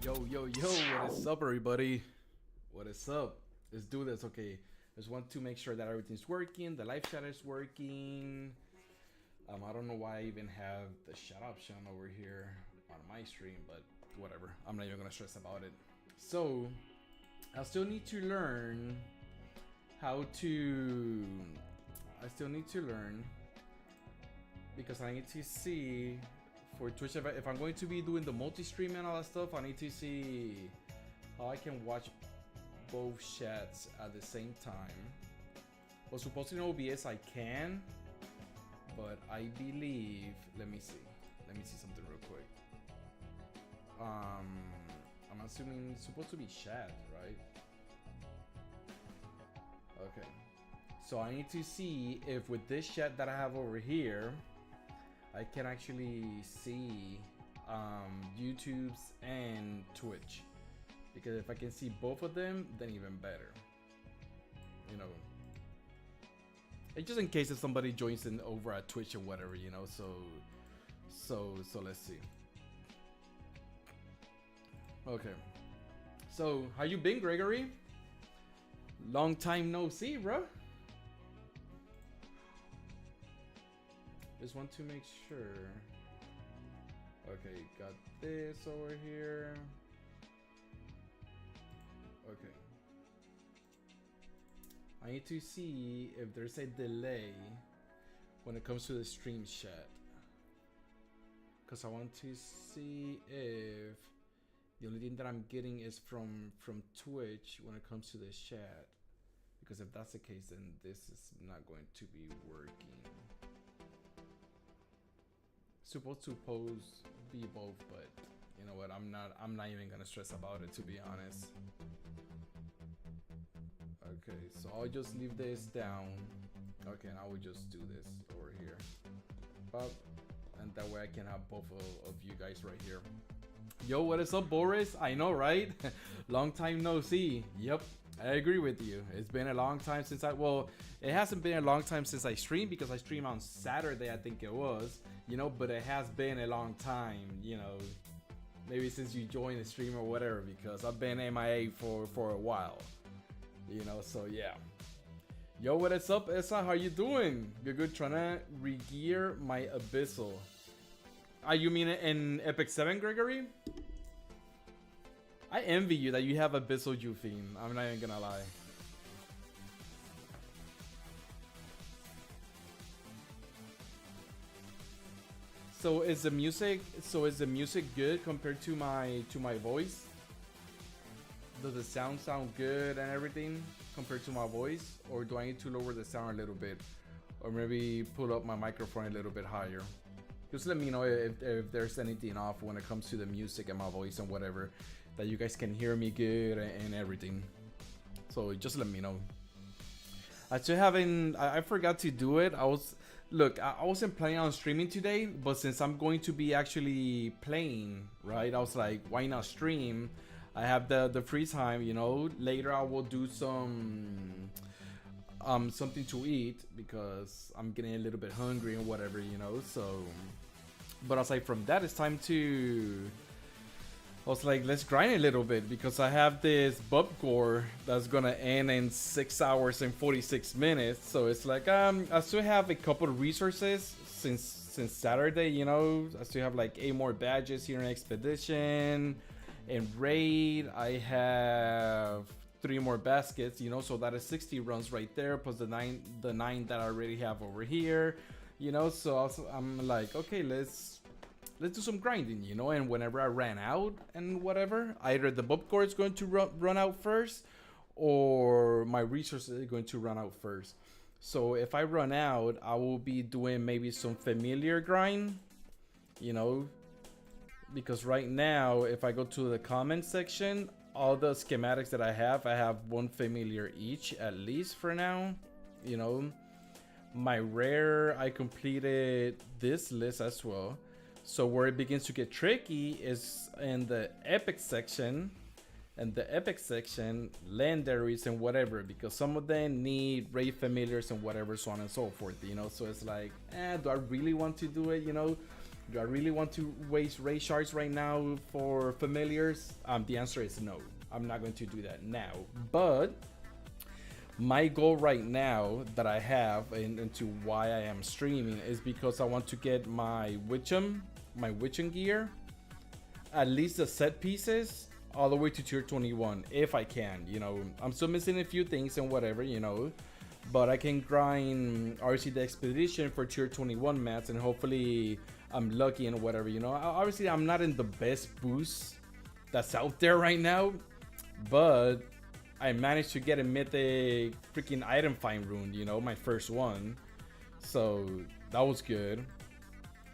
Yo, what is up, everybody? What is up? Let's do this. Okay, just want to make sure that everything's working. The live chat is working. I don't know why I even have the chat option over here on my stream, but whatever. I'm not even gonna stress about it. So, I still need to learn how to. I still need to learn because I need to see for Twitch if I'm going to be doing the multi-stream and all that stuff. I need to see how I can watch both chats at the same time. Well, supposedly in OBS I can, but I believe. Let me see something real quick. I'm assuming it's supposed to be chat, right? Okay. So I need to see if with this chat that I have over here, I can actually see YouTube's and Twitch. Because if I can see both of them, then even better. You know. It's just in case if somebody joins in over at Twitch or whatever, you know. So let's see. Okay. So how you been, Gregory? Long time no see, bro. Just want to make sure. Okay, got this over here. Okay. I need to see if there's a delay when it comes to the stream chat. Because I want to see if the only thing that I'm getting is from Twitch when it comes to the chat. Because if that's the case, then this is not going to be working. Supposed to be both, but you know what, I'm not even gonna stress about it, to be honest. Okay, so I'll just leave this down. Okay, and I will just do this over here. And that way I can have both of you guys right here. Yo, what is up, Boris? I know, right? Long time no see. Yep, I agree with you. It's been a long time since well, it hasn't been a long time since I streamed, because I streamed on Saturday, I think it was, you know, but it has been a long time, you know, maybe since you joined the stream or whatever, because I've been MIA for a while, you know, so yeah. Yo, what is up, Essa? How you doing? Good, trying to re-gear my Abyssal. You mean in Epic 7, Gregory? I envy you that you have Abyssal Jufine. I'm not even gonna lie. So is the music good compared to my voice? Does the sound good and everything compared to my voice, or do I need to lower the sound a little bit, or maybe pull up my microphone a little bit higher? Just let me know if there's anything off when it comes to the music and my voice and whatever, that you guys can hear me good and everything. So just let me know. I still haven't. I forgot to do it. I wasn't planning on streaming today, but since I'm going to be actually playing, right? I was like, why not stream? I have the free time, you know. Later I will do some something to eat, because I'm getting a little bit hungry and whatever, you know. So, but aside from that, it's time to. I was like, let's grind a little bit, because I have this Bub Gore that's gonna end in 6 hours and 46 minutes. So it's like I still have a couple of resources since Saturday, you know. I still have like 8 more badges here in Expedition. In Raid, I have 3 more baskets, you know, so that is 60 runs right there, plus the nine that I already have over here, you know. So I'm like, okay, let's do some grinding, you know. And whenever I ran out and whatever, either the Bub Core is going to run out first, or my resources are going to run out first. So if I run out, I will be doing maybe some familiar grind, you know, because right now, if I go to the comment section, all the schematics that I have 1 familiar each, at least for now, you know. My rare, I completed this list as well. So where it begins to get tricky is in the epic section, and the epic section, legendaries and whatever, because some of them need raid familiars and whatever, so on and so forth, you know. So it's like, do I really want to do it, you know? Do I really want to waste ray shards right now for familiars? The answer is no. I'm not going to do that now. But my goal right now that I have into why I am streaming is because I want to get my Witchum gear, at least the set pieces, all the way to tier 21 if I can. You know, I'm still missing a few things and whatever, you know, but I can grind RC the Expedition for tier 21 mats, and hopefully I'm lucky and whatever, you know. Obviously I'm not in the best boost that's out there right now, but I managed to get a mythic freaking item find rune, you know, my first one. So that was good.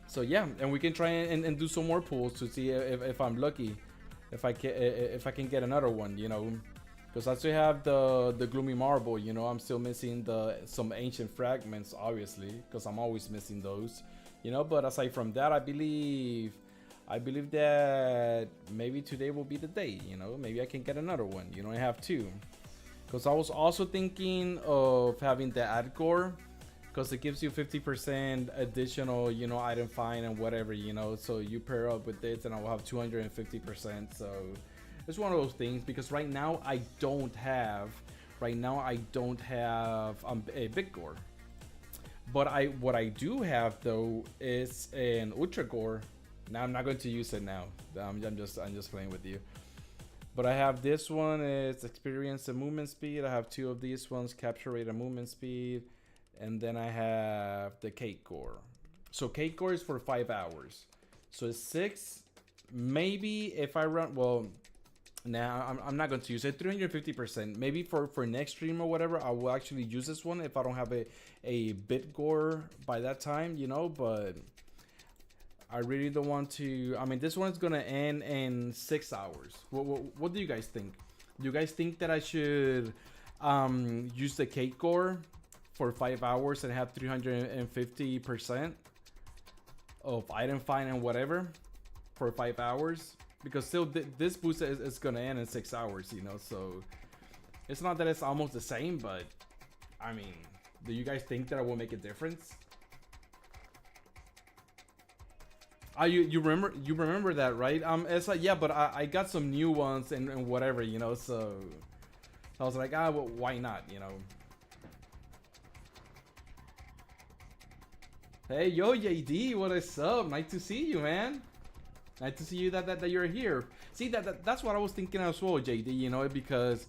So yeah, and we can try and do some more pulls to see if I'm lucky, if I can get another one, you know, because I still have the gloomy marble, you know. I'm still missing some ancient fragments, obviously, because I'm always missing those, you know. But aside from that, I believe that maybe today will be the day, you know. Maybe I can get another one, you know. I have two, because I was also thinking of having the Adgore, because it gives you 50% additional, you know, item find and whatever, you know. So you pair up with this and I will have 250%. So it's one of those things, because right now I don't have a big gore. But what I do have though is an Ultra Gore. Now I'm not going to use it now. I'm just playing with you. But I have this one, it's experience and movement speed. I have two of these ones, capture rate and movement speed. And then I have the Cake Core. So Cake Core is for 5 hours. So it's 6. Maybe if I run, well, now I'm not going to use it. 350%. Maybe for next stream or whatever, I will actually use this one if I don't have a bit gore by that time, you know. But I really don't want to. I mean, this one's going to end in 6 hours. What do you guys think? Do you guys think that I should use the Cake Core for 5 hours and have 350% of item find and whatever for 5 hours? Because still this boost is gonna end in 6 hours, you know. So it's not that it's almost the same, but I mean, do you guys think that it will make a difference? You remember that, right? It's like, yeah, but I got some new ones and whatever, you know. So I was like, well, why not, you know? Hey, yo, JD, what is up? Nice to see you, man. Nice to see you that you're here. See, that's what I was thinking as well, JD, you know, because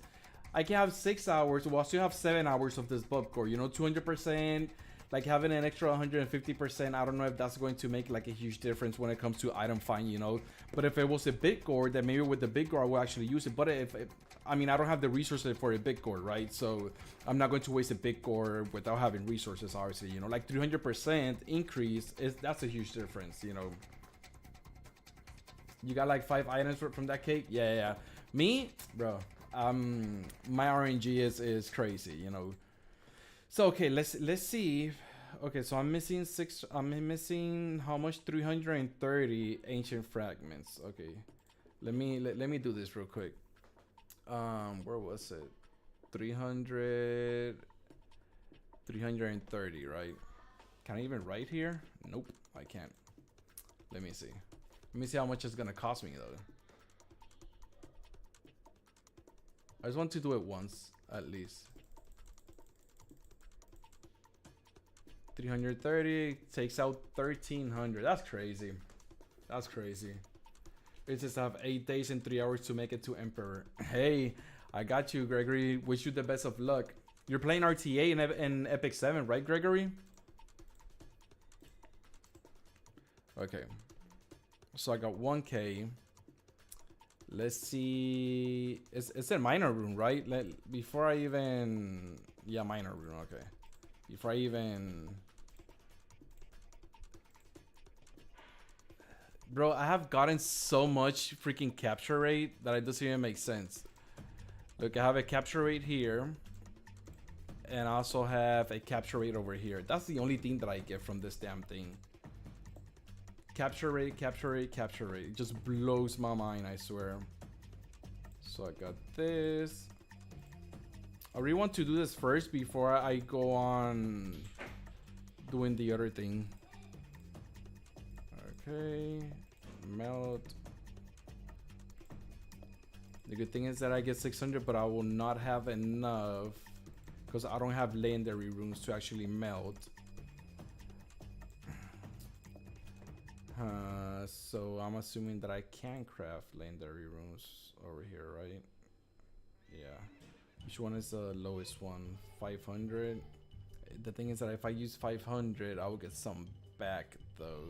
I can have 6 hours, well, I still have 7 hours of this buff core, you know, 200%, like having an extra 150%. I don't know if that's going to make like a huge difference when it comes to item find, you know. But if it was a big core, then maybe with the big core I will actually use it. But I mean, I don't have the resources for a big core, right? So I'm not going to waste a big core without having resources, obviously, you know. Like 300% increase, that's a huge difference, you know. You got like 5 items from that cake? Yeah. Me, bro, my RNG is crazy, you know. So okay, let's see. Okay, so I'm missing how much? 330 ancient fragments. Okay, let me do this real quick. Where was it? 330, right? Can I even write here? Nope, I can't. Let me see. Let me see how much it's gonna cost me though. I just want to do it once at least. 330 takes out 1300. That's crazy. That's crazy. It's just have 8 days and 3 hours to make it to Emperor. Hey, I got you, Gregory. Wish you the best of luck. You're playing RTA in Epic 7, right, Gregory? Okay. So I got 1K. Let's see. It's a minor rune, right? Before I even... Yeah, minor rune, okay. Before I even... Bro, I have gotten so much freaking capture rate that it doesn't even make sense. Look, I have a capture rate here. And I also have a capture rate over here. That's the only thing that I get from this damn thing. Capture rate, capture rate, capture rate. It just blows my mind, I swear. So I got this. I really want to do this first before I go on doing the other thing. Okay, melt. The good thing is that I get 600, but I will not have enough because I don't have legendary runes to actually melt. So I'm assuming that I can craft legendary runes over here, right? Yeah. Which one is the lowest one? 500. The thing is that if I use 500, I will get some back though.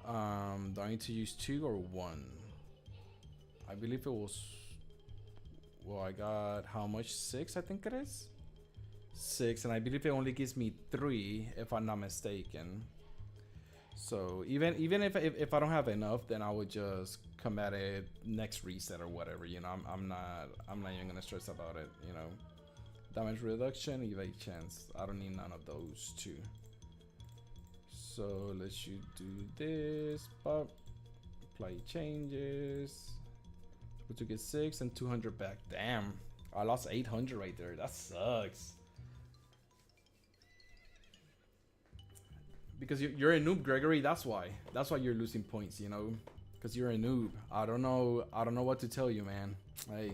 Do I need to use 2 or 1? I believe it was. Well, I got how much? 6, I think it is. 6, and I believe it only gives me 3, if I'm not mistaken. So even if I don't have enough, then I would just come at it next reset or whatever. You know, I'm not even gonna stress about it. You know, damage reduction, evade chance. I don't need none of those two. So let's you do this. Pop. Apply changes. We took it 6 and 200 back. Damn, I lost 800 right there. That sucks. Because you're a noob, Gregory. That's why you're losing points, you know, because you're a noob. I don't know what to tell you, man. Hey,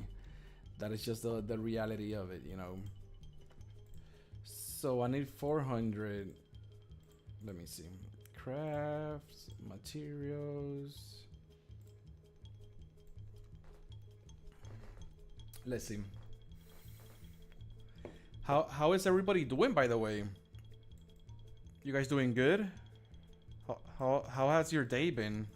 that is just the reality of it, you know. So I need 400. Let me see. Crafts, materials. Let's see. How is everybody doing, by the way? You guys doing good? How has your day been?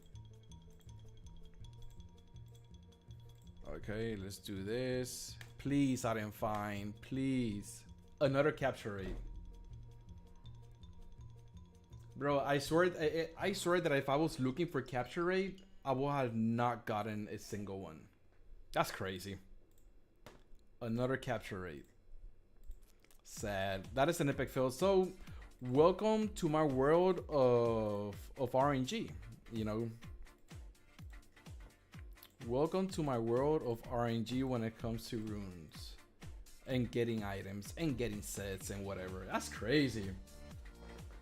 Okay, let's do this. Please, I didn't find. Please, another capture rate. Bro, I swear that if I was looking for capture rate, I would have not gotten a single one. That's crazy. Another capture rate. Sad. That is an epic fail. So welcome to my world of RNG, you know. Welcome to my world of RNG when it comes to runes and getting items and getting sets and whatever. That's crazy.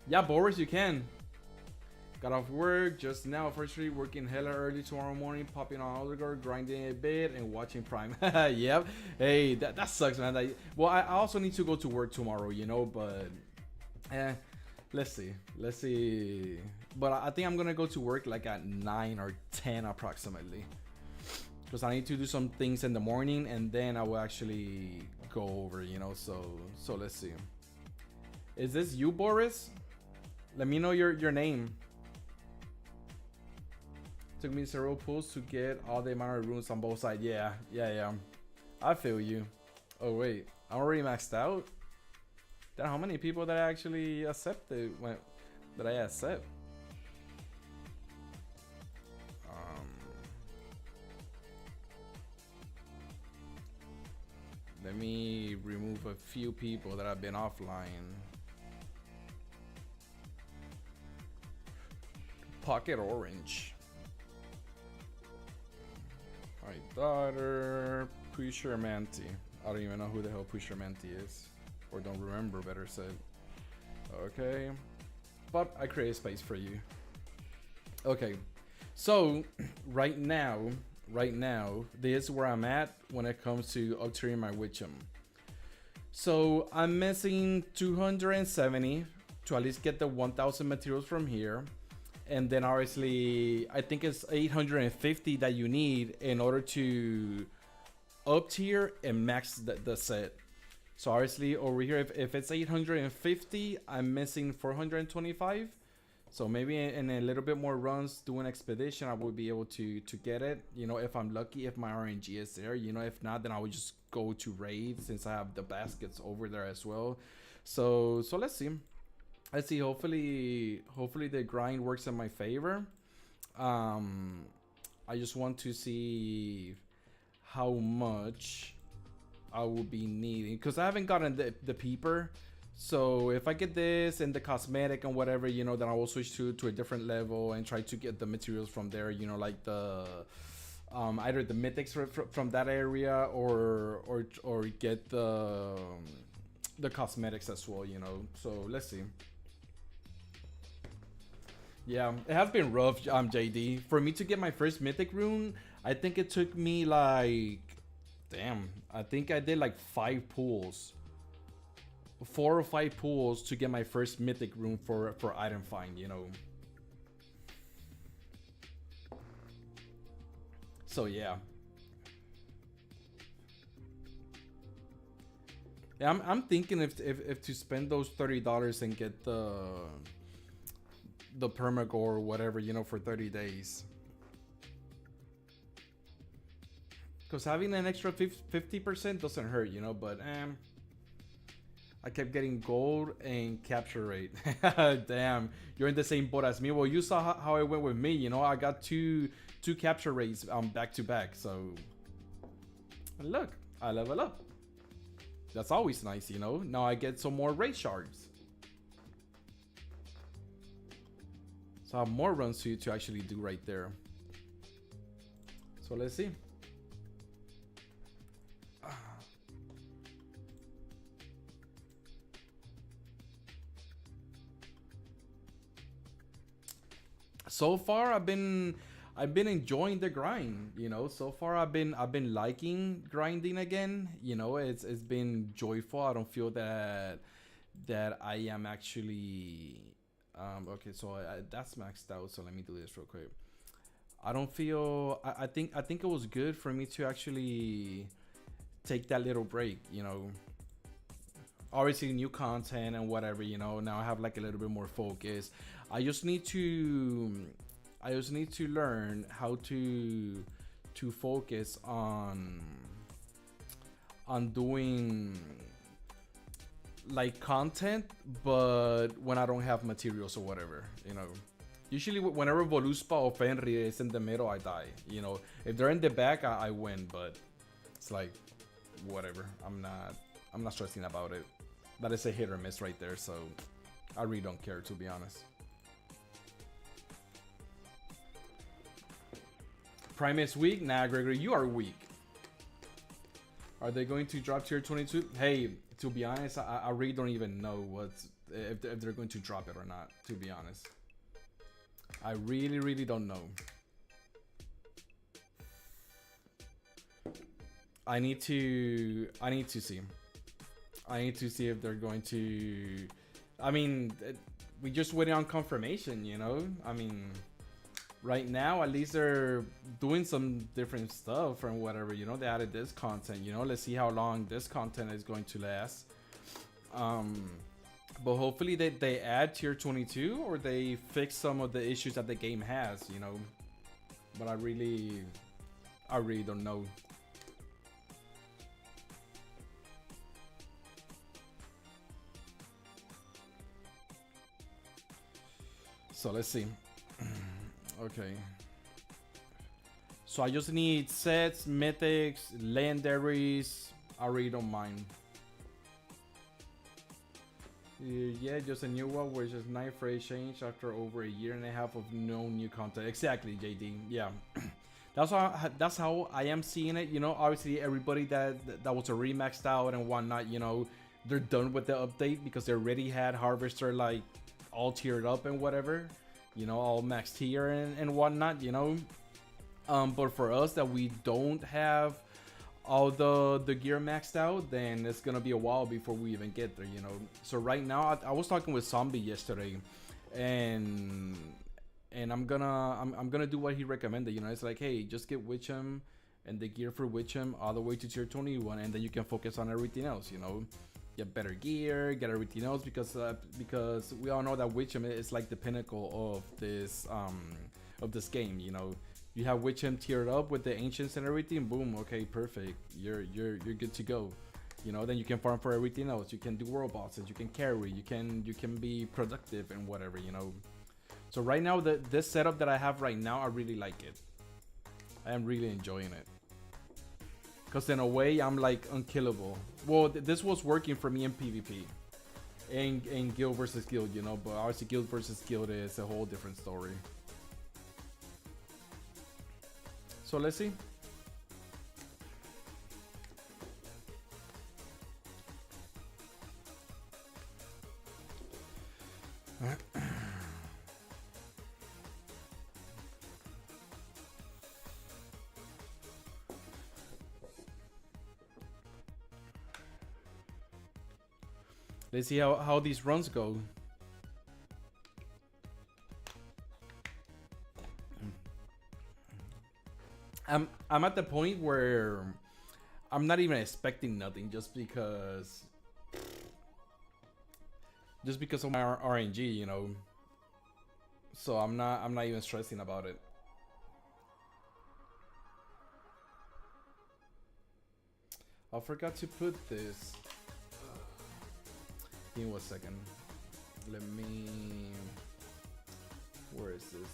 Yeah, Boris, you can. Got off work just now, firstly working hella early tomorrow morning, popping on Aldergard, grinding a bit and watching Prime. Yep. Hey, that sucks, man. Well, I also need to go to work tomorrow, you know, but let's see. But I think I'm gonna go to work like at 9 or 10 approximately, because I need to do some things in the morning and then I will actually go over, you know. So let's see. Is this you, Boris? Let me know your name. Took me several pulls to get all the amount of runes on both sides. Yeah. I feel you. Oh wait, I'm already maxed out. Then how many people that I actually accepted that I accept? Let me remove a few people that have been offline. Pocket Orange. Alright, daughter. Pusher Manti. I don't even know who the hell Pusher Manti is. Or don't remember, better said. Okay. But I create space for you. Okay. So, right now, this is where I'm at when it comes to obtaining my Witcham. So, I'm missing 270 to at least get the 1000 materials from here. And then obviously, I think it's 850 that you need in order to up tier and max the set. So obviously over here, if it's 850, I'm missing 425. So maybe in a little bit more runs doing expedition, I will be able to get it. You know, if I'm lucky, if my RNG is there. You know, if not, then I will just go to raid since I have the baskets over there as well. So let's see. Let's see. Hopefully the grind works in my favor. I just want to see how much I will be needing, because I haven't gotten the peeper. So if I get this and the cosmetic and whatever, you know, then I will switch to a different level and try to get the materials from there. You know, like the either the mythics from that area or get the cosmetics as well. You know, so let's see. Yeah, it has been rough, JD. For me to get my first mythic rune, I think it took me like, damn, I think I did like 5 pulls, 4 or 5 pulls to get my first mythic rune for item find. So yeah, yeah. I'm thinking if to spend those $30 and get the permagore or whatever, for 30 days. Because having an extra 50% doesn't hurt, but I kept getting gold and capture rate. Damn, you're in the same boat as me. Well, you saw how it went with me. I got two capture rates back to back. So look, I level up. That's always nice, Now I get some more raid shards. So I have more runs to actually do right there. So let's see. So far I've been enjoying the grind, So far I've been liking grinding again, It's been joyful. I don't feel that I am actually okay, so that's maxed out, so let me do this real quick. I don't feel I think it was good for me to actually take that little break, Obviously new content and whatever, Now I have like a little bit more focus. I just need to learn how to focus on doing like content, but when I don't have materials or whatever, Usually whenever Voluspa or Fenrir is in the middle, I die. If they're in the back, I win, but it's like whatever. I'm not stressing about it. That is a hit or miss right there, so I really don't care, to be honest. Primate's weak? Nah, Gregory, you are weak. Are they going to drop tier 22? Hey, to be honest, I really don't even know if they're going to drop it or not, to be honest. I really, really don't know. I need to see. I need to see if they're going to. I mean, we just waiting on confirmation, I mean, right now at least they're doing some different stuff and whatever, They added this content, Let's see how long this content is going to last. But hopefully they add tier 22 or they fix some of the issues that the game has, But I really don't know. So let's see. Okay. So I just need sets, mythics, legendaries. I really don't mind. Yeah, just a new one, which is nice for a change after over a year and a half of no new content. Exactly, JD. Yeah. That's how I am seeing it. Obviously everybody that was already maxed out and whatnot, they're done with the update because they already had Harvester like all tiered up and whatever, all maxed tier and whatnot, but for us that we don't have all the gear maxed out, then it's gonna be a while before we even get there, So right now I was talking with Zombie yesterday, and I'm gonna do what he recommended, It's like, hey, just get Witcham and the gear for Witcham all the way to tier 21, and then you can focus on everything else, Get better gear, get everything else, because we all know that Witcham is like the pinnacle of this game, You have Witcham tiered up with the ancients and everything, boom, okay, perfect. You're good to go. Then you can farm for everything else. You can do world bosses, you can carry, you can be productive and whatever, So right now this setup that I have right now, I really like it. I am really enjoying it. Because in a way, I'm like unkillable. Well, this was working for me in PvP. In guild versus guild, But obviously guild versus guild is a whole different story. So let's see. Let's see how these runs go. I'm at the point where I'm not even expecting nothing just because of my RNG, you know. So I'm not even stressing about it. I forgot to put this. Give me 1 second. Let me. Where is this?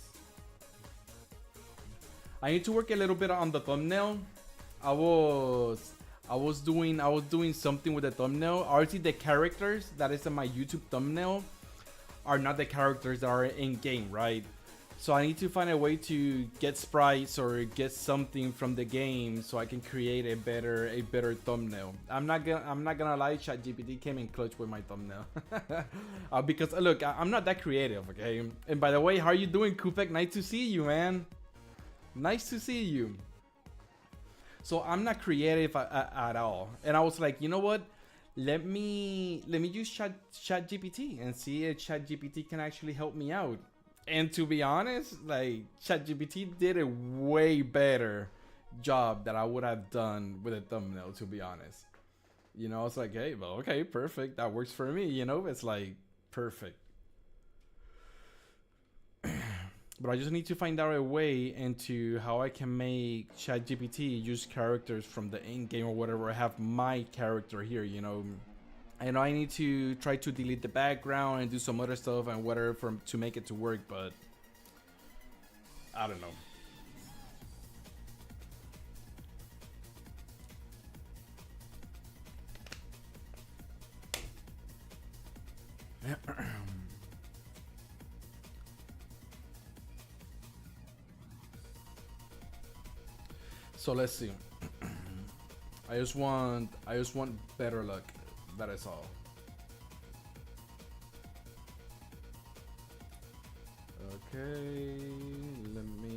I need to work a little bit on the thumbnail. I was doing something with the thumbnail. Obviously, the characters that is in my YouTube thumbnail are not the characters that are in game, right? So I need to find a way to get sprites or get something from the game so I can create a better thumbnail. I'm not gonna lie, ChatGPT came in clutch with my thumbnail. Because look, I'm not that creative, okay? And by the way, how are you doing, Kupek? Nice to see you, man. Nice to see you. So I'm not creative at all, and I was like, you know what? Let me use ChatGPT and see if ChatGPT can actually help me out. And to be honest, like ChatGPT did a way better job that I would have done with a thumbnail. To be honest, you know, it's like, hey, well, okay, perfect, that works for me. You know, it's like perfect. But I just need to find out a way into how I can make ChatGPT use characters from the in-game or whatever. I have my character here, you know. I know I need to try to delete the background and do some other stuff and whatever to make it to work, but I don't know. So let's see. I just want better luck. That is all. Okay, let me.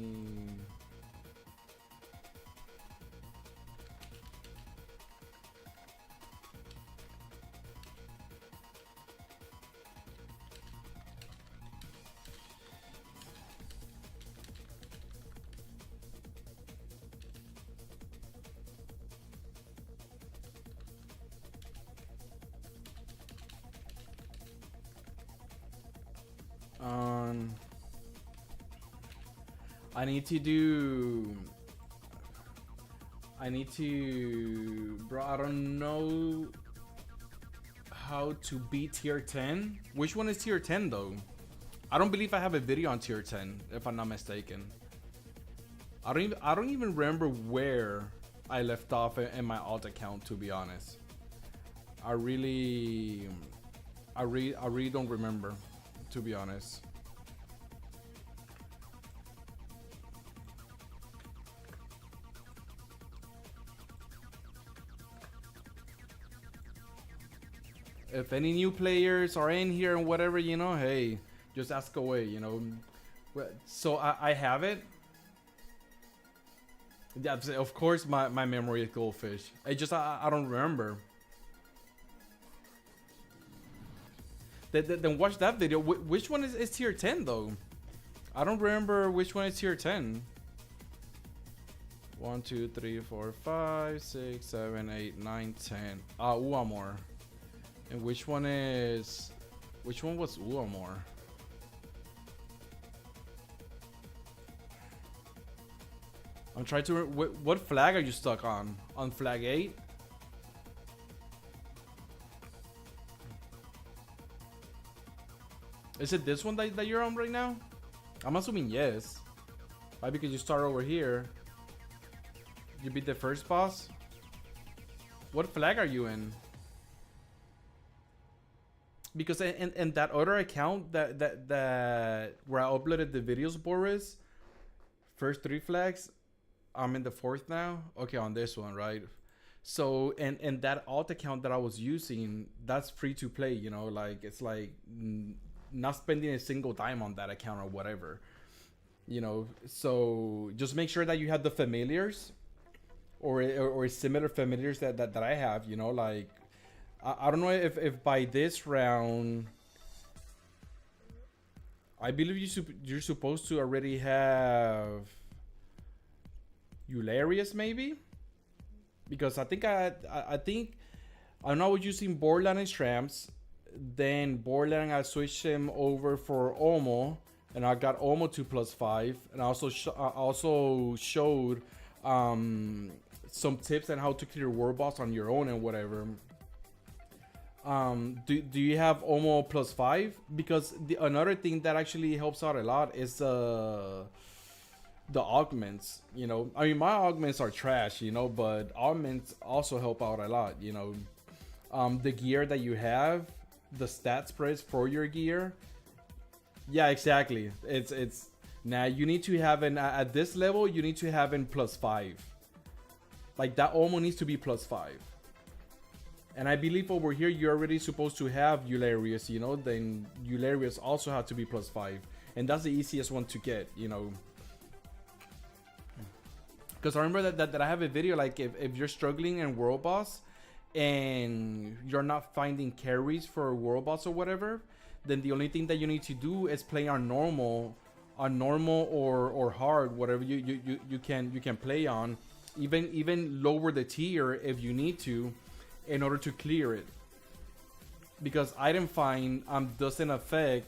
I need to, bro, I don't know how to beat tier 10. Which one is tier 10 though? I don't believe I have a video on tier 10, if I'm not mistaken. I don't even remember where I left off in my alt account, to be honest. I really don't remember, to be honest. If any new players are in here and whatever, you know, hey, just ask away, you know. So I have it. Yeah, of course my memory is goldfish. I don't remember. Then watch that video. Which one is tier 10 though? I don't remember which one is tier 10. 1, 2, 3, 4, 5, 6, 7, 8, 9, 10. Uamor. And which one was Uamor? I'm trying to. What flag are you stuck on? On flag 8? Is it this one that you're on right now? I'm assuming yes. Why? Because you start over here. You beat the first boss? What flag are you in? Because in that other account that where I uploaded the videos, Boris, first 3 flags, I'm in the 4th now. Okay, on this one, right? So and that alt account that I was using, that's free to play, you know, like it's like not spending a single dime on that account or whatever, you know. So just make sure that you have the familiars or similar familiars that I have, you know, like I don't know if by this round, I believe you're supposed to already have Eularius maybe, because I think I know I was using Borderland and Stramps. Then Borderland, I switched him over for Olmo, and I got Olmo to +5. And I also showed some tips on how to clear War Boss on your own and whatever. Do you have Olmo +5? Because another thing that actually helps out a lot is the augments. You know, I mean, my augments are trash, you know, but augments also help out a lot. You know, the gear that you have, the stat spreads for your gear. Yeah, exactly. It's now you need to have an at this level you need to have an +5. Like that almost needs to be +5. And I believe over here you're already supposed to have Eularius, you know, then Eularius also had to be +5. And that's the easiest one to get, you know. Because I remember that I have a video like if you're struggling in World Boss and you're not finding carries for World Boss or whatever, then the only thing that you need to do is play on normal or hard, whatever you can play on. Even lower the tier if you need to, in order to clear it, because item find doesn't affect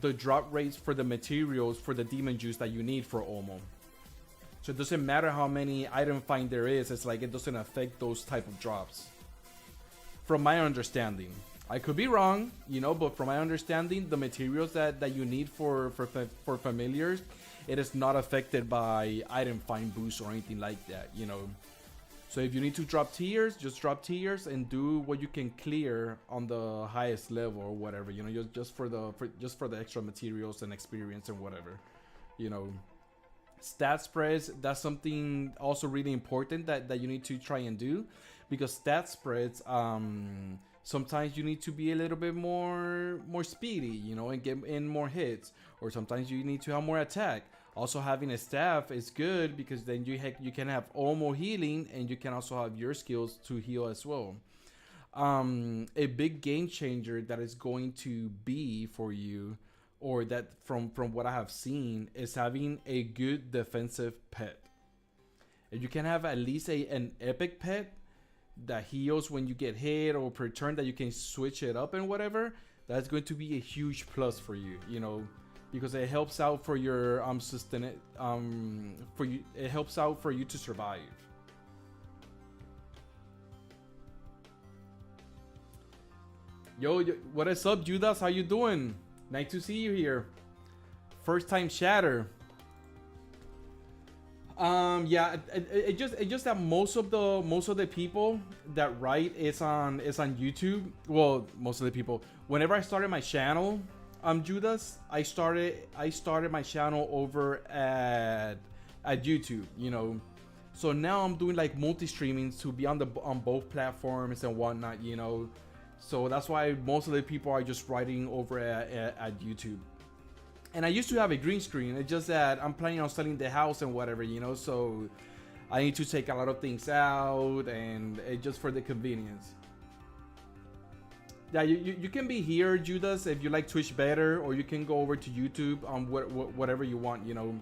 the drop rates for the materials for the demon juice that you need for Olmo. So it doesn't matter how many item find there is, it's like it doesn't affect those type of drops, from my understanding. I could be wrong, you know, but from my understanding, the materials that you need for familiars, it is not affected by item find boost or anything like that, you know. So if you need to drop tiers, just drop tiers and do what you can clear on the highest level or whatever, you know, just for the extra materials and experience and whatever, you know. Stat spreads, that's something also really important that you need to try and do, because stat spreads, sometimes you need to be a little bit more speedy, you know, and get in more hits, or sometimes you need to have more attack. Also, having a staff is good because then you can have Olmo healing, and you can also have your skills to heal as well. A big game changer that is going to be for you, or that from what I have seen, is having a good defensive pet. If you can have at least an epic pet that heals when you get hit, or per turn that you can switch it up and whatever, that's going to be a huge plus for you, you know, because it helps out for your it helps out for you to survive. Yo, what is up, Judas? How you doing? Nice to see you here. First time chatter. Yeah, it just that most of the people that write is on YouTube. Well, most of the people. Whenever I started my channel, Judas, I started my channel over at YouTube, you know. So now I'm doing like multi-streaming to be on both platforms and whatnot, you know. So that's why most of the people are just writing over at YouTube. And I used to have a green screen. It's just that I'm planning on selling the house and whatever, you know. So I need to take a lot of things out, and it's just for the convenience. Yeah, you can be here, Judas, if you like Twitch better, or you can go over to YouTube on whatever you want, you know.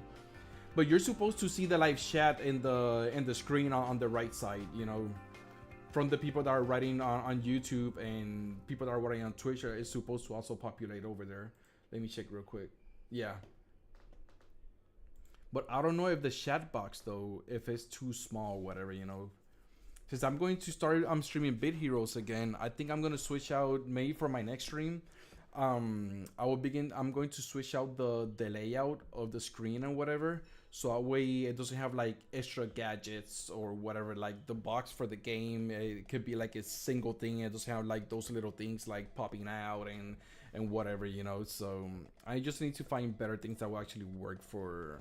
But you're supposed to see the live chat in the screen on the right side, you know. From the people that are writing on YouTube, and people that are writing on Twitch, is supposed to also populate over there. Let me check real quick. Yeah. But I don't know if the chat box though, if it's too small, whatever, you know. Since I'm going to start streaming Bit Heroes again, I think I'm gonna switch out maybe for my next stream. I'm going to switch out the layout of the screen and whatever, so that way it doesn't have like extra gadgets or whatever, like the box for the game, it could be like a single thing. It doesn't have like those little things like popping out and whatever, you know. So I just need to find better things that will actually work for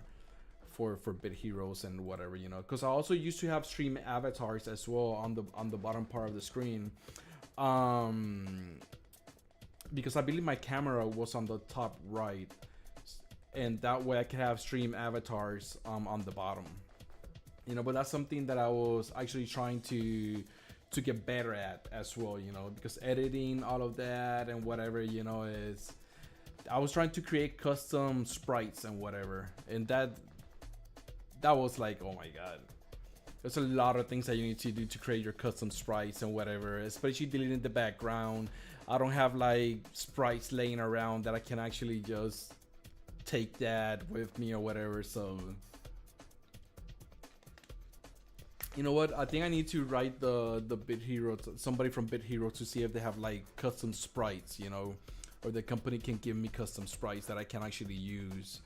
Bit Heroes and whatever, you know. Because I also used to have stream avatars as well on the bottom part of the screen, because I believe my camera was on the top right, and that way I could have stream avatars on the bottom, you know. But that's something that I was actually trying to to get better at as well, you know, because editing all of that and whatever, you know, is I was trying to create custom sprites and whatever, and that was like, oh my god, there's a lot of things that you need to do to create your custom sprites and whatever, especially deleting the background. I don't have like sprites laying around that I can actually just take that with me or whatever. So you know what? I think I need to write the Bit Hero, somebody from Bit Hero, to see if they have like custom sprites, you know, or the company can give me custom sprites that I can actually use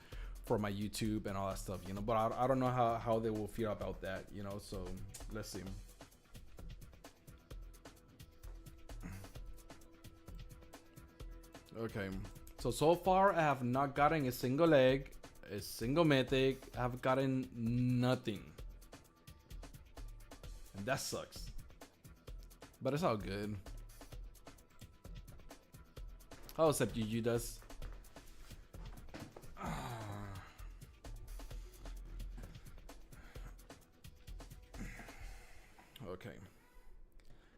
for my YouTube and all that stuff, you know. But I don't know how they will feel about that, you know. So let's see. Okay, so far I have not gotten a single egg, a single mythic. I have gotten nothing. And that sucks. But it's all good. I'll accept you, Judas. Okay.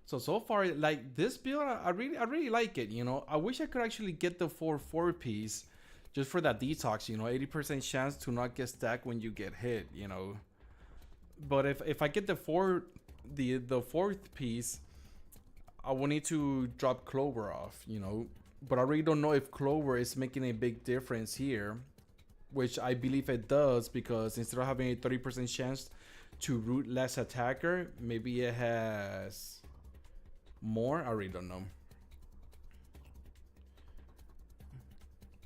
So far, like this build, I really like it. You know, I wish I could actually get the 4 piece, just for that detox. You know, 80% chance to not get stacked when you get hit. You know, but if I get the fourth piece, I will need to drop Clover off. You know, but I really don't know if Clover is making a big difference here, which I believe it does, because instead of having a 30% chance to root less attacker, maybe it has more. I really don't know,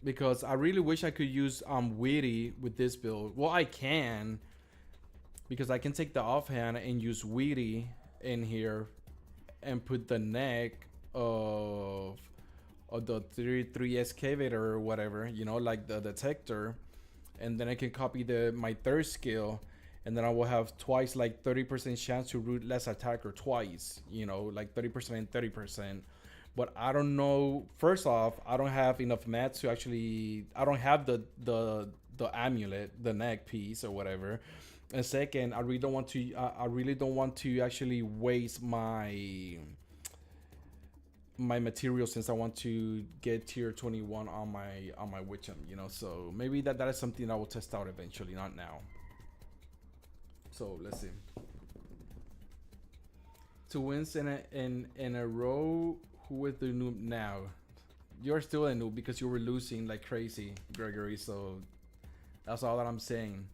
because I really wish I could use Witty with this build. Well, I can, because I can take the offhand and use Witty in here and put the neck of the 3 excavator or whatever, you know, like the detector, and then I can copy my third skill, and then I will have twice, like 30% chance to root less attacker twice, you know, like 30% and 30%. But I don't know. First off, I don't have enough mats to actually, I don't have the amulet, the neck piece or whatever. And second, I really don't want to actually waste my material, since I want to get tier 21 on my Witcham, you know. So maybe that is something I will test out eventually, not now. So let's see. 2 wins in a row. Who is the noob now? You're still a noob because you were losing like crazy, Gregory. So that's all that I'm saying.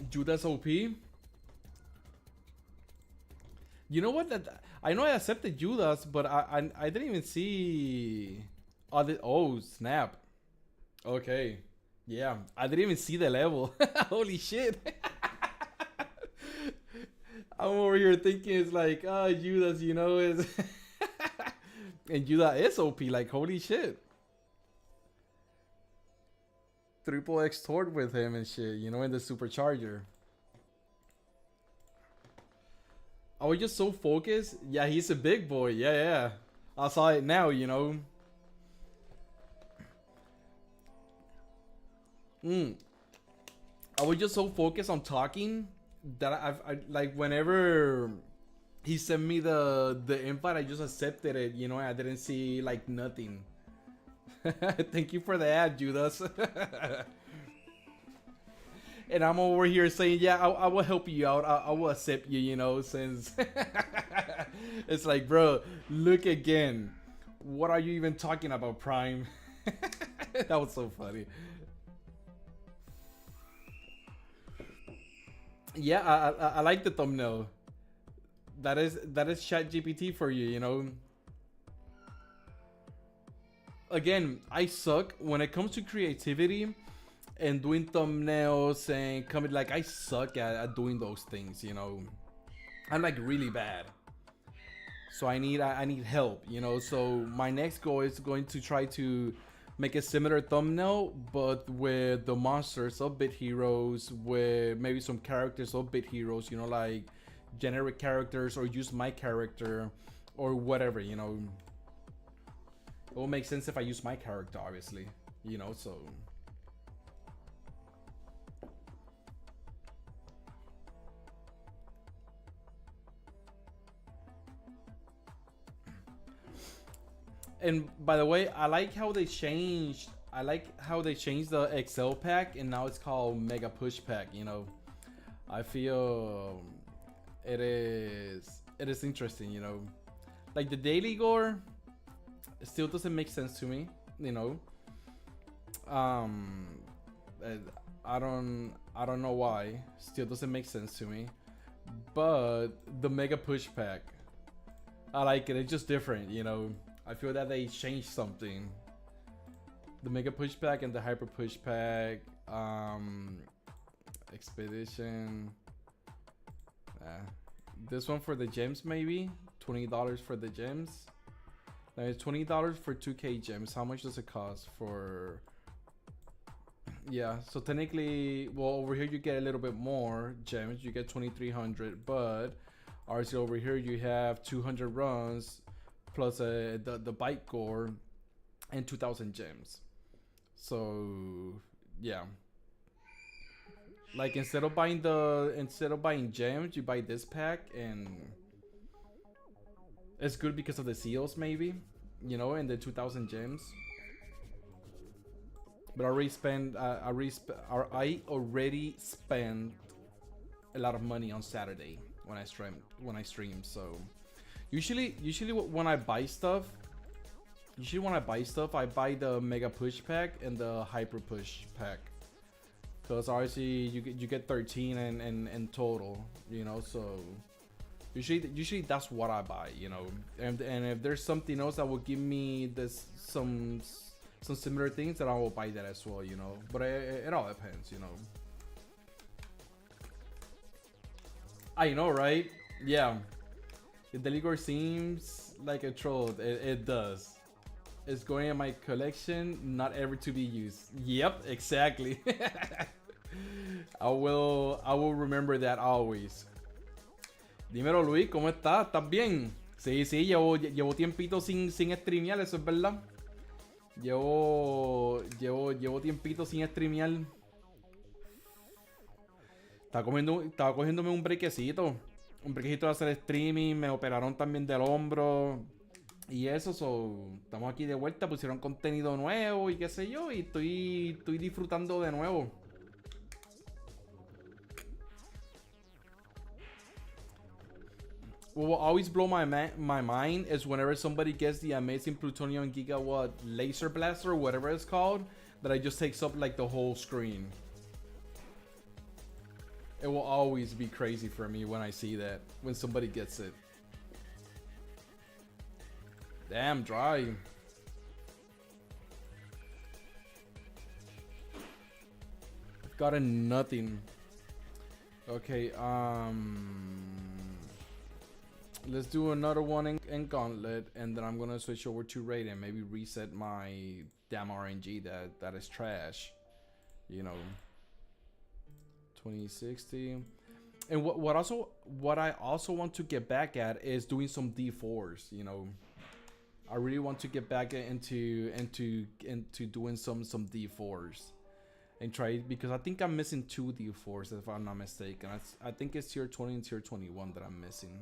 Judas OP. You know what? I know I accepted Judas, but I didn't even see. Oh snap. Okay. Yeah, I didn't even see the level. Holy shit. I'm over here thinking it's like, Judas, you know, is and Judas is OP, like holy shit. Triple extort with him and shit, you know, in the supercharger. I was just so focused. Yeah, he's a big boy. Yeah. I saw it now, you know. I was just so focused on talking that I like, whenever he sent me the invite, I just accepted it, you know. I didn't see like nothing. Thank you for the ad, Judas. And I'm over here saying, yeah, I will help you out. I will accept you, you know, since it's like, bro, look again. What are you even talking about, Prime? That was so funny. Yeah, I like the thumbnail. That is ChatGPT for you, you know. Again, I suck when it comes to creativity and doing thumbnails and coming, like I suck at doing those things, you know. I'm like really bad. So I need help, you know. So my next goal is going to try to make a similar thumbnail, but with the monsters of Bit Heroes, with maybe some characters of Bit Heroes, you know, like generic characters, or use my character or whatever, you know. It will make sense if I use my character, obviously, you know. So And by the way, I like how they changed. I like how they changed the XL pack, and now it's called Mega Push Pack. You know, I feel it is interesting. You know, like the daily gore, it still doesn't make sense to me. You know, um, I don't know why. Still doesn't make sense to me. But the Mega Push Pack, I like it. It's just different. You know, I feel that they changed something. The Mega Push Pack and the Hyper Push Pack, Expedition. This one for the gems, maybe $20 for the gems. Now it's $20 for 2K gems. How much does it cost for? Yeah, so technically, well, over here you get a little bit more gems. You get 2,300, but obviously over here you have 200 runs plus the bike gore and 2,000 gems. So yeah, like instead of buying gems, you buy this pack, and it's good because of the seals, maybe, you know, and the 2,000 gems. But I already spent a lot of money on Saturday when I stream. So usually when I buy stuff, I buy the Mega Push Pack and the Hyper Push Pack, because obviously you get 13 and total, you know. So usually that's what I buy, you know. And if there's something else that will give me some similar things, then I will buy that as well, you know. But it all depends, you know. I know, right? Yeah. The Deligore seems like a troll. It does. It's going in my collection, not ever to be used. Yep, exactly. I will remember that always. Dímelo, Luis, ¿cómo estás? ¿Estás bien? Sí, llevo tiempito sin streamear, eso es verdad. Llevo tiempito sin streamear. Estaba cogiéndome un brequecito de hacer streaming. Me operaron también del hombro y eso. Estamos aquí de vuelta. Pusieron contenido nuevo y qué sé yo. Y estoy disfrutando de nuevo. What will always blow my mind is whenever somebody gets the amazing plutonium gigawatt laser blaster, whatever it's called, that I just takes up like the whole screen. It will always be crazy for me when I see that, when somebody gets it. Damn, dry. I've gotten nothing. Okay, let's do another one in Gauntlet, and then I'm gonna switch over to Raid and maybe reset my damn RNG that is trash. You know, 2060. And what I also want to get back at is doing some D4s. You know, I really want to get back into doing some D4s and try it, because I think I'm missing 2 D4s if I'm not mistaken. I think it's tier 20 and tier 21 that I'm missing.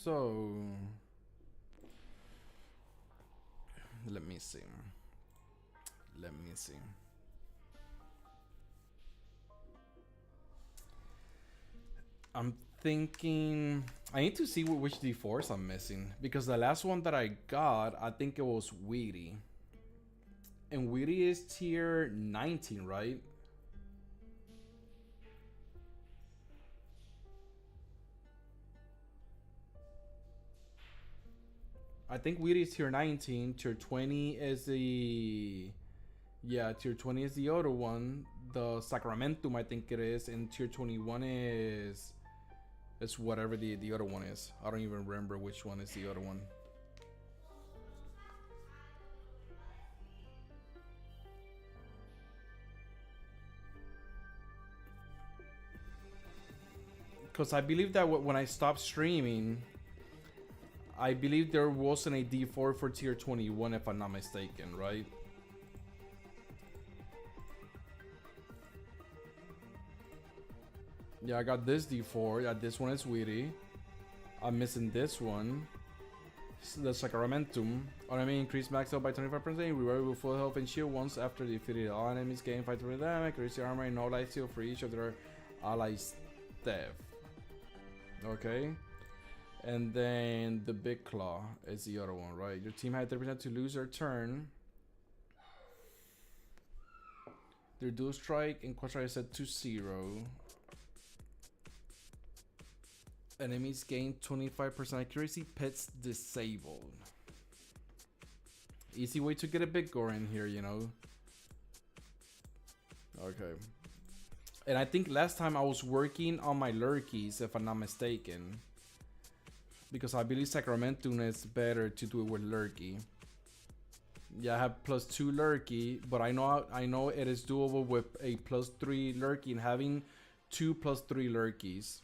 So let me see. I'm thinking I need to see which D4s I'm missing, because the last one that I got, I think it was Weedy. And Weedy is tier 19, right? I think Weedy is tier 19. Tier 20 is the... Yeah, tier 20 is the other one. The Sacramentum, I think it is. And tier 21 is... It's whatever the other one is. I don't even remember which one is the other one. Because I believe that when I stopped streaming... I believe there wasn't a D4 for tier 21 if I'm not mistaken, right? Yeah, I got this D4. Yeah, this one is Weedy. I'm missing this one. The Sacramentum. Enemy increase max health by 25%. Reward with full health and shield once after defeated. All enemies gain 5% damage. Increase your armor and no life steal for each of their allies' death. Okay. And then the Big Claw is the other one, right? Your team had 30% to lose their turn. Their dual strike and quad strike is set to 0. Enemies gain 25% accuracy. Pets disabled. Easy way to get a big gore in here, you know. Okay. And I think last time I was working on my lurkies, if I'm not mistaken. Because I believe Sacramentum is better to do it with lurky. Yeah, I have +2 lurky, but I know it is doable with a +3 lurky and having 2 +3 lurkies.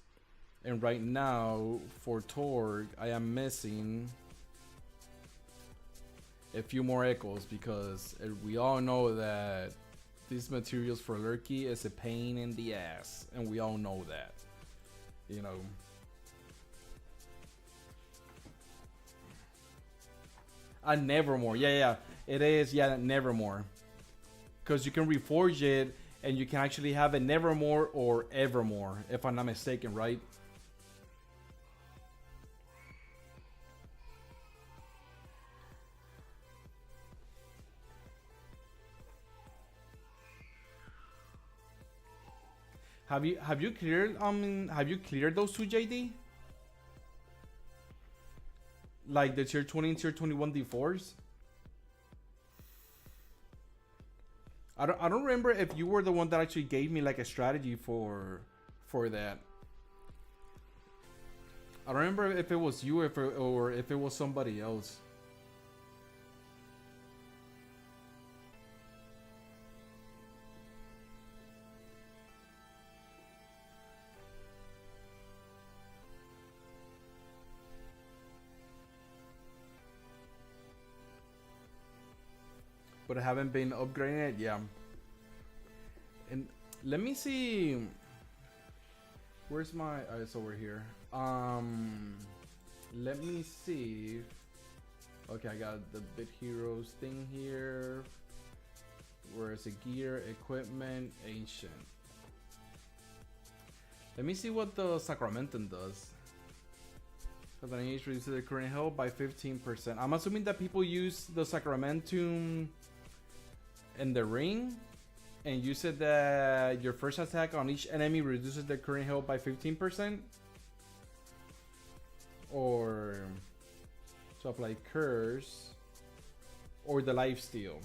And right now, for Torg, I am missing a few more echoes because we all know that these materials for Lurky is a pain in the ass. And we all know that, you know. A Nevermore, yeah, it is, yeah, Nevermore. Because you can reforge it and you can actually have a Nevermore or Evermore, if I'm not mistaken, right? Have you cleared those two, JD? Like the tier 20 and tier 21 D4s? I don't remember if you were the one that actually gave me like a strategy for that. I don't remember if it was you or if it was somebody else. But I haven't been upgrading it, yeah. And let me see. Where's my? It's over here. Let me see. Okay, I got the Bit Heroes thing here. Where's the gear, equipment, ancient? Let me see what the Sacramentum does. Because I need to reduce the current health by 15%. I'm assuming that people use the Sacramentum in the ring, and you said that your first attack on each enemy reduces their current health by 15%, or to apply curse, or the lifesteal.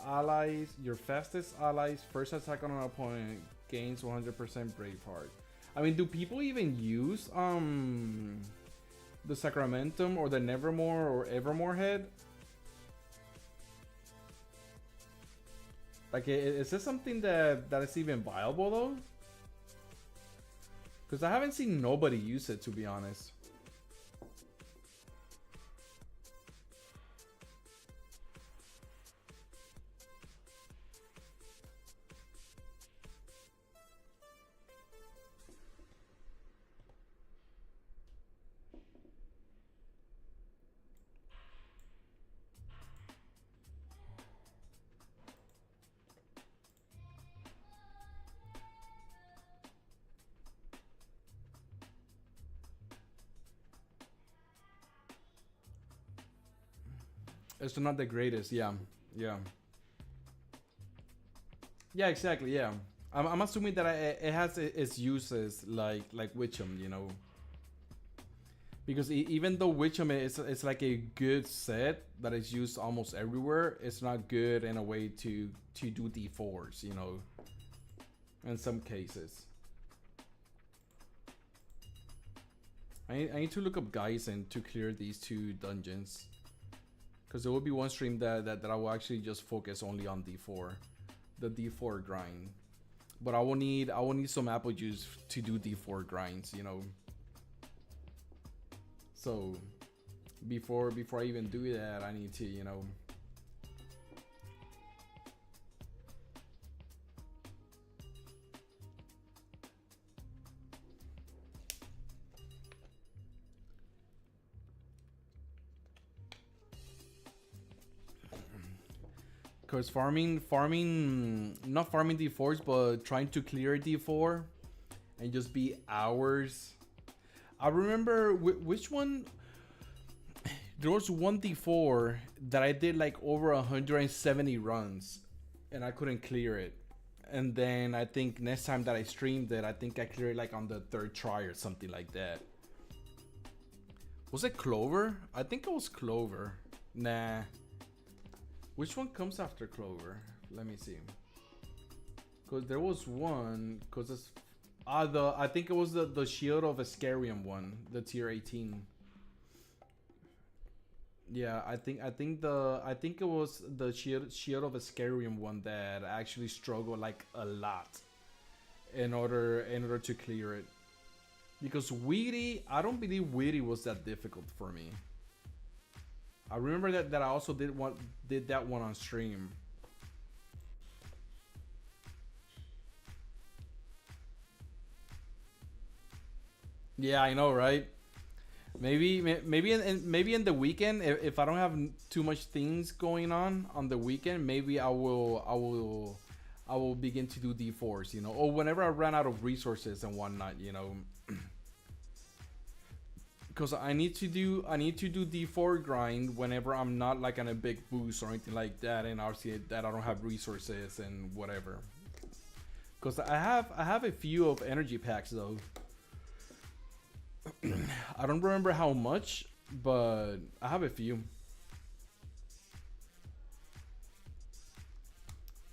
Allies, your fastest allies first attack on an opponent gains 100% Braveheart. I mean, do people even use the Sacramentum or the Nevermore or Evermore head? Like, is this something that is even viable though? Because I haven't seen nobody use it, to be honest. It's not the greatest, yeah. Yeah, exactly, yeah. I'm assuming that it has its uses like Witcham, you know. Because even though Witcham is like a good set that is used almost everywhere, it's not good in a way to do D4s, you know. In some cases. I need to look up Geisen to clear these two dungeons. Because there will be one stream that I will actually just focus only on D4, the D4 grind. But I will need some apple juice to do D4 grinds, you know. So before I even do that, I need to, you know. Because not farming D4s, but trying to clear D4 and just be hours. I remember which one. There was one D4 that I did like over 170 runs, and I couldn't clear it. And then I think next time that I streamed it, I think I cleared it like on the third try or something like that. Was it Clover? I think it was Clover. Nah. Which one comes after Clover? Let me see. Cause there was one. Cause it's I think it was the Shield of Ascarium one, the tier 18. Yeah, I think it was the Shield of Ascarium one that actually struggled like a lot in order to clear it. Because Weedy, I don't believe Weedy was that difficult for me. I remember that I also did that one on stream. Yeah, I know, right? Maybe in the weekend, if I don't have too much things going on the weekend, maybe I will begin to do D4s, you know, or whenever I run out of resources and whatnot, you know. Because I need to do D4 grind whenever I'm not like on a big boost or anything like that, and obviously that I don't have resources and whatever. Because I have a few of energy packs though. I don't remember how much, but I have a few.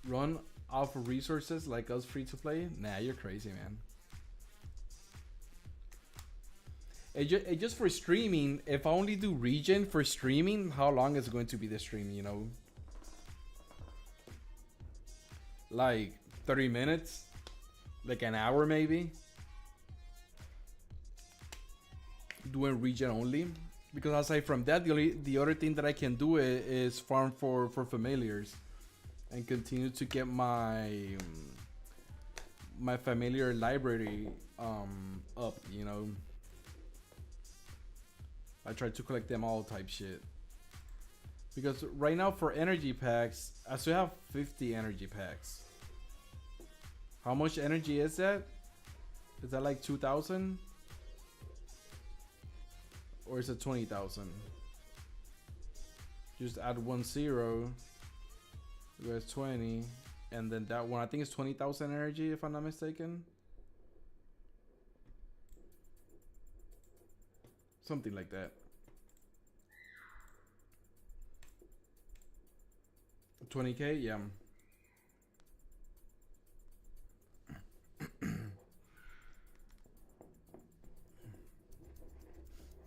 Run off of resources like us free to play? Nah, you're crazy, man. It just for streaming, if I only do regen for streaming, how long is it going to be the stream, you know? Like 30 minutes? Like an hour maybe? Doing regen only? Because aside from that, the other thing that I can do is farm for familiars. And continue to get my familiar library up, you know? I try to collect them all type shit. Because right now for energy packs, I still have 50 energy packs. How much energy is that? Is that like 2,000? Or is it 20,000? Just add 10. There's 20. And then that one, I think it's 20,000 energy if I'm not mistaken. Something like that. 20k, yeah.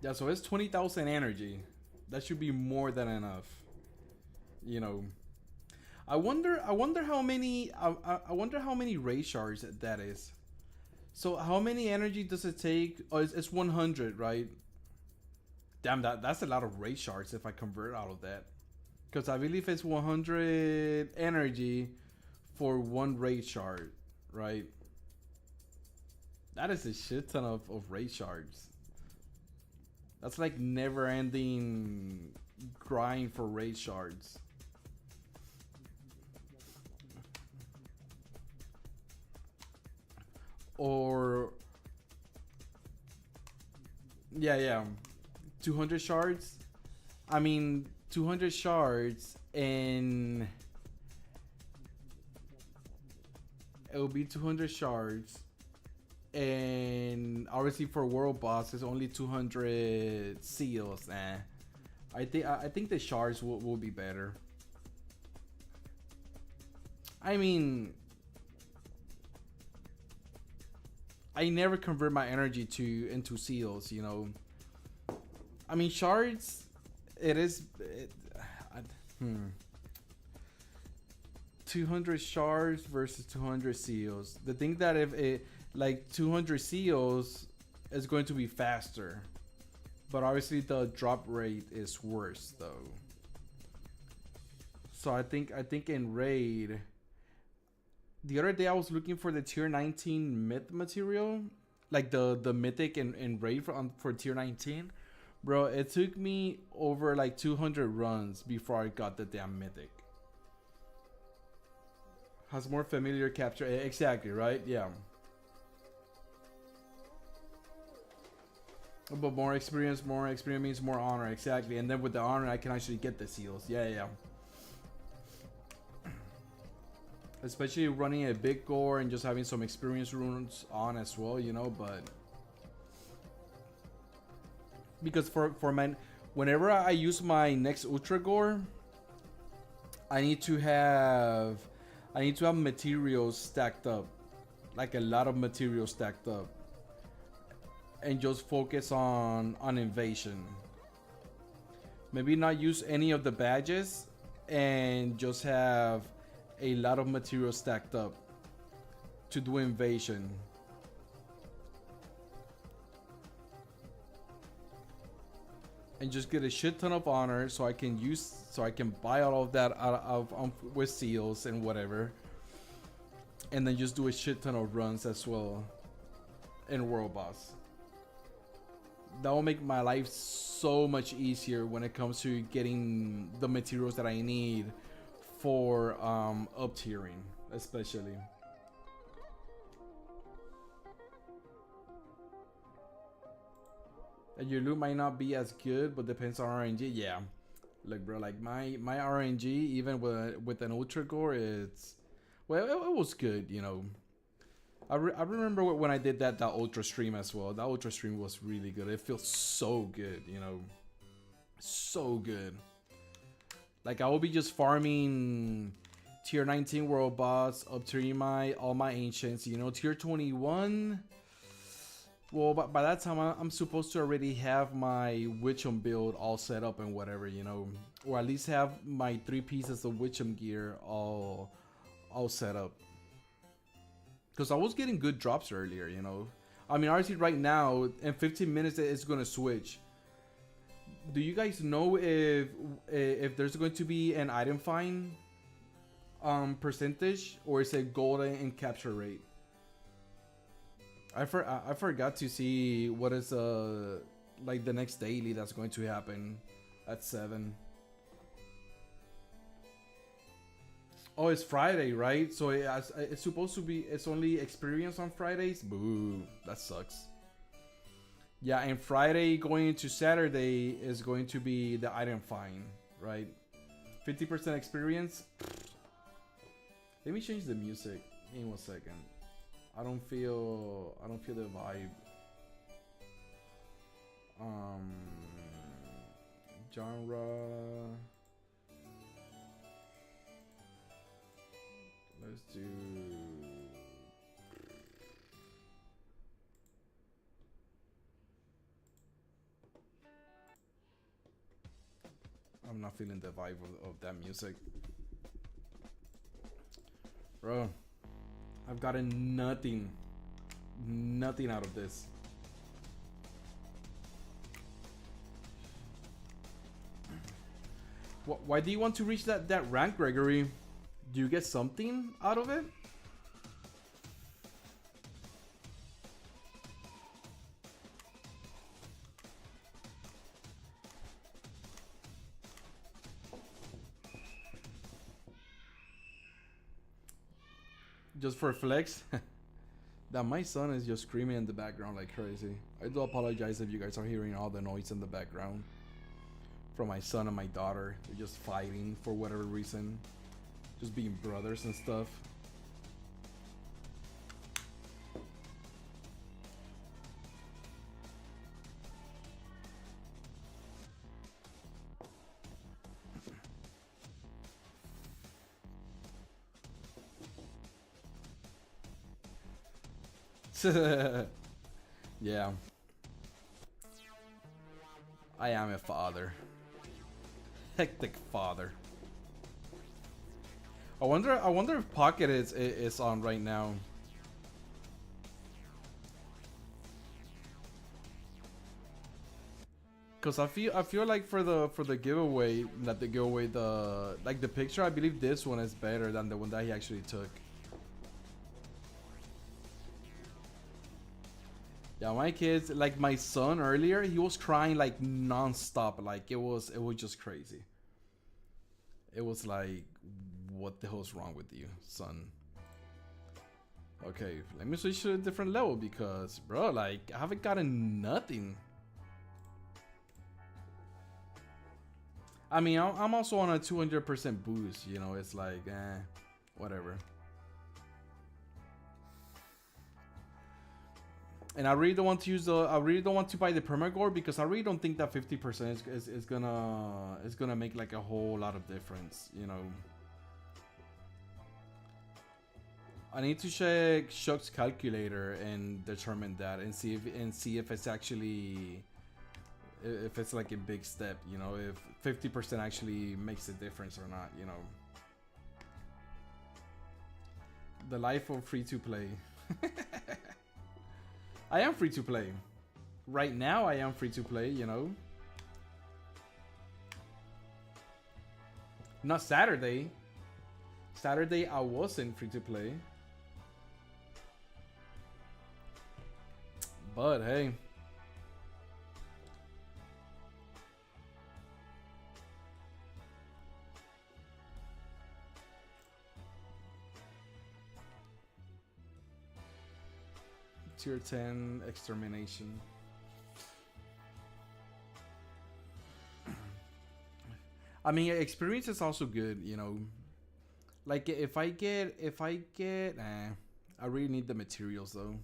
Yeah, so it's 20,000 energy. That should be more than enough. You know. I wonder how many I wonder how many ray shards that is. So how many energy does it take? Oh, it's 100, right? Damn, that's a lot of ray shards if I convert out of that. Because I believe it's 100 energy for one ray shard, right? That is a shit ton of ray shards. That's like never ending grind for ray shards. Or yeah, 200 shards. I mean 200 shards, and it'll be 200 shards, and obviously for world boss it's only 200 seals. I think the shards will be better. I mean, I never convert my energy into seals, you know. I mean, shards, it is 200 shards versus 200 seals. The thing that if it like 200 seals is going to be faster, But obviously the drop rate is worse though. So I think in raid, the other day I was looking for the tier 19 myth material, like the mythic in raid for tier 19. Bro, it took me over like 200 runs before I got the damn mythic. Has more familiar capture. Exactly, right? Yeah. But more experience means more honor. Exactly. And then with the honor, I can actually get the seals. Yeah, yeah. Especially running a big gore and just having some experience runes on as well, you know, but because for men, whenever I use my next ultra gore, I need to have materials stacked up, like a lot of materials stacked up, and just focus on invasion. Maybe not use any of the badges and just have a lot of material stacked up to do invasion. And just get a shit ton of honor so I can buy all of that out of with seals and whatever. And then just do a shit ton of runs as well in World Boss. That will make my life so much easier when it comes to getting the materials that I need for up tiering, especially. And your loot might not be as good, but depends on RNG. Yeah, look, bro, like my RNG, even with an ultra gore, it's well, it was good, you know. I remember when I did that ultra stream as well. That ultra stream was really good. It feels so good, you know, so good. Like I will be just farming tier 19 world boss, up to all my ancients, you know, tier 21. Well, by that time I'm supposed to already have my Witchum build all set up and whatever, you know, or at least have my 3 pieces of Witchum gear all set up. Because I was getting good drops earlier, you know. I mean, honestly, right now in 15 minutes it's gonna switch. Do you guys know if there's going to be an item find percentage, or is it gold and capture rate? I forgot to see what is like the next daily that's going to happen at 7. Oh, it's Friday, right? So it's supposed to be, it's only experience on Fridays. Boo, that sucks. Yeah, and Friday going into Saturday is going to be the item find, right? 50% experience. Let me change the music in 1 second. I don't feel the vibe. Genre. Let's do. I'm not feeling the vibe of that music. Bro, I've gotten nothing out of this. Why do you want to reach that rank, Gregory? Do you get something out of it? Just for flex? That my son is just screaming in the background like crazy. I do apologize if you guys are hearing all the noise in the background from my son and my daughter. They're just fighting for whatever reason. Just being brothers and stuff. Yeah. I am a father. Hectic father. I wonder if Pocket is on right now. Cause I feel like for the giveaway, not the giveaway, the like the picture, I believe this one is better than the one that he actually took. Yeah, my kids, like my son earlier, he was crying like non-stop. Like it was just crazy. It was like, what the hell's wrong with you, son? Okay, let me switch to a different level because, bro, like I haven't gotten nothing. I mean, I'm also on a 200% boost. You know, it's like, whatever. And I really don't want to use the. I really don't want to buy the permagore because I really don't think that 50% is gonna make like a whole lot of difference. You know. I need to check Shuck's calculator and determine that and see if it's actually if it's like a big step. You know, if 50% actually makes a difference or not. You know. The life of free to play. I am free to play. Right now, I am free to play, you know. Not Saturday. Saturday, I wasn't free to play. But hey. Tier 10 extermination. I mean, experience is also good, you know. Like if I get, I really need the materials though.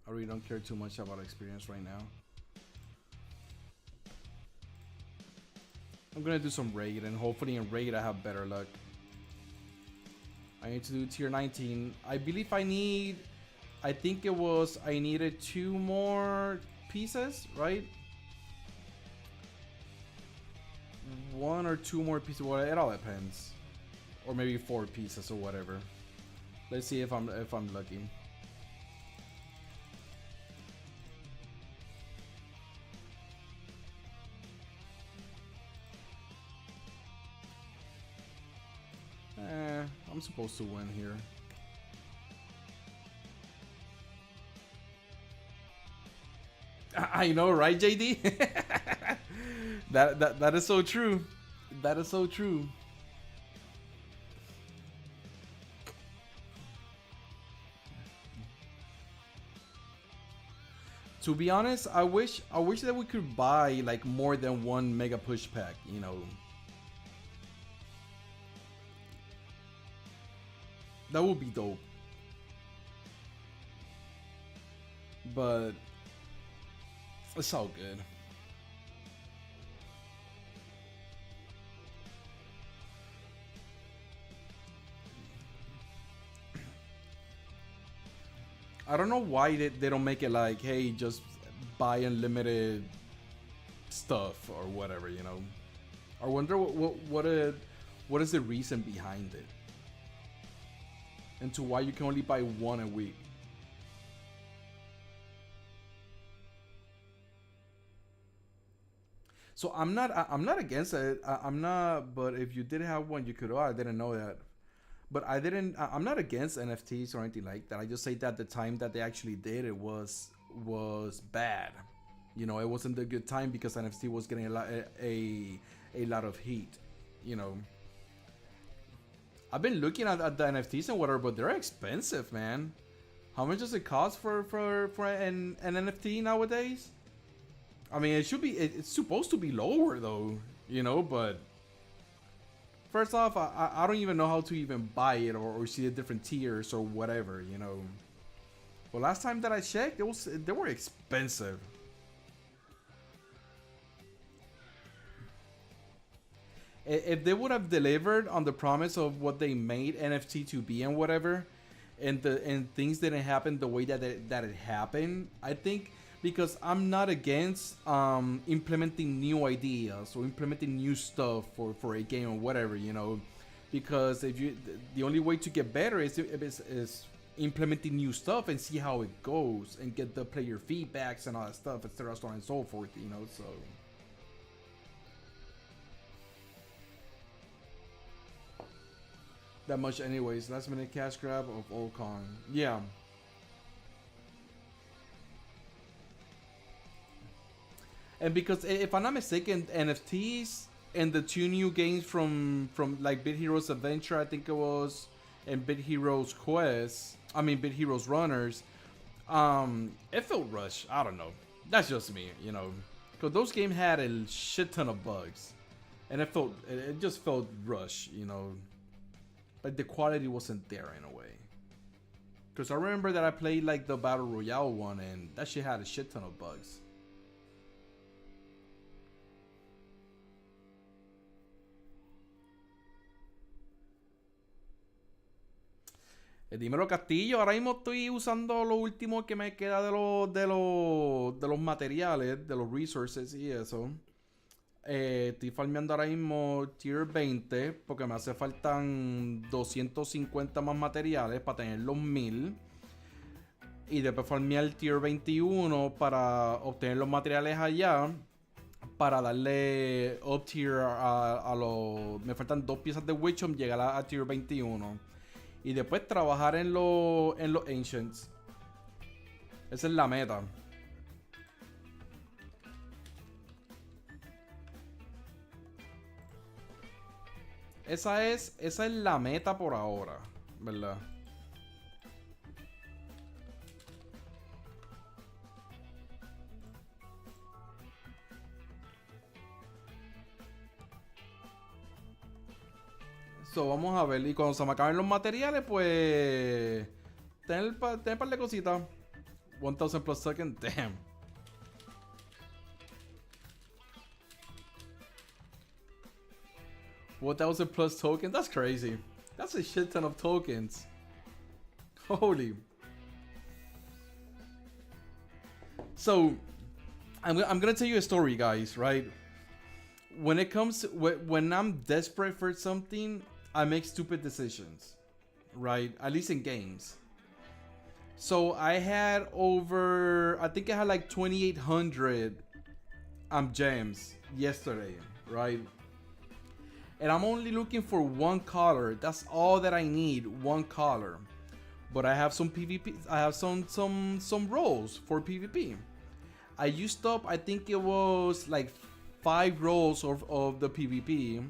I really don't care too much about experience right now. I'm gonna do some raid, and hopefully in raid I have better luck. I need to do tier 19. I believe I need. I think it was I needed 2 more pieces, right? 1 or 2 more pieces. Well, it all depends, or maybe 4 pieces or whatever. Let's see if I'm lucky. I'm supposed to win here. I know, right, JD? that is so true. That is so true. To be honest, I wish that we could buy like more than 1 mega push pack, you know. That would be dope. But it's all good. I don't know why they don't make it like, hey, just buy unlimited stuff or whatever, you know. I wonder what is the reason behind it, and to why you can only buy 1 a week. So I'm not against it. I'm not. But if you did have one, you could. Oh, I didn't know that. But I didn't. I'm not against NFTs or anything like that. I just say that the time that they actually did it was bad. You know, it wasn't a good time because NFT was getting a lot of heat. You know, I've been looking at the NFTs and whatever, but they're expensive, man. How much does it cost for an NFT nowadays? I mean, it's supposed to be lower though, you know, but first off, I don't even know how to even buy it or see the different tiers or whatever, you know. Well, last time that I checked, they were expensive. If they would have delivered on the promise of what they made NFT to be and whatever, and things didn't happen the way that it happened, I think. Because I'm not against implementing new ideas or implementing new stuff for a game or whatever, you know. Because if the only way to get better is implementing new stuff and see how it goes and get the player feedbacks and all that stuff, etc., so on and so forth, you know. So that much anyways. Last minute cash grab of Old Kong. Yeah. And because if I'm not mistaken, NFTs and the two new games from like Bit Heroes Adventure, I think it was, and Bit Heroes Quest. I mean Bit Heroes Runners. It felt rushed. I don't know. That's just me, you know. Because those games had a shit ton of bugs, and it just felt rushed, you know. Like the quality wasn't there in a way. Because I remember that I played like the Battle Royale one, and that shit had a shit ton of bugs. Dímelo Castillo, ahora mismo estoy usando lo último que me queda de los materiales, de los resources y eso. Estoy farmeando ahora mismo tier 20 porque me hace faltan 250 más materiales para tener los 1000. Y después farmear tier 21 para obtener los materiales allá. Para darle up tier a los... Me faltan 2 piezas de Witchum, llegar a tier 21. Y después trabajar en los Ancients. Esa es la meta. Esa es la meta por ahora, ¿verdad? So, vamos a ver. Y cuando se me acaben los materiales, pues... Tener un par de cositas. 1000 plus second, damn. What 1000 plus tokens? That's crazy. That's a shit ton of tokens. Holy. So, I'm gonna tell you a story, guys, right? When it comes to, when I'm desperate for something, I make stupid decisions, right? At least in games. So I had I think I had like 2,800 gems yesterday, right? And I'm only looking for one color. That's all that I need, one color. But I have some PvP. I have some roles for PvP. I used up, I think it was like 5 roles of the PvP.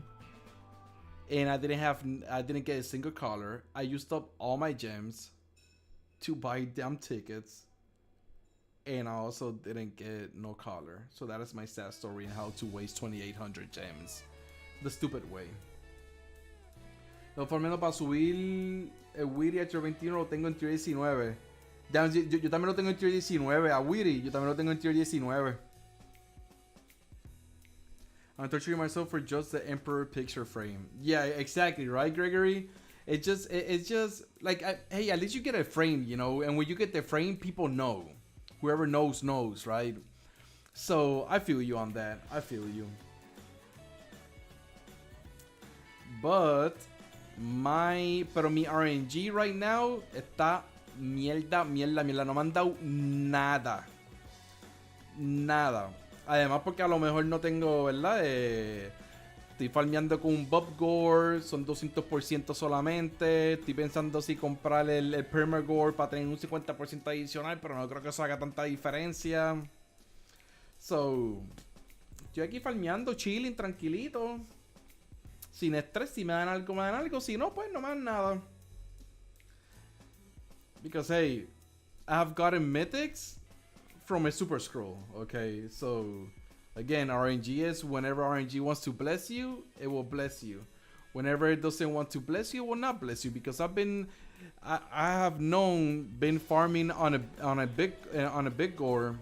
And I didn't get a single color. I used up all my gems to buy damn tickets. And I also didn't get no color. So that is my sad story on how to waste 2,800 gems. The stupid way. Lo formando para subir el Wiri a tier 21 lo tengo en tier 19. Yo también lo tengo en tier 19. A Wiri, yo también lo tengo en tier 19. I'm torturing myself for just the Emperor picture frame. Yeah, exactly, right, Gregory? It's just like, hey, at least you get a frame, you know? And when you get the frame, people know. Whoever knows, right? So, I feel you on that. I feel you. But pero mi RNG right now está mierda. No me han dado nada. Además porque a lo mejor no tengo, ¿verdad? Estoy farmeando con un Bob Gore, son 200% solamente. Estoy pensando si comprar el Permagore para tener un 50% adicional, pero no creo que eso haga tanta diferencia. So, estoy aquí farmeando, chilling, tranquilito. Sin estrés, si me dan algo, me dan algo. Si no, pues no me dan nada. Because, hey, I have gotten mythics from a super scroll. Okay, so, again, RNG is whenever RNG wants to bless you, it will bless you. Whenever it doesn't want to bless you, it will not bless you. Because I have been farming on a big gore,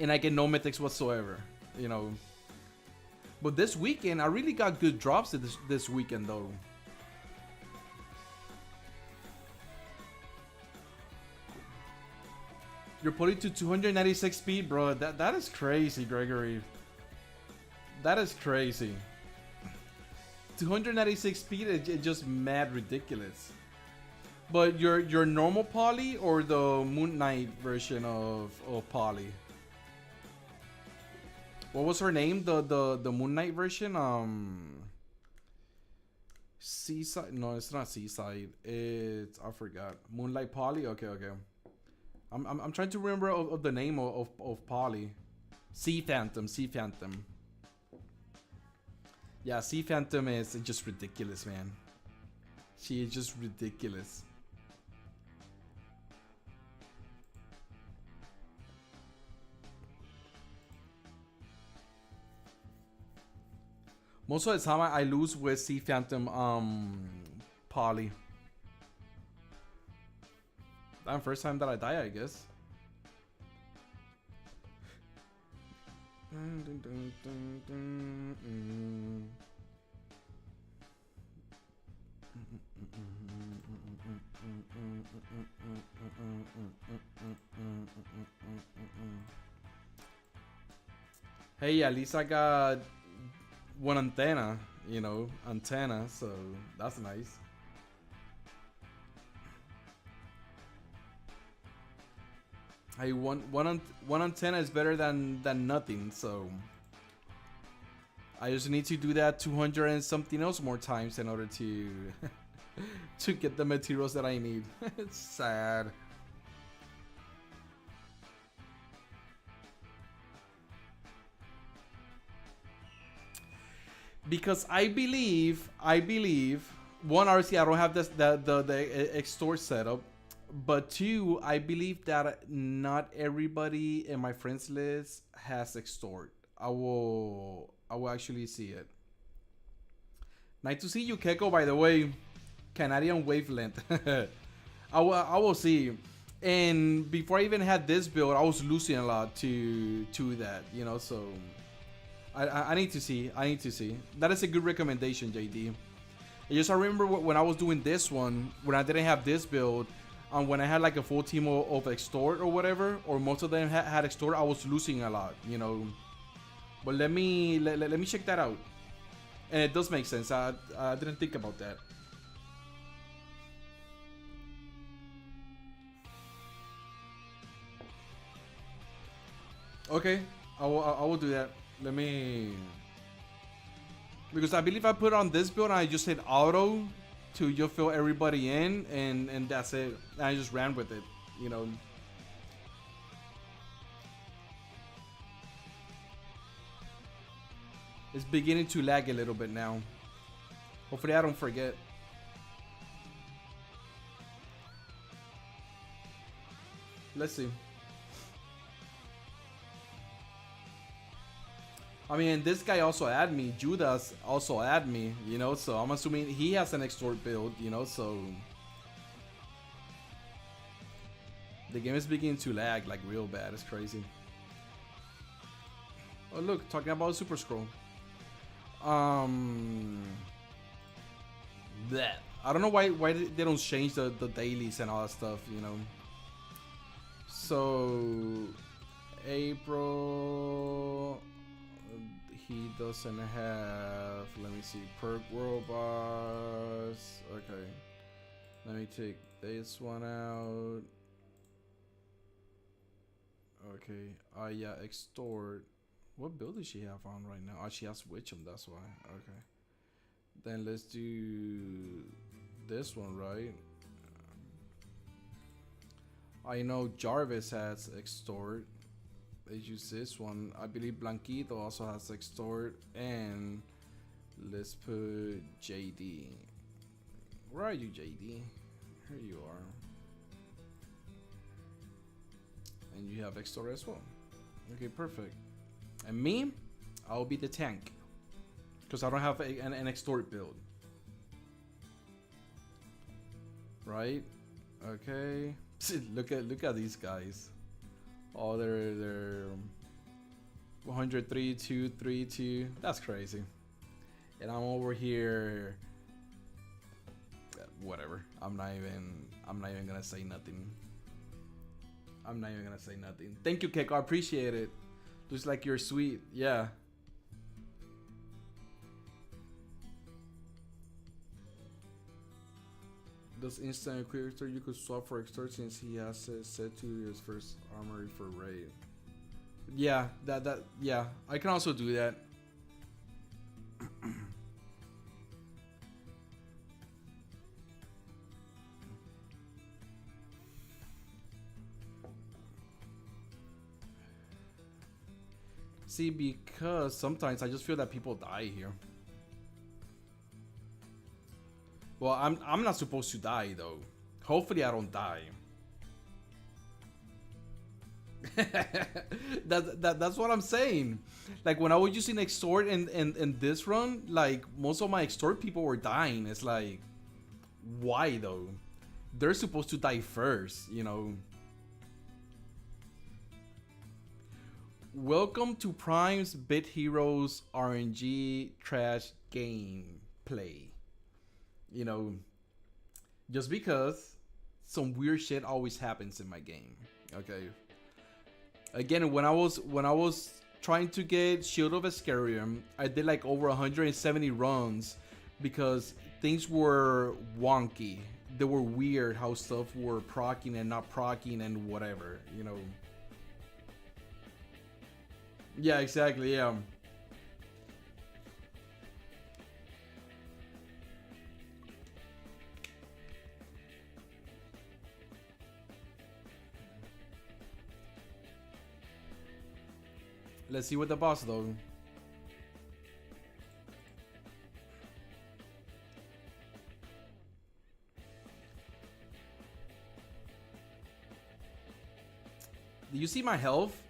and I get no mythics whatsoever. You know. But this weekend, I really got good drops this weekend, though. You're putting to 296 speed, bro. That is crazy, Gregory. That is crazy. 296 speed is just mad ridiculous. But your normal poly or the Moon Knight version of poly? What was her name? The Moon Knight version? Seaside. No, it's not Seaside. It's I forgot. Moonlight Polly. Okay, okay. I'm trying to remember of the name of Polly. Sea Phantom. Sea Phantom. Yeah, Sea Phantom is just ridiculous, man. She is just ridiculous. Most of the time I lose with Sea Phantom Polly. That's the first time that I die, I guess. Hey, at least I got one antenna, you know, antenna, so that's nice. Hey, one antenna is better than nothing, so I just need to do that 200 and something else more times in order to to get the materials that I need. It's sad. Because I believe one, obviously I don't have this the extort setup, but two, I believe that not everybody in my friends list has extort. I will actually see it. Nice to see you, Keko. By the way, Canadian wavelength. I will see. And before I even had this build, I was losing a lot to that, you know. So I need to see. I need to see. That is a good recommendation, JD. I remember when I was doing this one, when I didn't have this build, when I had like a full team of extort or whatever, or most of them had extort, I was losing a lot, you know. But let me check that out. And it does make sense. I didn't think about that. Okay, I will do that. Let me, because I believe I put on this build and I just hit auto to just fill everybody in, and that's it. And I just ran with it, you know. It's beginning to lag a little bit now. Hopefully I don't forget. Let's see. I mean, this guy also add me. Judas also add me, you know, so I'm assuming he has an extort build, you know, so the game is beginning to lag like real bad. It's crazy. Oh look, talking about Super Scroll. Bleh. I don't know why they don't change the dailies and all that stuff, you know. So April, he doesn't have, let me see, perk world boss. Okay, let me take this one out. Okay, yeah, extort. What build does she have on right now? Oh, she has Witcham, that's why. Okay, then let's do this one, right? I know Jarvis has extort. Let's use this one. I believe Blanquito also has extort. And let's put JD. Where are you, JD? Here you are. And you have extort as well. Okay, perfect. And me, I'll be the tank, because I don't have an extort build. Right? Okay. look at these guys. Oh, they're 103, 2, 3, 2. That's crazy. And I'm over here. Whatever. I'm not even gonna say nothing. I'm not even gonna say nothing. Thank you, Keko. I appreciate it. Just like you're sweet. Yeah. Does instant equip you could swap for extort since he has it set to his first armory for raid. Yeah, yeah. I can also do that. See, because sometimes I just feel that people die here. Well, I'm not supposed to die though. Hopefully I don't die. That's what I'm saying. Like when I was using extort in this run, like most of my extort people were dying. It's like, why though? They're supposed to die first, you know. Welcome to Prime's Bit Heroes RNG trash gameplay. You know, just because some weird shit always happens in my game. Okay. Again, when I was trying to get Shield of Ascarium, I did like over 170 runs because things were wonky. They were weird how stuff were proccing and not proccing and whatever, you know. Yeah, exactly, yeah. Let's see what the boss though. Do you see my health?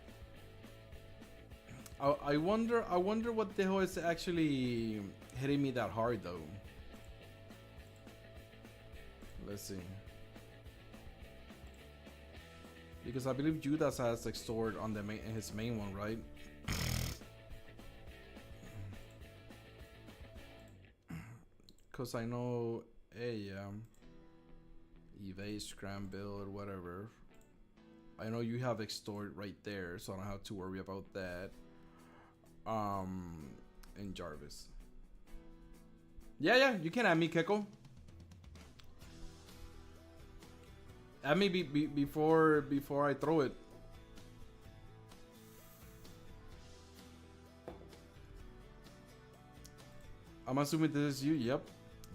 I wonder what the hell is actually hitting me that hard though. Let's see. Because I believe Judas has extort on the his main one, right? Cause I know, hey, evade, scramble, or whatever. I know you have extort right there, so I don't have to worry about that. And Jarvis. Yeah, you can add me, Keko. Add me before I throw it. I'm assuming this is you. Yep.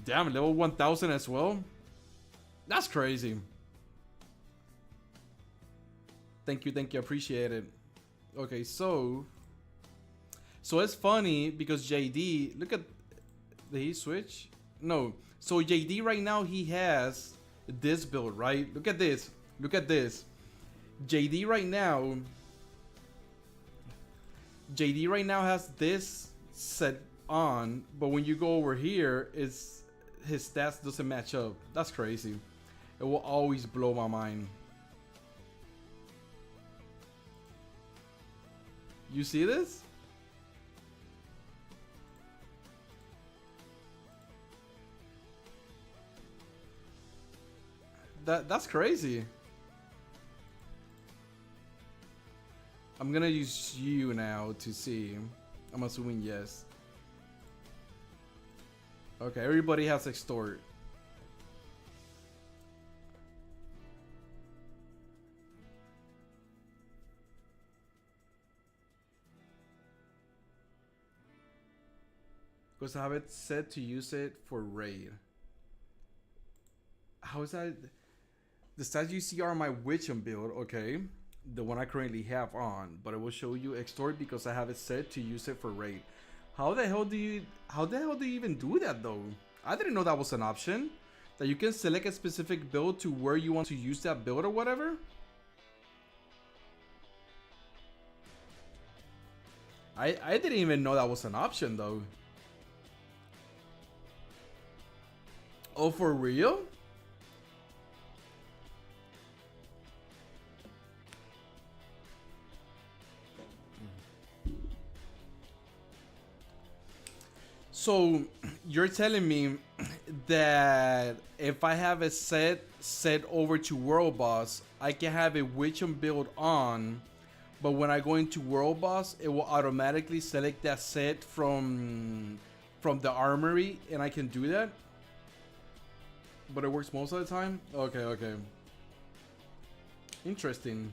Damn, level 1000 as well. That's crazy. Thank you, appreciate it. Okay, so it's funny because JD, look at, did he switch? No. So JD right now he has this build, right? Look at this. JD right now has this set on, but when you go over here, his stats doesn't match up. That's crazy. It will always blow my mind. You see this? That's crazy. I'm gonna use you now to see. I'm assuming yes. Okay, everybody has extort. Because I have it set to use it for raid. How is that? The stats you see are my Witchem build, okay? The one I currently have on, but it will show you extort because I have it set to use it for raid. How the hell do you even do that though? I didn't know that was an option. That you can select a specific build to where you want to use that build or whatever. I didn't even know that was an option though. Oh, for real? So you're telling me that if I have a set over to World Boss, I can have a Witchem build on, but when I go into World Boss, it will automatically select that set from the armory, and I can do that. But it works most of the time? Okay. Interesting.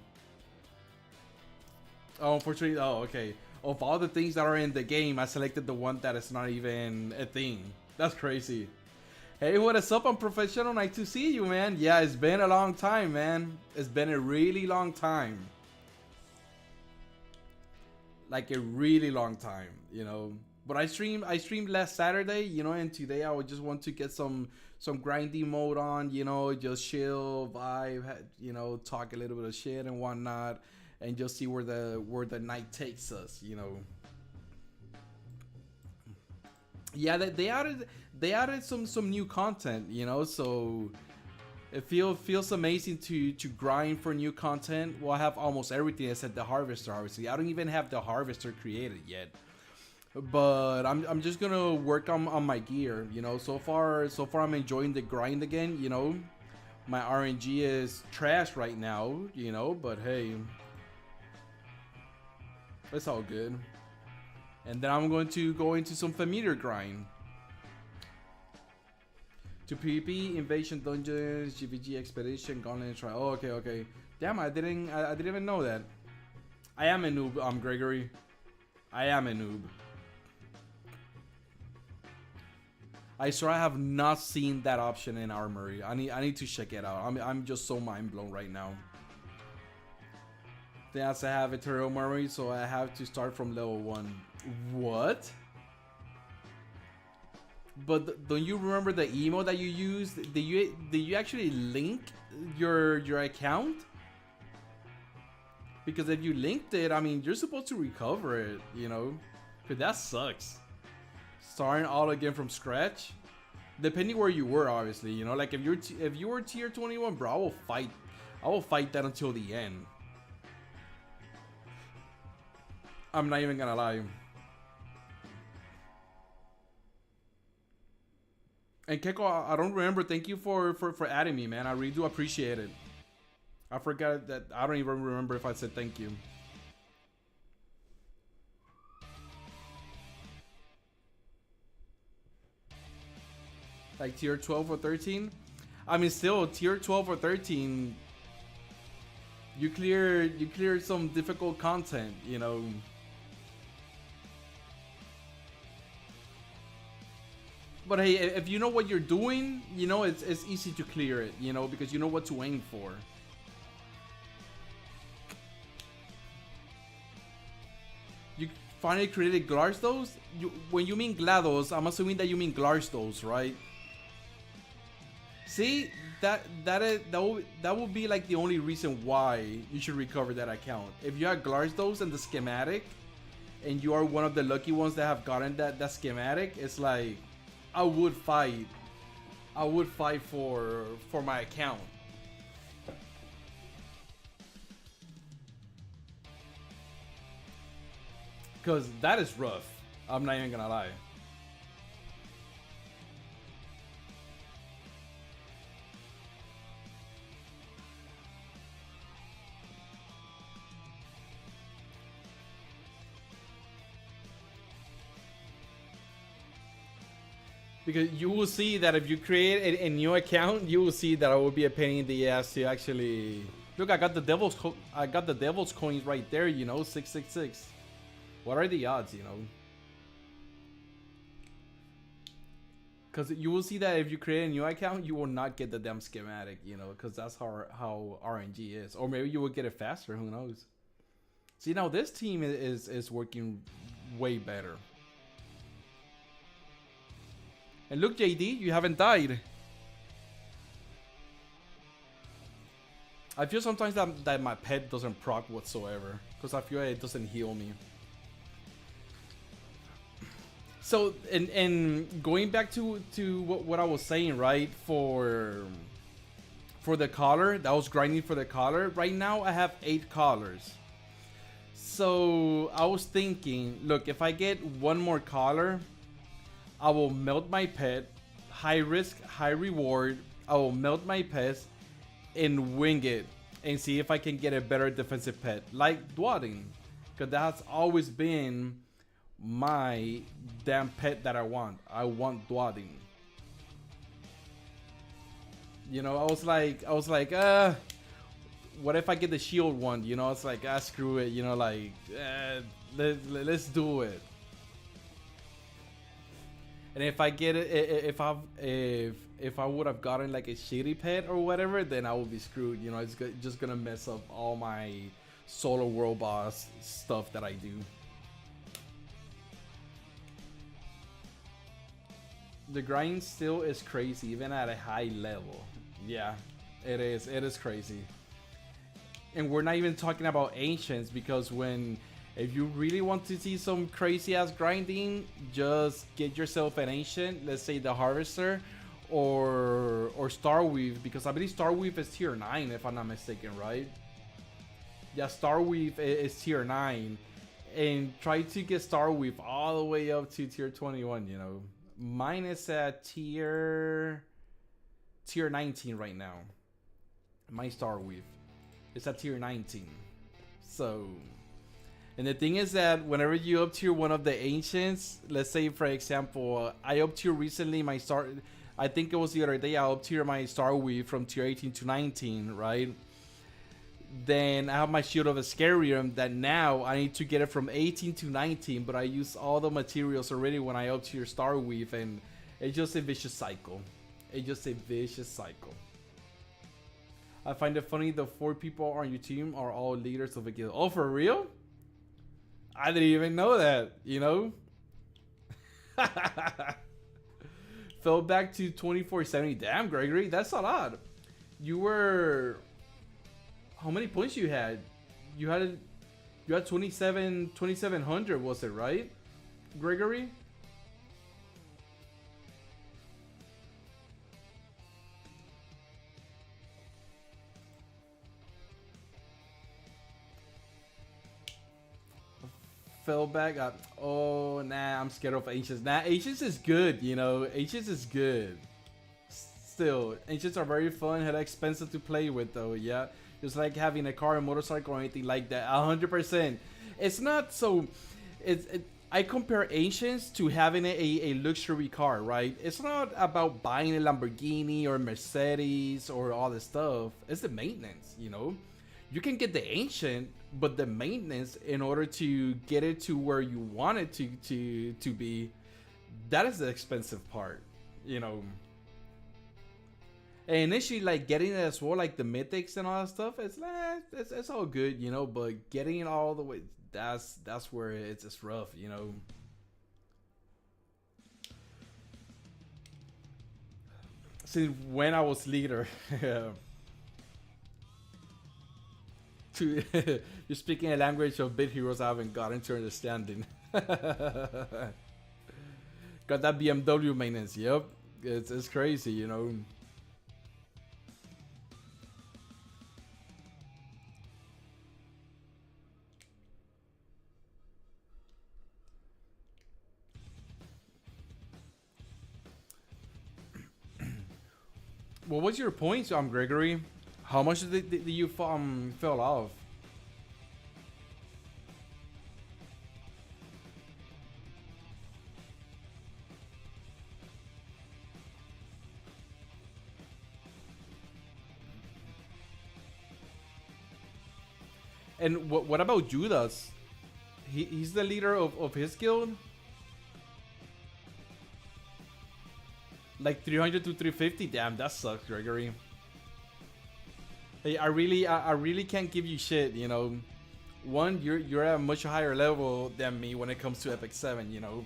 Oh, unfortunately, oh, okay. Of all the things that are in the game, I selected the one that is not even a thing. That's crazy. Hey, what is up? I'm Professional. Nice to see you, man. Yeah, it's been a long time, man. It's been a really long time. like a really long time, you know. But I streamed last Saturday, you know, and today I would just want to get some grinding mode on, you know, just chill, vibe, you know, talk a little bit of shit and whatnot, and just see where the night takes us, you know. Yeah, they added some new content, you know, so it feels amazing to grind for new content. Well, I have almost everything except the harvester. Obviously, I don't even have the harvester created yet. But I'm just gonna work on my gear. You know, so far I'm enjoying the grind again. You know, my RNG is trash right now. You know, but hey, it's all good. And then I'm going to go into some familiar grind. To PvP, Invasion Dungeons, GVG Expedition, Gauntlet Trial. Oh, okay, okay. Damn, I didn't even know that. I am a noob, Gregory. I am a noob. I swear I have not seen that option in Armory. I need to check it out. I'm just so mind blown right now. Then I have Ethereal Armory, so I have to start from level 1. What? But don't you remember the emo that you used? Did you actually link your account? Because if you linked it, I mean, you're supposed to recover it, you know? Cause that sucks. Starting all again from scratch. Depending where you were, obviously, you know. Like if you were tier 21, bro, I will fight that until the end. I'm not even gonna lie. And Keko, I don't remember. Thank you for adding me, man. I really do appreciate it. I forgot that. I don't even remember if I said thank you. Like tier 12 or 13? I mean, still tier 12 or 13. You clear some difficult content, you know. But hey, if you know what you're doing, you know, it's easy to clear it, you know, because you know what to aim for. You finally created Glarstos? When you mean GLaDOS, I'm assuming that you mean Glarstos, right? See, that would be like the only reason why you should recover that account. If you have Glarstos and the schematic, and you are one of the lucky ones that have gotten that schematic, it's like I would fight for my account. Cause that is rough. I'm not even gonna lie. Because you will see that if you create a new account, you will see that it will be a pain in the ass to actually look. I got the devil's coins right there. You know, 666. What are the odds? You know, because you will see that if you create a new account, you will not get the damn schematic. You know, because that's how RNG is. Or maybe you will get it faster. Who knows? See, now this team is working way better. And look, JD, you haven't died. I feel sometimes that my pet doesn't proc whatsoever, because I feel it doesn't heal me. So, and going back to what I was saying, right? For the collar, that was grinding for the collar. Right now, I have 8 collars. So I was thinking, look, if I get one more collar, I will melt my pet, high risk, high reward. I will melt my pet and wing it and see if I can get a better defensive pet like Dwatting, because that's always been my damn pet that I want. I want Dwatting. You know, I was like, what if I get the shield one? You know, it's like, screw it. You know, like, let's do it. And if I get it, if I would have gotten like a shitty pet or whatever, then I would be screwed. You know, it's just gonna mess up all my solo world boss stuff that I do. The grind still is crazy, even at a high level. Yeah, it is. It is crazy. And we're not even talking about ancients because when if you really want to see some crazy ass grinding, just get yourself an ancient, let's say the harvester or Starweave, because I believe Starweave is tier 9 if I'm not mistaken, right? Yeah, Starweave is tier 9. And try to get Starweave all the way up to tier 21, you know. Mine is at tier 19 right now. My Starweave. It's at tier 19. So, and the thing is that whenever you up tier one of the ancients, let's say for example, I up tier recently my star. I think it was the other day I up tier my Starweave from tier 18 to 19, right? Then I have my Shield of Ascarium that now I need to get it from 18 to 19, but I use all the materials already when I up tier Starweave, and it's just a vicious cycle. It's just a vicious cycle. I find it funny the 4 people on your team are all leaders of a guild. Oh, for real? I didn't even know that, you know? Fell back to 2470. Damn, Gregory, that's a lot. You were... How many points you had? You had 2700, was it, right? Gregory? Fell back up. Oh, nah, I'm scared of Ancients. Nah, Ancients is good, you know. Ancients is good. Still, Ancients are very fun, hella expensive to play with, though, yeah. Just like having a car, a motorcycle, or anything like that. 100%. It's not so... I compare Ancients to having a luxury car, right? It's not about buying a Lamborghini or Mercedes or all this stuff. It's the maintenance, you know? You can get the Ancient, but the maintenance in order to get it to where you want it to be, that is the expensive part, you know? And initially, like getting it as well, like the mythics and all that stuff, it's all good, you know. But getting it all the way, that's where it's rough, you know. Since when I was leader, to you're speaking a language of bit heroes I haven't gotten to understanding. Got that BMW maintenance, yep. It's crazy, you know. What was your points, Gregory? How much did you fell off? And what about Judas? He's the leader of his guild? Like 300 to 350? Damn, that sucks, Gregory. Hey, I really can't give you shit, you know. One, you're at a much higher level than me when it comes to Epic 7, you know.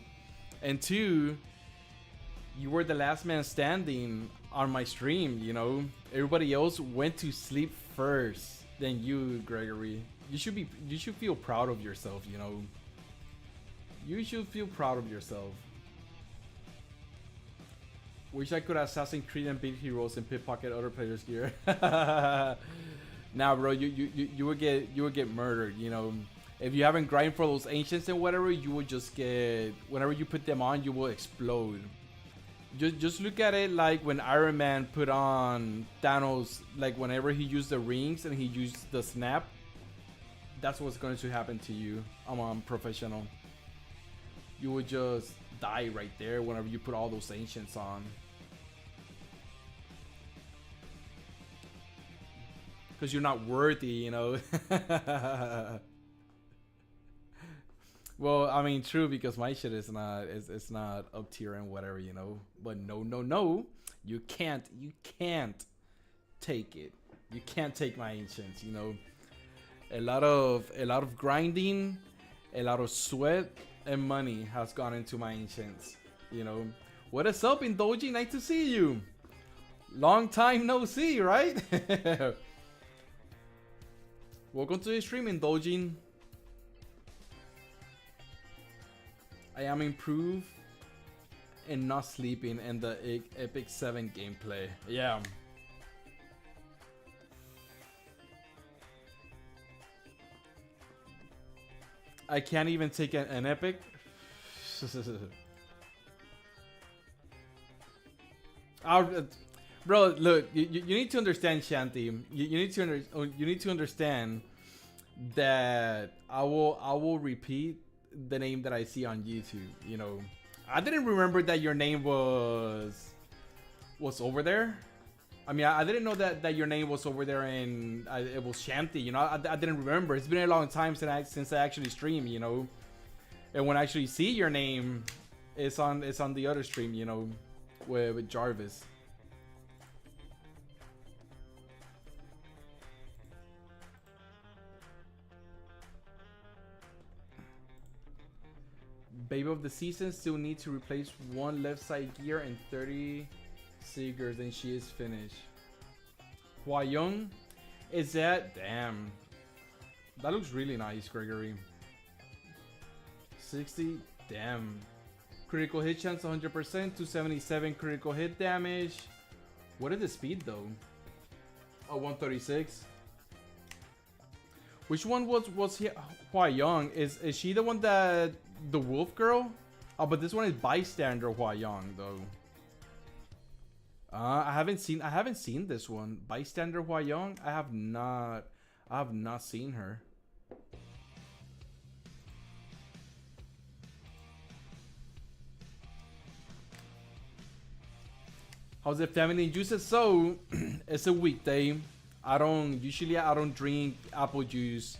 And two, you were the last man standing on my stream, you know. Everybody else went to sleep first than you, Gregory. You should feel proud of yourself, you know. You should feel proud of yourself. Wish I could Assassin's Creed and beat heroes and pickpocket other players' gear. Nah, bro, you would get murdered. You know, if you haven't grind for those ancients and whatever, you would just get. Whenever you put them on, you will explode. Just look at it like when Iron Man put on Thanos. Like whenever he used the rings and he used the snap, that's what's going to happen to you. I'm professional. You would just die right there whenever you put all those ancients on. Because you're not worthy, you know. Well, I mean, true, because my shit is not it's not up tier and whatever, you know. But no, you can't take it. You can't take my ancients, you know. A lot of grinding, a lot of sweat and money has gone into my ancients, you know. What is up, Indoji? Nice to see you. Long time no see, right? Welcome to the stream, Indulging. I am improved and not sleeping in the Epic 7 gameplay. Yeah. I can't even take an Epic. Bro, look, you need to understand, Shanti. You need to understand that I will repeat the name that I see on YouTube. You know, I didn't remember that your name was over there. I mean, I didn't know that your name was over there, and it was Shanti. You know, I didn't remember. It's been a long time since I actually stream. You know, and when I actually see your name, it's on the other stream. You know, with Jarvis. Baby of the season still need to replace one left side gear and 30 Seegers and she is finished. Hua Young? Is that? Damn. That looks really nice, Gregory. 60? Damn. Critical hit chance 100%, 277 critical hit damage. What is the speed though? Oh, 136. Which one was he? Hua Young? Is she the one that the wolf girl? Oh, but this one is bystander Hua Young though. I haven't seen this one. Bystander Hua Young? I have not seen her. How's it, family juices? So it's a weekday. I don't drink apple juice.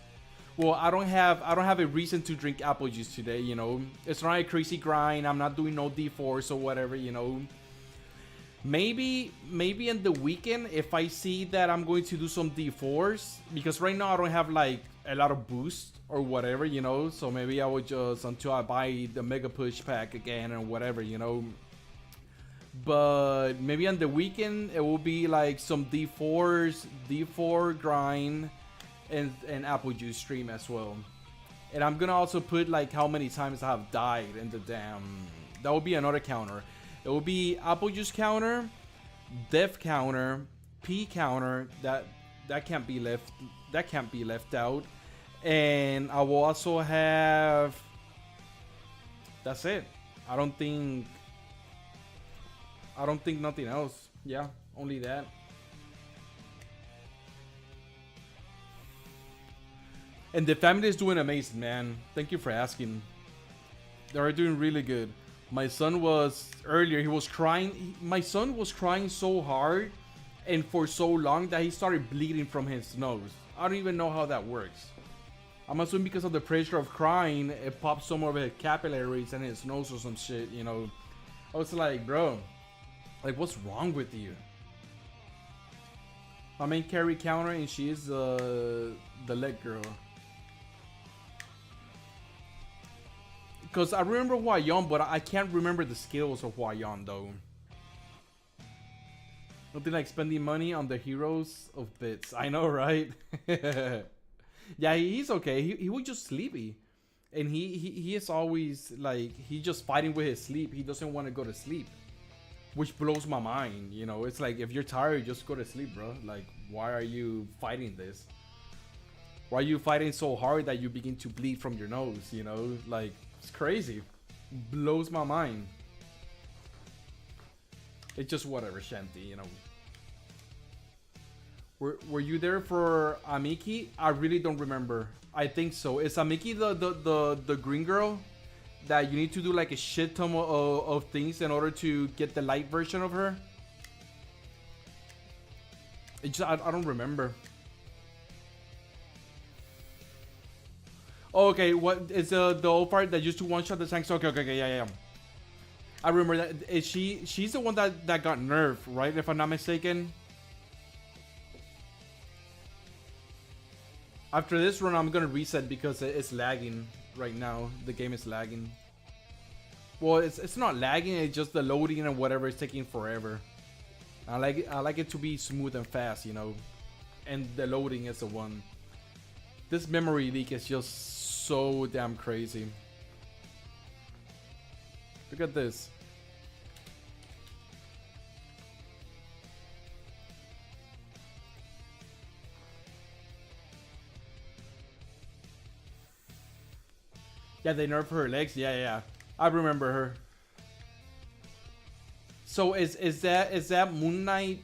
Well, I don't have a reason to drink apple juice today, you know. It's not a crazy grind. I'm not doing no D4s or whatever, you know. Maybe in the weekend if I see that I'm going to do some D4s, because right now I don't have like a lot of boost or whatever, you know. So maybe I would just, until I buy the Mega Push pack again or whatever, you know. But maybe on the weekend it will be like some D4s, D4 grind, and apple juice stream as well. And I'm gonna also put like how many times I have died in the damn. That will be another counter. It will be apple juice counter, death counter, P counter. That can't be left out. And I will also have. That's it. I don't think nothing else. Yeah, only that. And the family is doing amazing, man. Thank you for asking. They are doing really good. My son was earlier. He was crying. My son was crying so hard and for so long that he started bleeding from his nose. I don't even know how that works. I'm assuming because of the pressure of crying, it popped some of his capillaries in his nose or some shit. You know, I was like, bro, like, what's wrong with you? My main carry counter, and she is the leg girl. Because I remember Hua Yan, but I can't remember the skills of Hua Yan though. Nothing like spending money on the heroes of bits. I know, right? Yeah, he's okay. He was just sleepy. And he is always like, he's just fighting with his sleep. He doesn't want to go to sleep. Which blows my mind, you know. It's like, if you're tired, just go to sleep, bro. Like, why are you fighting this? Why are you fighting so hard that you begin to bleed from your nose, you know? Like, it's crazy. Blows my mind. It's just whatever, Shanti, you know. Were you there for Amiki? I really don't remember. I think so. Is Amiki the green girl? That you need to do like a shit ton of things in order to get the light version of her? It just, I don't remember. Oh, okay, what is the old part that used to one shot the tanks? Okay, yeah. I remember that. Is she's the one that got nerfed, right? If I'm not mistaken. After this run, I'm gonna reset because it's lagging right now. The game is lagging. Well, it's not lagging. It's just the loading and whatever is taking forever. I like it to be smooth and fast, you know. And the loading is the one. This memory leak is just so damn crazy. Look at this. Yeah, they nerfed her legs. Yeah, yeah. I remember her. So is that Moonlight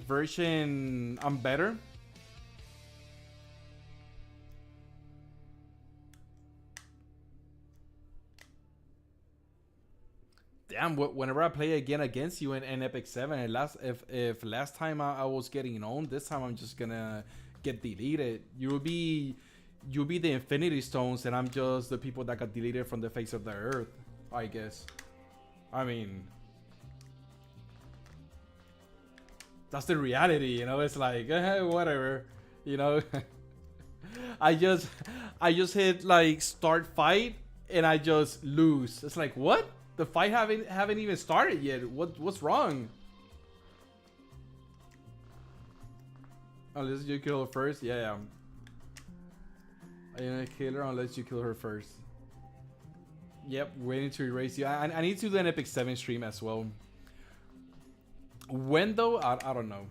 version better? Damn, whenever I play again against you in Epic 7, and if last time I was getting owned, this time I'm just gonna get deleted. You'll be the Infinity Stones, and I'm just the people that got deleted from the face of the earth, I guess. I mean, that's the reality, you know. It's like whatever, you know. I just hit like start fight, and I just lose. It's like, what? The fight haven't even started yet. What's wrong? Unless you kill her first, yeah. I'm gonna kill her unless you kill her first. Yep, waiting to erase you. I need to do an Epic 7 stream as well. When though? I don't know.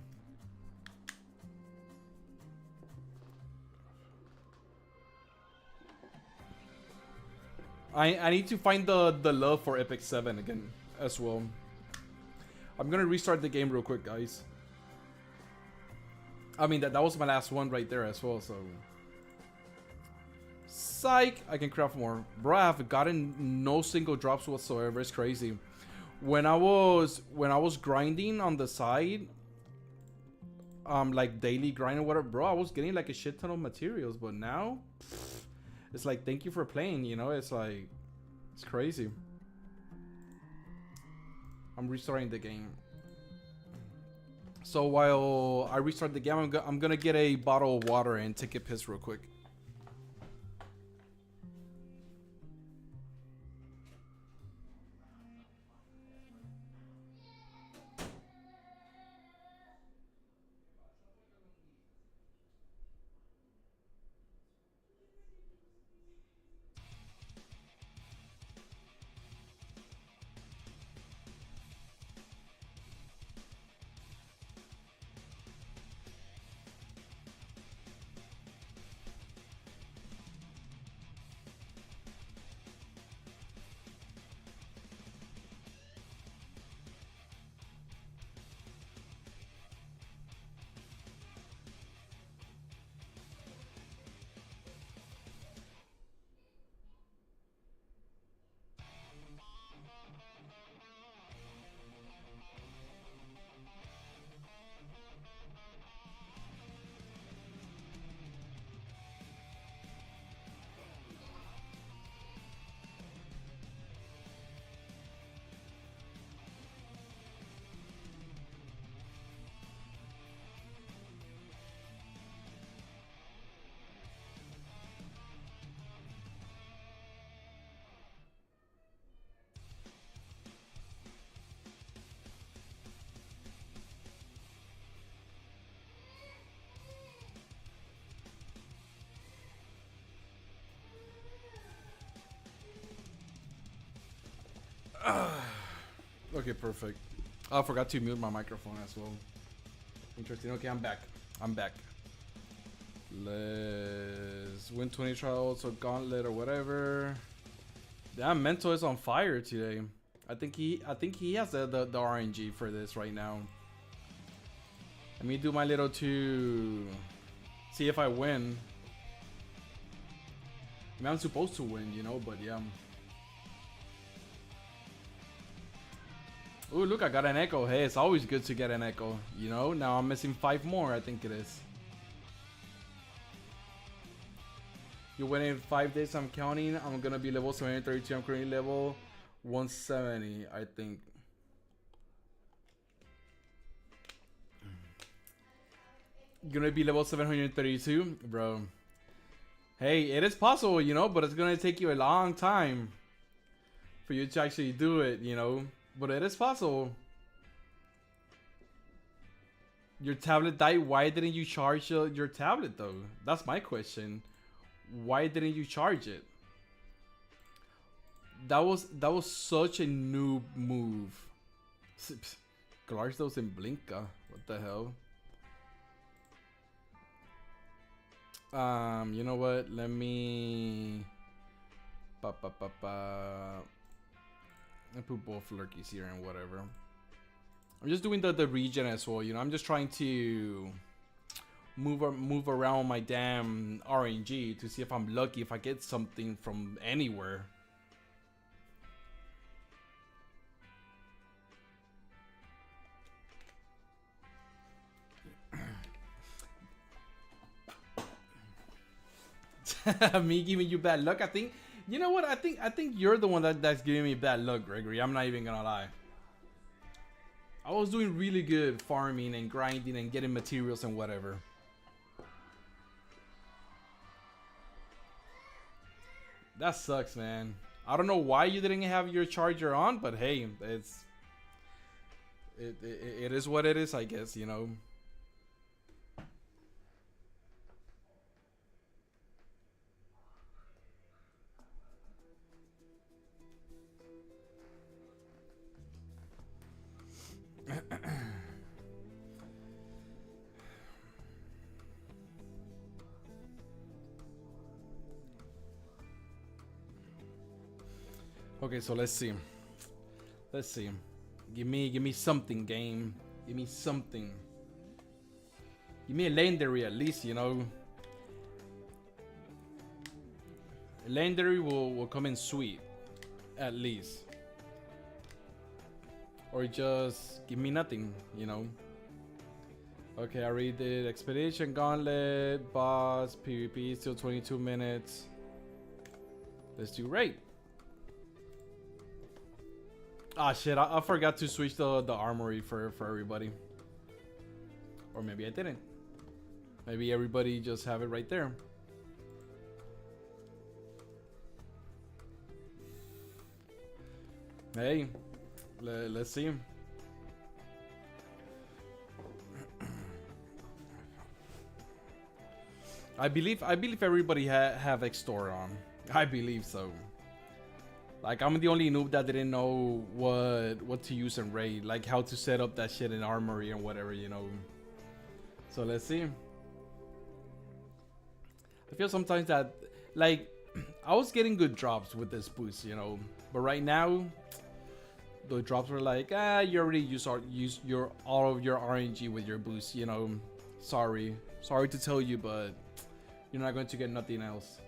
I need to find the love for Epic 7 again as well. I'm gonna restart the game real quick, guys. I mean that was my last one right there as well, so psych, I can craft more. Bro, I have gotten no single drops whatsoever. It's crazy. When I was grinding on the side, like daily grind or whatever, bro, I was getting like a shit ton of materials, but now it's like, thank you for playing, you know. It's like, it's crazy. I'm restarting the game. So while I restart the game, I'm gonna get a bottle of water and take a piss real quick. Okay, perfect. Oh, I forgot to mute my microphone as well. Interesting. Okay, I'm back. Let's win 20 trials or gauntlet or whatever. Damn, Mento is on fire today. I think he has the RNG for this right now. Let me do my little two. See if I win. I mean, I'm supposed to win, you know, but yeah. Ooh, look, I got an echo. Hey, it's always good to get an echo, you know. Now I'm missing 5 more, I think it is. You win in 5 days, I'm counting. I'm gonna be level 732. I'm currently level 170, I think. Gonna be level 732, bro. Hey, it is possible, you know, but it's gonna take you a long time. for you to actually do it, you know. But it is possible. Your tablet died. Why didn't you charge your tablet though? That's my question. Why didn't you charge it? That was such a noob move. Clarks those in Blinka. What the hell? You know what? Let me. I put both lurkies here and whatever. I'm just doing the regen as well. You know, I'm just trying to move around my damn RNG to see if I'm lucky if I get something from anywhere. Me giving you bad luck. I think. You know what? I think you're the one that's giving me bad luck, Gregory. I'm not even gonna lie. I was doing really good farming and grinding and getting materials and whatever. That sucks, man. I don't know why you didn't have your charger on, but hey, it is what it is, I guess, you know. Okay, so let's see. Let's see. Give me something, game. Give me something. Give me a legendary at least, you know. A legendary will come in sweet, at least. Or just give me nothing, you know. Okay, I read the expedition, gauntlet, boss, PvP, still 22 minutes. Let's do raid. Ah shit, I forgot to switch the armory for everybody. Or maybe I didn't. Maybe everybody just have it right there. Hey, let's see. I believe everybody have Extort on. I believe so. Like, I'm the only noob that didn't know what to use in raid, like how to set up that shit in armory and whatever, you know. So let's see. I feel sometimes that, like, I was getting good drops with this boost, you know, but right now the drops were like, you already use your all of your RNG with your boost, you know. Sorry to tell you, but you're not going to get nothing else.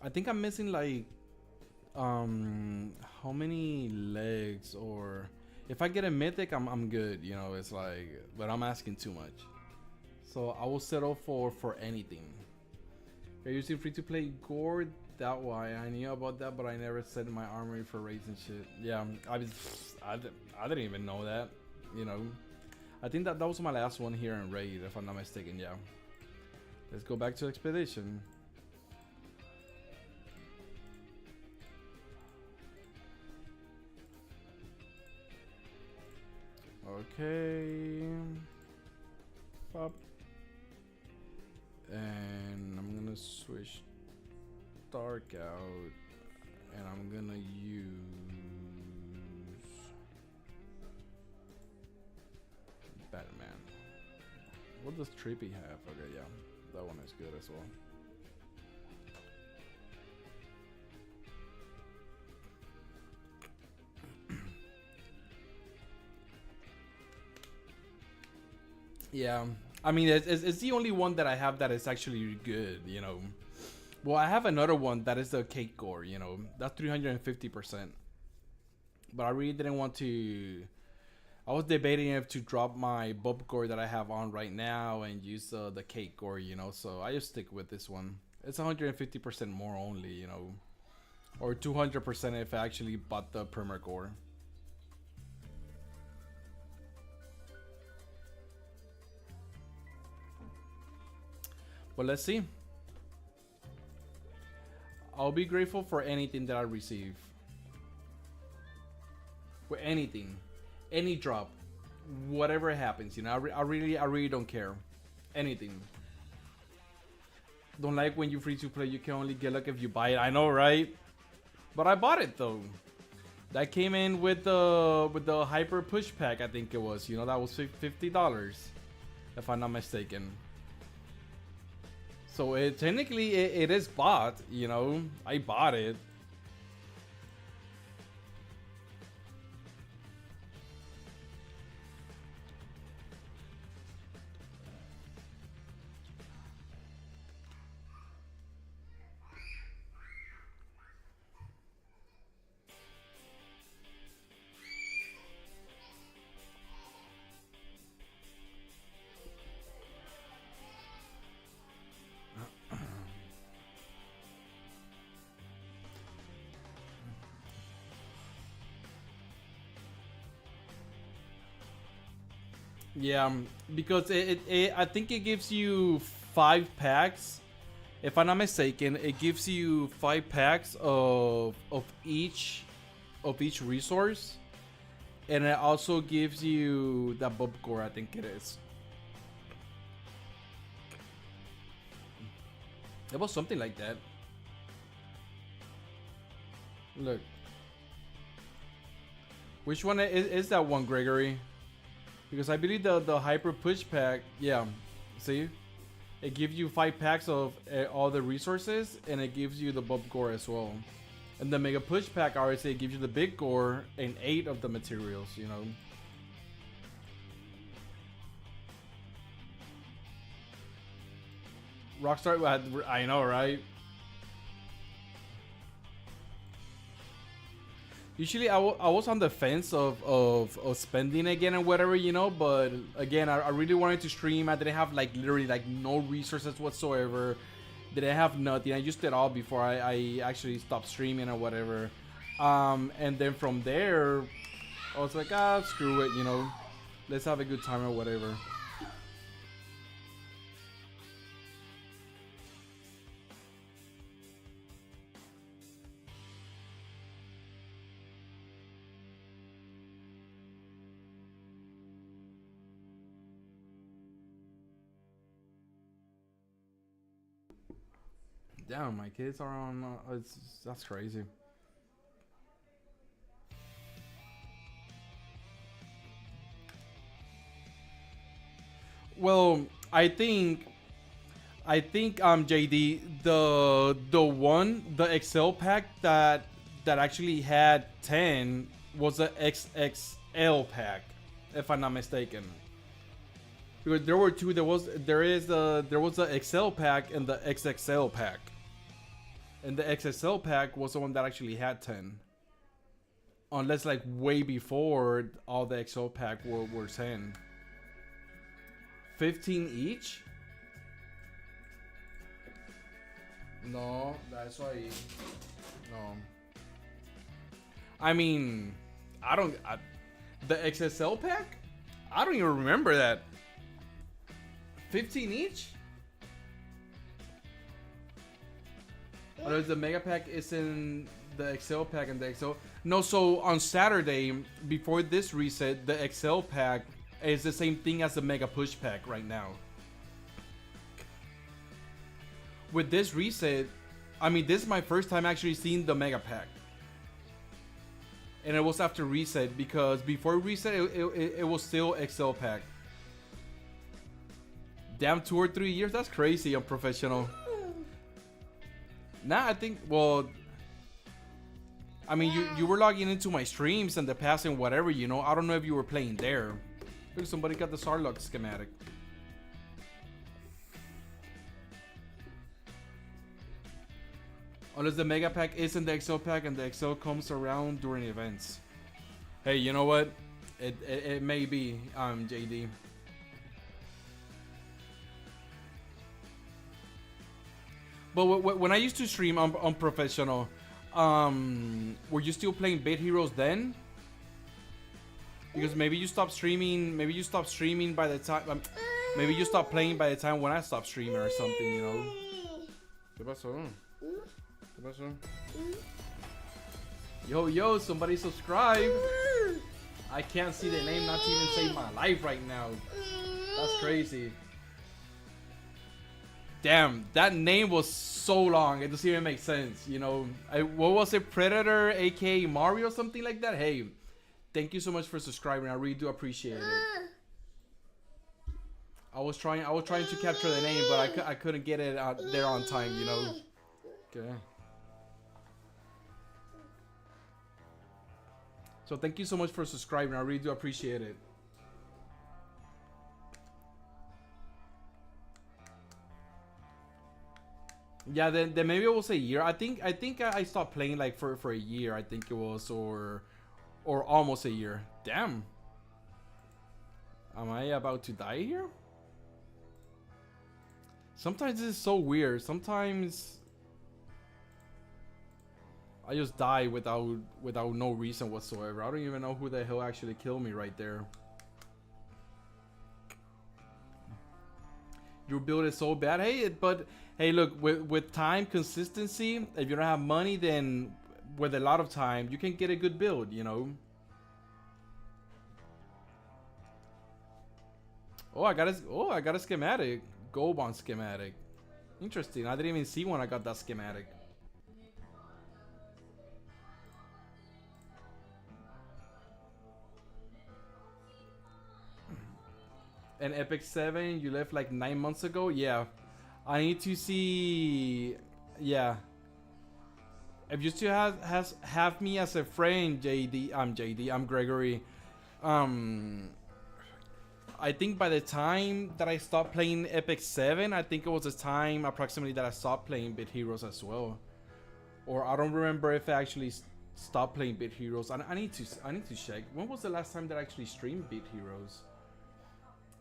I think I'm missing like how many legs, or if I get a mythic I'm good, you know. It's like, but I'm asking too much. So I will settle for anything. You're using free to play Gore, that why I knew about that, but I never set my armory for raids and shit. Yeah, I didn't even know that, you know. I think that was my last one here in raid, if I'm not mistaken. Yeah, let's go back to expedition. Okay, pop, and I'm gonna switch dark out, and I'm gonna use Batman. What does Trippy have? Okay, yeah, that one is good as well. Yeah, I mean, it's the only one that I have that is actually good, you know. Well, I have another one that is the Cake Gore, you know. That's 350%. But I really didn't want to. I was debating if to drop my Bob Gore that I have on right now and use the Cake Gore, you know. So I just stick with this one. It's 150% more only, you know, or 200% if I actually bought the Premier Core. But let's see. I'll be grateful for anything that I receive. For anything, any drop, whatever happens, you know, I really don't care. Anything. Don't like when you free to play, you can only get luck if you buy it. I know, right? But I bought it though. That came in with the hyper push pack, I think it was. You know, that was $50, if I'm not mistaken. So it technically it is bought. You know, I bought it. Yeah, because I think it gives you 5 packs. If I'm not mistaken, it gives you 5 packs of each resource, and it also gives you the Bob Core. I think it is. It was something like that. Look, which one is that one, Gregory? Because I believe the hyper push pack, yeah, see, it gives you 5 packs of all the resources, and it gives you the Bob Core as well. And the mega push pack, I would say, gives you the big core and 8 of the materials. You know. Rockstar, I know, right? Usually, I was on the fence of spending again and whatever, you know. But again, I really wanted to stream. I didn't have like literally like no resources whatsoever. Didn't have nothing. I used it all before I actually stopped streaming or whatever. And then from there, I was like, screw it, you know. Let's have a good time or whatever. Damn, my kids are on. That's crazy. Well, I think JD, the Excel pack that actually had 10 was the XXL pack, if I'm not mistaken. Because there were two. There was the Excel pack and the XXL pack. And the XXL pack was the one that actually had 10. Unless like way before all the XL pack were 10. 15 each? No, that's why. No. I mean, I don't. The XSL pack? I don't even remember that. 15 each? Or the mega pack is in the Excel pack and the Excel. No, so on Saturday, before this reset, the Excel pack is the same thing as the mega push pack right now. With this reset, I mean, this is my first time actually seeing the mega pack. And it was after reset, because before reset, it was still Excel pack. Damn, 2 or 3 years? That's crazy, unprofessional. Nah, I think, well, I mean, you were logging into my streams in the past and whatever, you know. I don't know if you were playing there. Look, somebody got the Sarlocke schematic. Unless the mega pack is in the Excel pack and the Excel comes around during events. Hey, you know what? It may be, JD. But when I used to stream on professional, were you still playing Bit Heroes then? Because maybe you stopped streaming. Maybe you stopped streaming by the time. Maybe you stopped playing by the time when I stopped streaming or something. You know. ¿Qué pasó? ¿Qué pasó? Yo, somebody subscribe. I can't see the name, not to even save my life right now. That's crazy. Damn, that name was so long. It doesn't even make sense. You know, what was it? Predator, aka Mario, something like that. Hey, thank you so much for subscribing. I really do appreciate it. I was trying to capture the name, but I couldn't get it out there on time. You know. Okay. So thank you so much for subscribing. I really do appreciate it. Yeah, then maybe it was a year. I think I stopped playing like for a year. I think it was or almost a year. Damn. Am I about to die here? Sometimes this is so weird. Sometimes I just die without no reason whatsoever. I don't even know who the hell actually killed me right there. Your build is so bad. Hey, but hey, look, with time, consistency, if you don't have money, then with a lot of time, you can get a good build, you know. Oh, I got a schematic. Gobon schematic. Interesting. I didn't even see when I got that schematic. And Epic 7, you left like 9 months ago? Yeah. I need to see. Yeah. If you still have me as a friend, JD, I'm Gregory. I think by the time that I stopped playing Epic 7, I think it was the time approximately that I stopped playing Bit Heroes as well. Or I don't remember if I actually stopped playing Bit Heroes. I need to check. When was the last time that I actually streamed Bit Heroes?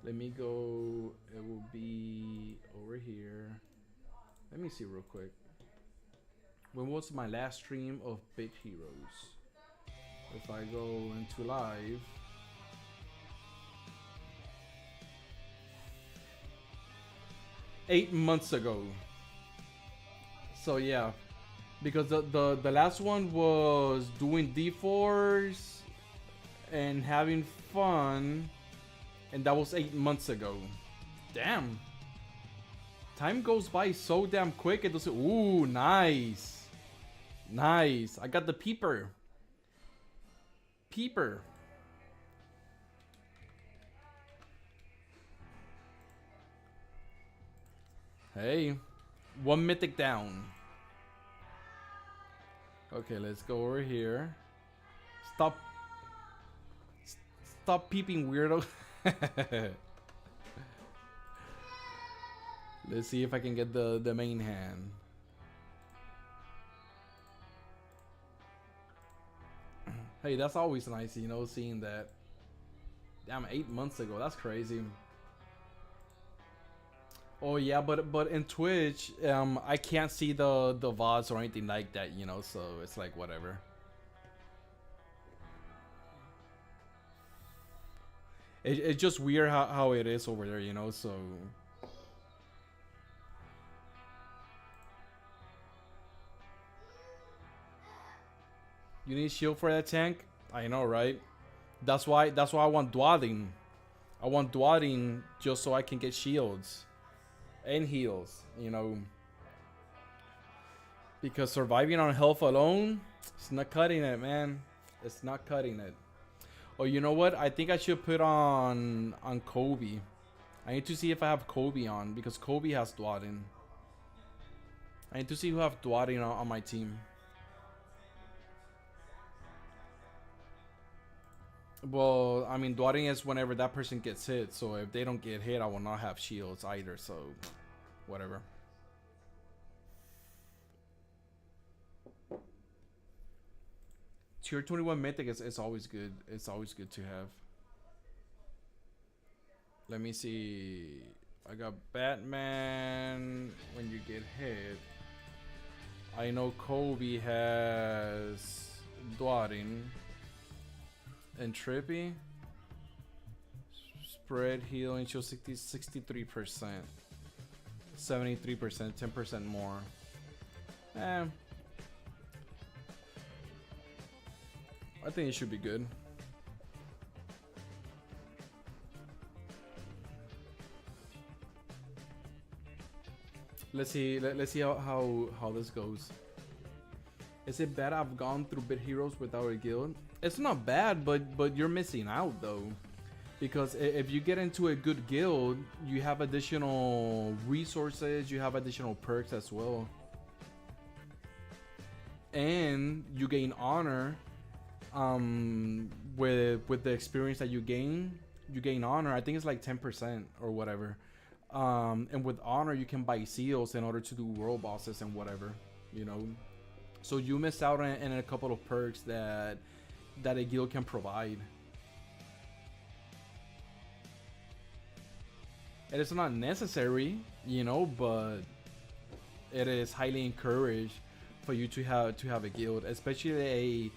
Let me go. It will be over here. Let me see real quick. When was my last stream of Bit Heroes? If I go into live. $8 months ago. So yeah. Because the last one was doing D4s and having fun. And that was 8 months ago. Damn. Time goes by so damn quick. It doesn't. Ooh, nice. Nice. I got the peeper. Peeper. Hey. One mythic down. Okay, let's go over here. Stop peeping, weirdo. Let's see if I can get the main hand. Hey, that's always nice, you know, seeing that. Damn, 8 months ago. That's crazy. Oh yeah, but in Twitch, I can't see the VODs or anything like that, you know, so it's like whatever. It's just weird how it is over there, you know, so. You need shield for that tank? I know, right? That's why I want Dwading. I want Dwading just so I can get shields. And heals, you know. Because surviving on health alone, it's not cutting it, man. It's not cutting it. Oh, you know what? I think I should put on Kobe. I need to see if I have Kobe on because Kobe has Dwadin. I need to see who have Dwadin on my team. Well, I mean, Dwadin is whenever that person gets hit. So if they don't get hit, I will not have shields either. So, whatever. Tier 21 Mythic is always good. It's always good to have. Let me see. I got Batman when you get hit. I know Kobe has Dwarin and Trippy. Spread healing shows 63%. 73%, 10% more. Eh, I think it should be good. Let's see. Let's see how this goes. Is it bad I've gone through Bit Heroes without a guild? It's not bad, but you're missing out though, because if you get into a good guild, you have additional resources, you have additional perks as well, and you gain honor. With the experience that you gain honor. I think it's like 10% or whatever. And with honor, you can buy seals in order to do world bosses and whatever, you know. So you miss out on a couple of perks that a guild can provide. And it's not necessary, you know, but it is highly encouraged for you to have a guild, especially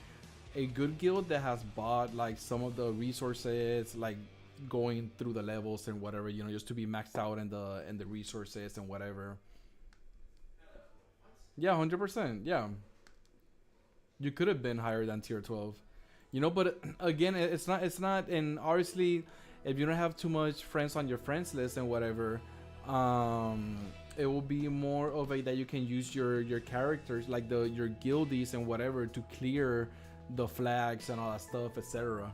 a good guild that has bought like some of the resources, like going through the levels and whatever, you know, just to be maxed out in the resources and whatever. Yeah, 100%. Yeah, you could have been higher than tier 12, you know. But again, it's not. And obviously, if you don't have too much friends on your friends list and whatever, it will be more of a that you can use your characters, like your guildies and whatever, to clear the flags and all that stuff, etc.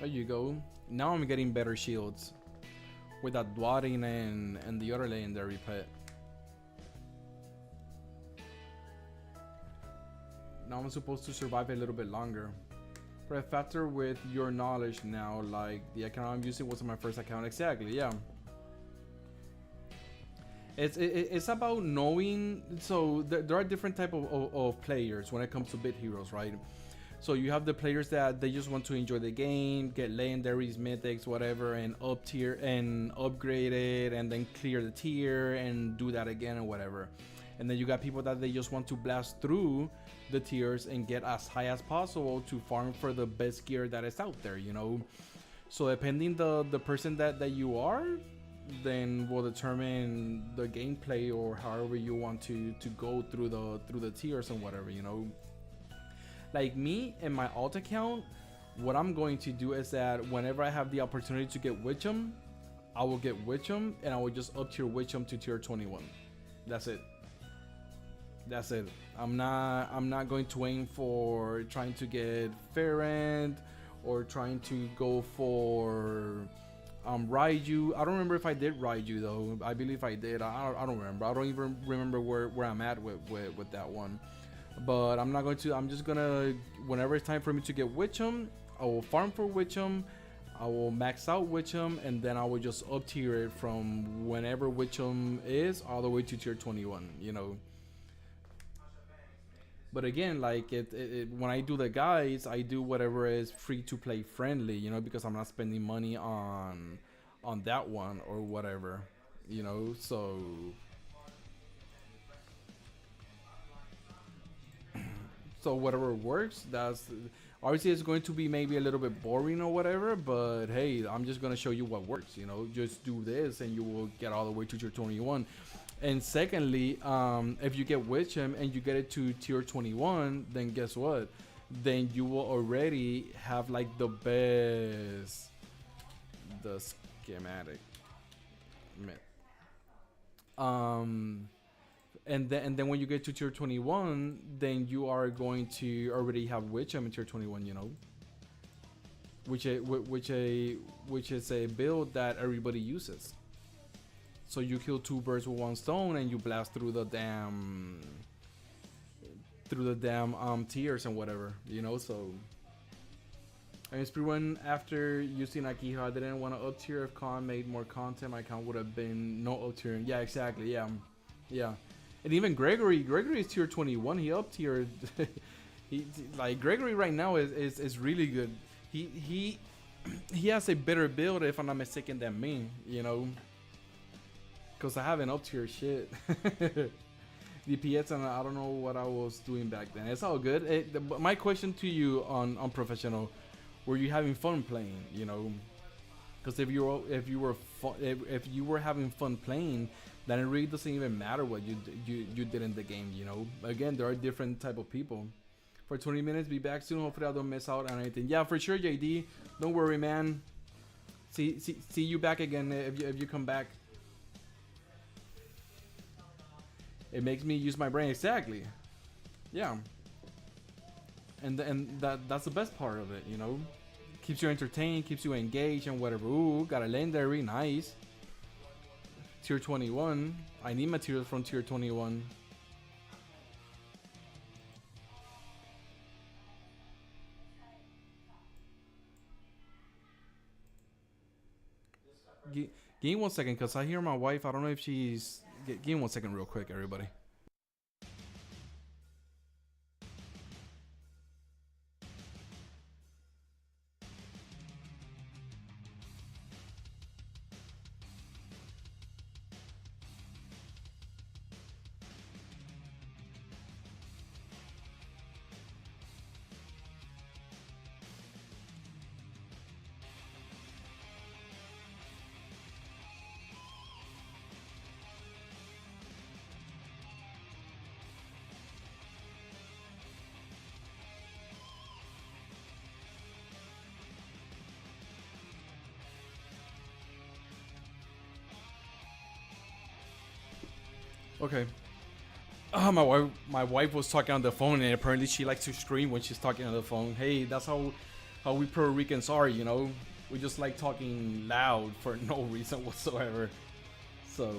There you go. Now I'm getting better shields with that Dwarin and the other legendary pet. Now I'm supposed to survive a little bit longer. But I factor with your knowledge now, like the account I'm using wasn't my first account. Exactly, yeah. It's about knowing. So there are different type of players when it comes to Bit Heroes, right? So you have the players that they just want to enjoy the game, get legendaries, mythics, whatever, and up tier and upgrade it, and then clear the tier and do that again and whatever. And then you got people that they just want to blast through the tiers and get as high as possible to farm for the best gear that is out there, you know. So depending the person that you are, then will determine the gameplay or however you want to go through the tiers and whatever, you know. Like me and my alt account, what I'm going to do is that whenever I have the opportunity to get Witcham, I will get Witcham, and I will just up tier Witcham to tier 21. That's it. That's it. I'm not going to aim for trying to get Ferrand or trying to go for Raiju. I don't remember if I did Raiju though. I believe I did. I don't remember. I don't even remember where I'm at with that one. But I'm not going to. I'm just gonna. Whenever it's time for me to get Witcham, I will farm for Witcham. I will max out Witcham, and then I will just up tier it from whenever Witcham is all the way to tier 21. You know. But again, like when I do the guides, I do whatever is free to play friendly. You know, because I'm not spending money on that one or whatever. You know, so. So whatever works, that's obviously it's going to be maybe a little bit boring or whatever, but hey, I'm just gonna show you what works, you know. Just do this and you will get all the way to tier 21. And secondly, if you get Witcham and you get it to tier 21, then guess what? Then you will already have like the schematic. And then when you get to tier 21, then you are going to already have Witcham in tier 21, you know, which is a build that everybody uses. So you kill two birds with one stone, and you blast through the damn tiers and whatever, you know. So And Speedrun after using Akiho, I didn't want to up tier. If Khan made more content, my account would have been no up tier. Yeah, exactly. Yeah, yeah. And even Gregory is tier 21. He up tiered. he like Gregory right now is really good. He he has a better build if I'm not mistaken than me. You know, because I haven't up tier shit. DPS and I don't know what I was doing back then. It's all good. My question to you on professional, were you having fun playing? You know, because if you were having fun playing, then it really doesn't even matter what you did in the game. You know, again, there are different type of people. For 20 minutes, be back soon. Hopefully, I don't miss out on anything. Yeah, for sure, JD. Don't worry, man. See you back again if you come back. It makes me use my brain. Exactly. Yeah. And that's the best part of it, you know. Keeps you entertained, keeps you engaged and whatever. Ooh, got a legendary, nice. Tier 21. I need materials from tier 21. Give me 1 second, cause I hear my wife. I don't know if she's. Give me 1 second, real quick, everybody. Okay. My wife was talking on the phone, and apparently she likes to scream when she's talking on the phone. Hey, that's how we Puerto Ricans are, you know. We just like talking loud for no reason whatsoever. So,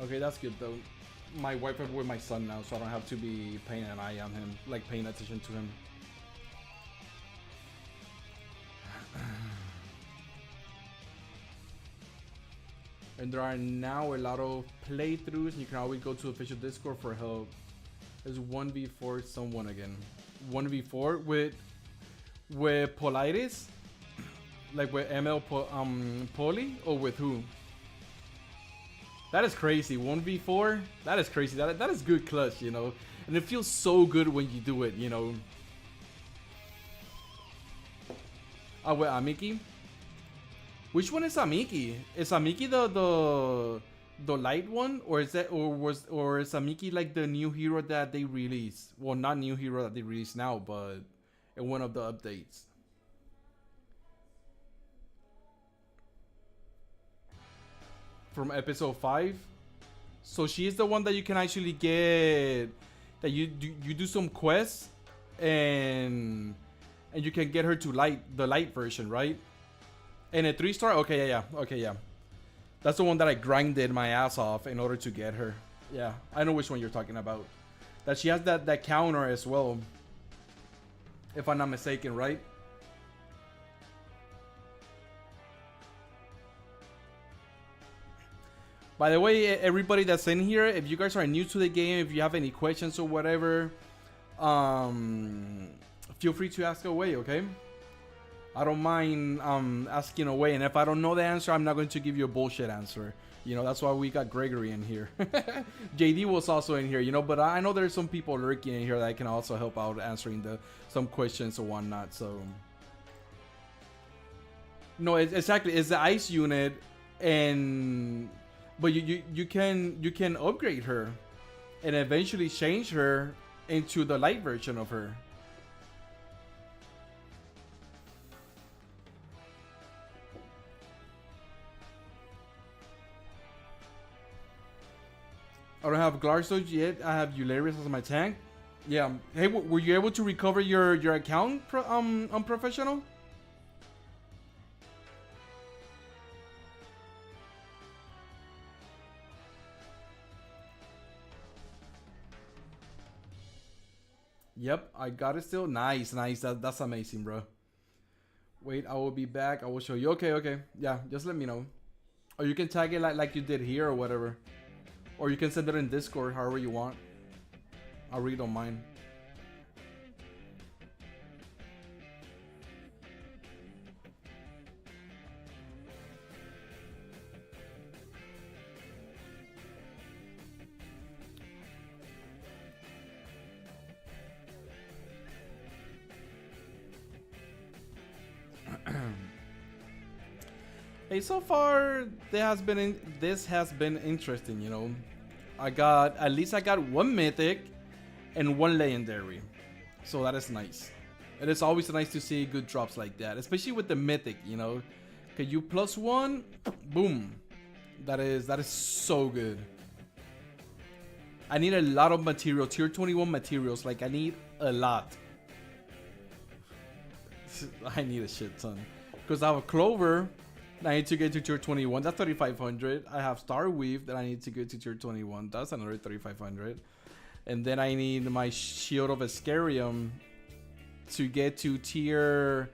okay, that's good though. My wife is with my son now, so I don't have to be paying an eye on him, like paying attention to him. And there are now a lot of playthroughs. You can always go to official Discord for help. There's 1v4 someone again. 1v4 with Politis, like with Poly, or with who? That is crazy. 1v4. That is crazy. That is good clutch, you know. And it feels so good when you do it, you know. With Amiki. Which one is Amiki? Is Amiki the light one, or is Amiki like the new hero that they released? Well, not new hero that they release now, but in one of the updates. From episode 5. So she is the one that you can actually get, that you do some quests and you can get her to the light version, right? And a 3-star? Okay, yeah. Okay, yeah. That's the one that I grinded my ass off in order to get her. Yeah, I know which one you're talking about. That she has that counter as well, if I'm not mistaken, right? By the way, everybody that's in here, if you guys are new to the game, if you have any questions or whatever, feel free to ask away, okay? I don't mind asking away, and if I don't know the answer, I'm not going to give you a bullshit answer. You know, that's why we got Gregory in here. JD was also in here, you know, but I know there's some people lurking in here that can also help out answering some questions or whatnot. So, no, exactly. It's the ice unit, but you can upgrade her, and eventually change her into the light version of her. I don't have Glarstoge yet. I have Eularius as my tank. Yeah. Hey, were you able to recover your account on professional? Yep, I got it still. Nice, nice. That's amazing, bro. Wait, I will be back. I will show you. Okay, okay. Yeah, just let me know. Or you can tag it like you did here or whatever. Or you can send it in Discord, however you want. I really don't mind. Hey, so far this has been interesting, you know. At least I got one mythic and one legendary. So that is nice. It is always nice to see good drops like that, especially with the mythic, you know. Okay, you plus one, boom. That is so good. I need a lot of material, tier 21 materials. Like I need a lot. I need a shit ton. Because I have a Clover that I need to get to tier 21. That's 3,500. I have Starweave that I need to get to tier 21. That's another 3,500. And then I need my Shield of Ascarium to get to tier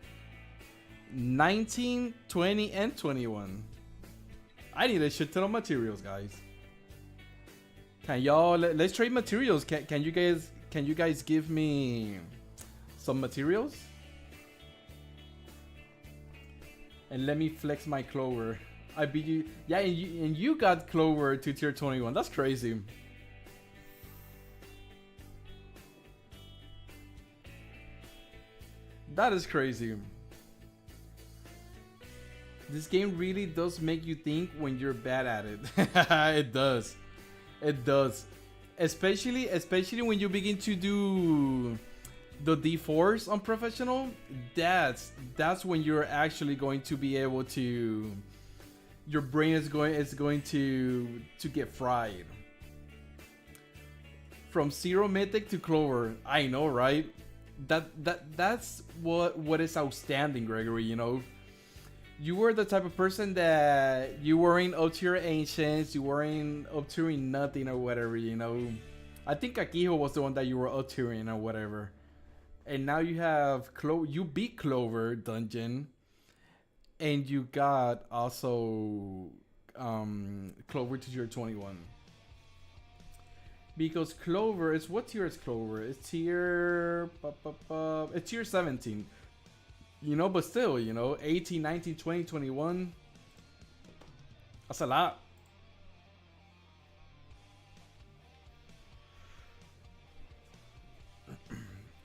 19, 20, and 21. I need a shit ton of materials, guys. Can y'all let's trade materials? Can you guys give me some materials? And let me flex my Clover. I beat you. Yeah, and you got Clover to tier 21. That's crazy. That is crazy. This game really does make you think when you're bad at it. It does. It does. Especially when you begin to do the D4s on professional. That's when you're actually going to be able to, your brain is going to get fried. From zero mythic to Clover. I know, right? That's what is outstanding, Gregory, you know. You were the type of person that you weren't up to your ancients, you weren't up to nothing or whatever, you know. I think Akiho was the one that you were up to or whatever. And now you have you beat Clover dungeon, and you got also Clover to tier 21. Because Clover is, what tier is Clover? It's tier it's tier 17. You know, but still, you know, 18, 19, 20, 21. That's a lot.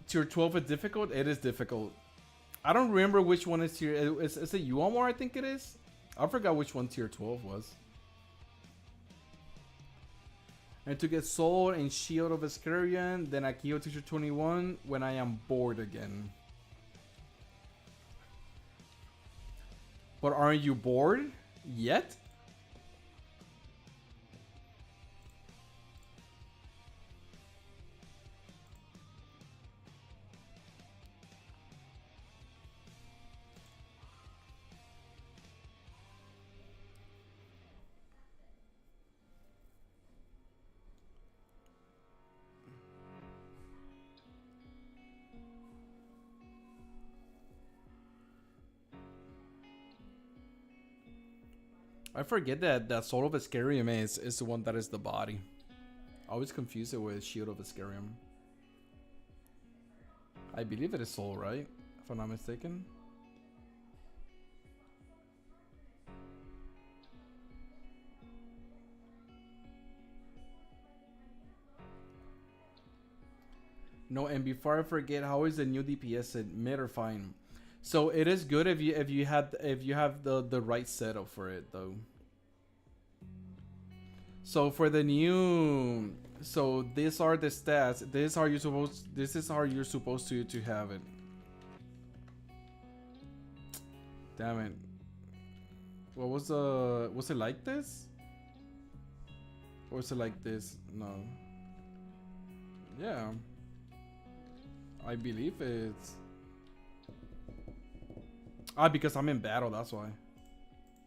Tier 12 is difficult? It is difficult. I don't remember which one is tier. Is it Uomar? I think it is. I forgot which one tier 12 was. And to get Soul and Shield of Ascarian, then Akio to tier 21 when I am bored again. But aren't you bored yet? I forget that Soul of Ascarium is the one that is the body. I always confuse it with Shield of Ascarium. I believe it is Soul, right? If I'm not mistaken. No, and before I forget, how is the new DPS in mid or fine? So it is good if you have the right setup for it though. So for the new, so these are the stats. This is how you're supposed to have it. Damn it. What was it like this? Or was it like this? No. Yeah. I believe it's because I'm in battle, that's why.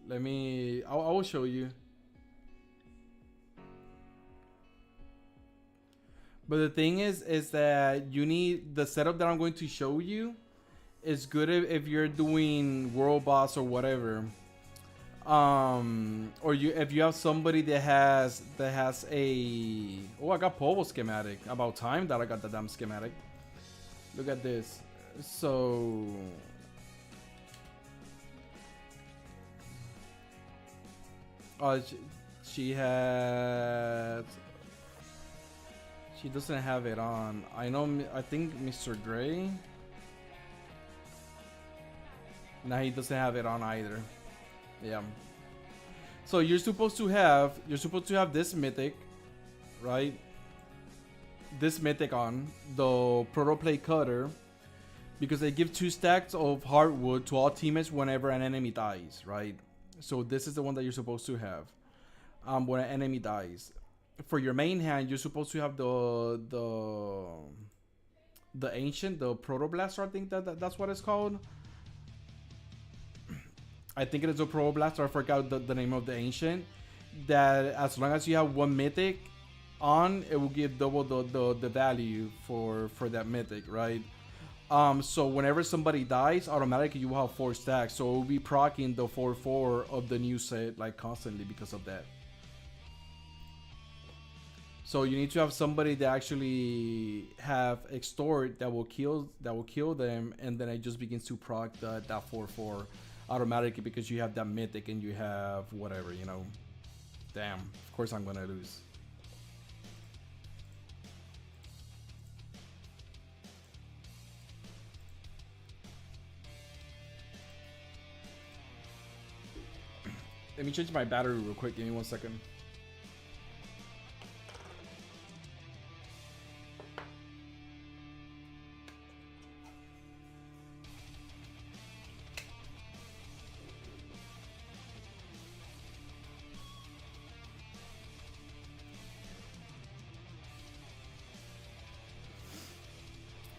Let me I will show you. But the thing is that you need the setup that I'm going to show you is good if you're doing world boss or whatever. Or you if you have somebody that has a oh, I got Povo schematic. About time that I got the damn schematic. Look at this. So she has she doesn't have it on. I know. I think Mr. Gray. Now he doesn't have it on either. Yeah. So you're supposed to have this mythic, right? This mythic on the protoplay cutter because they give 2 stacks of hardwood to all teammates whenever an enemy dies, right? So this is the one that you're supposed to have. When an enemy dies, for your main hand, you're supposed to have the ancient, the protoblaster. I think that's what it's called. I think it is a protoblaster. I forgot the name of the ancient. That as long as you have 1 mythic on, it will give double the value for that mythic, right? So whenever somebody dies, automatically you will have 4 stacks. So it will be proccing the 4/4 of the new set like constantly because of that. So you need to have somebody that actually have extort that will kill them, and then it just begins to proc that 4/4 automatically because you have that mythic and you have whatever, you know. Damn, of course I'm gonna lose. Let me change my battery real quick. Give me 1 second.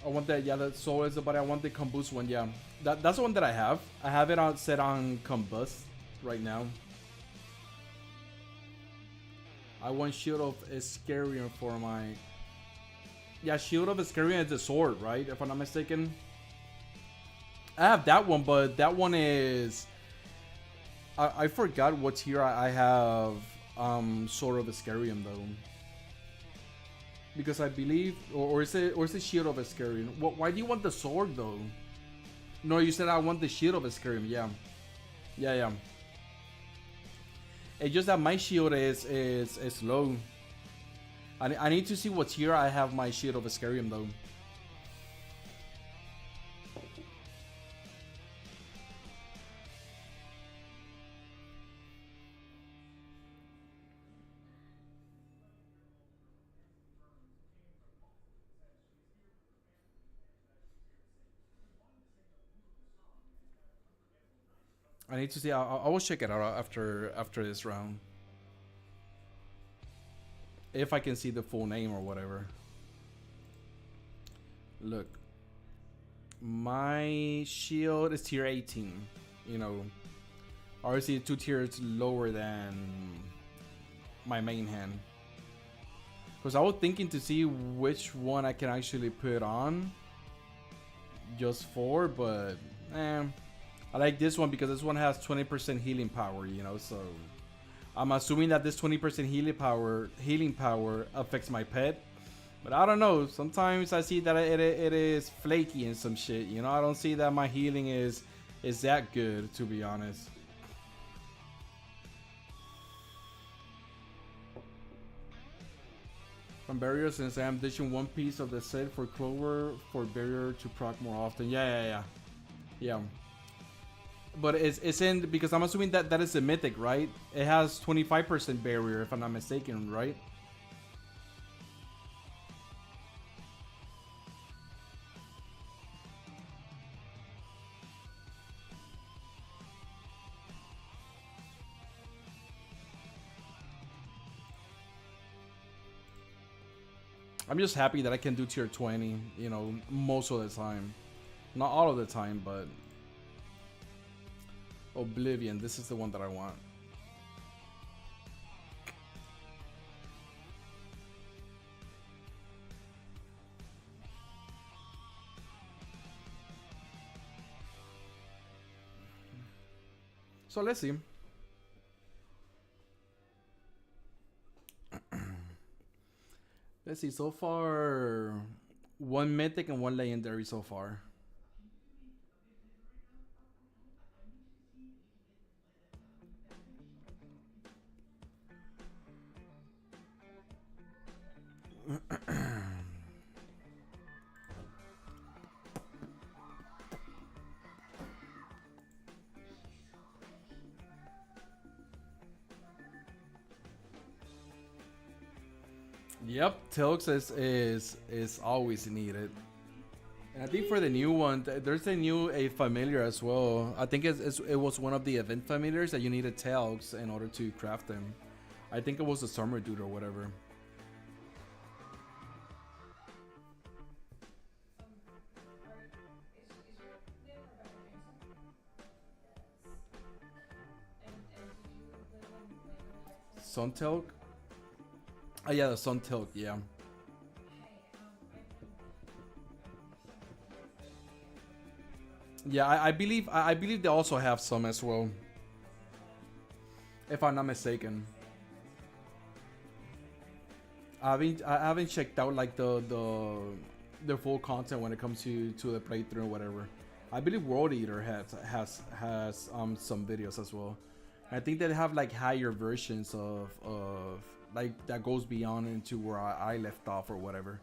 I want that, yeah, that soul is about it. I want the combust one, yeah. That's the one that I have. I have it on set on combust right now. I want Shield of Iscarion for my... Yeah, Shield of Iscarion is the sword, right? If I'm not mistaken. I have that one, but that one is... I forgot what tier I have Sword of Iscarion though. Because I believe... Or is it Shield of Iscarion? Why do you want the sword though? No, you said I want the Shield of Iscarion, yeah. Yeah. It's just that my shield is low. I need to see what tier I have my Shield of Iscarion though. I need to see. I will check it out after this round. If I can see the full name or whatever. Look. My shield is tier 18. You know. Obviously 2 tiers lower than my main hand. Because I was thinking to see which one I can actually put on. Just for, but I like this one because this one has 20% healing power, you know, so I'm assuming that this 20% healing power affects my pet. But I don't know, sometimes I see that it is flaky and some shit, you know. I don't see that my healing is that good, to be honest. From barrier, since I am dishing 1 piece of the set for Clover for barrier to proc more often. Yeah. But it's in because I'm assuming that is a mythic, right? It has 25% barrier if I'm not mistaken, right? I'm just happy that I can do tier 20, you know, most of the time. Not all of the time, but Oblivion, this is the one that I want. So let's see. Let's see. So far, one mythic and one legendary so far. Yep, Tilks is always needed. And I think for the new one, there's a new a familiar as well. I think it was one of the event familiars that you needed Tilks in order to craft them. I think it was the summer dude or whatever. Sun Tilk? Oh yeah, the Sun Tilk, yeah. Yeah, I believe they also have some as well, if I'm not mistaken. I haven't checked out like the full content when it comes to the playthrough or whatever. I believe World Eater has some videos as well. I think they have like higher versions of like that goes beyond into where I left off or whatever.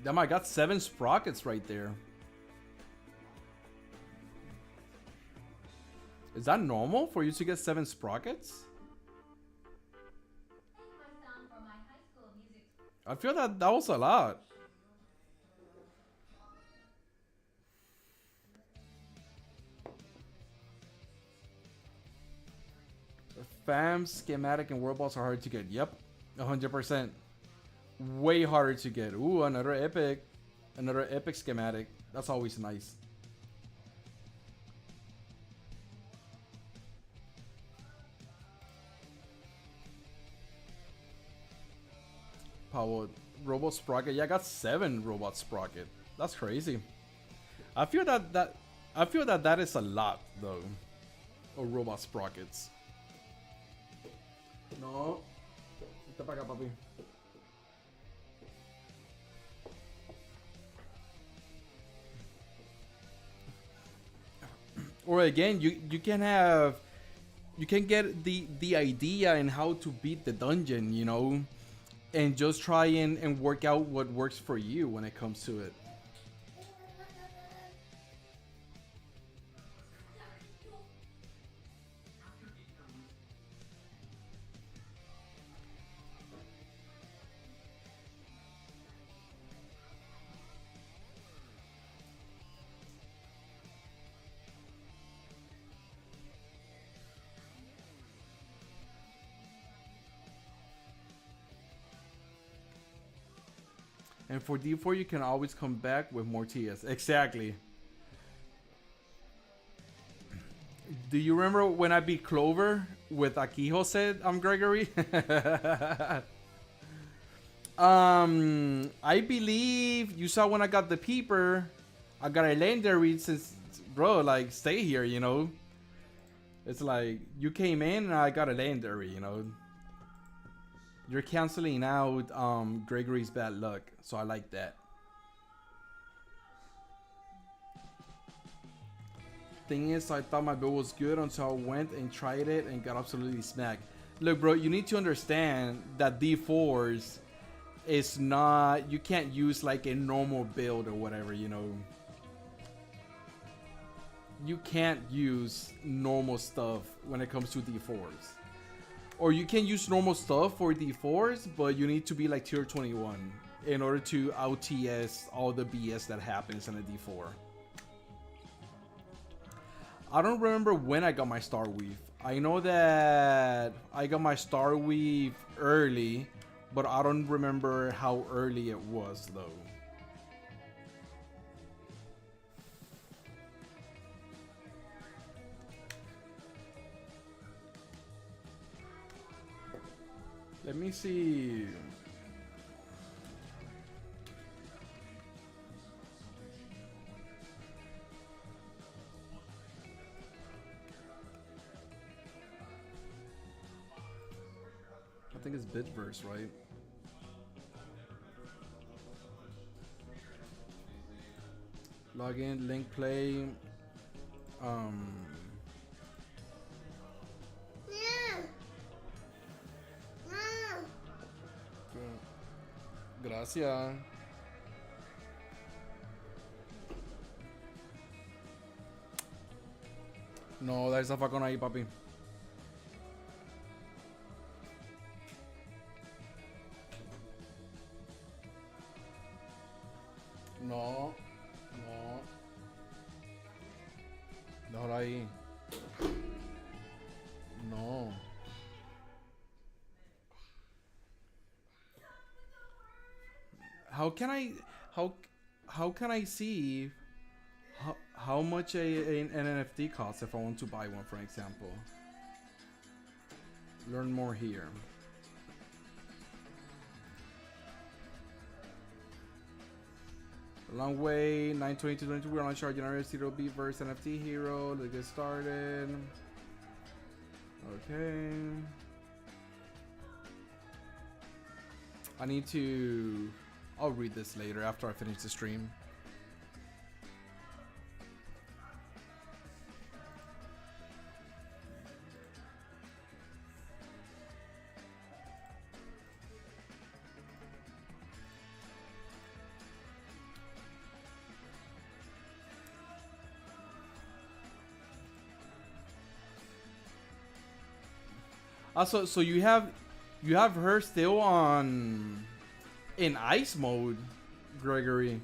Damn, I got 7 sprockets right there. Is that normal for you to get 7 sprockets? I feel that that was a lot. Fam, schematic, and world balls are hard to get. Yep, 100%. Way harder to get. Ooh, another epic. Another epic schematic. That's always nice. Power Robot Sprocket. Yeah, I got 7 Robot Sprocket. That's crazy. I feel that is a lot though. Of Robot Sprockets. No. Vete para acá, papi. Or again, you can get the idea and how to beat the dungeon, you know, and just try and work out what works for you when it comes to it. And for D4, you can always come back with more TS. Exactly. Do you remember when I beat Clover with Akiho said I'm Gregory? I believe you saw when I got the peeper, I got a legendary since, bro, like, stay here, you know? It's like, you came in and I got a legendary, you know? You're canceling out Gregory's bad luck, so I like that. Thing is, I thought my build was good until I went and tried it and got absolutely smacked. Look, bro, you need to understand that D4s is not, you can't use like a normal build or whatever, you know. You can't use normal stuff when it comes to D4s. Or you can use normal stuff for D4s, but you need to be like tier 21 in order to OTS all the BS that happens in a D4. I don't remember when I got my Star Weave. I know that I got my Star Weave early, but I don't remember how early it was though. Let me see. I think it's Bitverse, right? Login, link play. Gracias. No, dale zafacón ahí, papi. No, no. Déjalo ahí. No. How can I how can I see how much an NFT costs if I want to buy one, for example? Learn more here. Long way, 92222. We're on chart generator, Zero Beat verse NFT hero. Let's get started. Okay. I need to. I'll read this later after I finish the stream. Also, so you have her still on in ice mode, Gregory.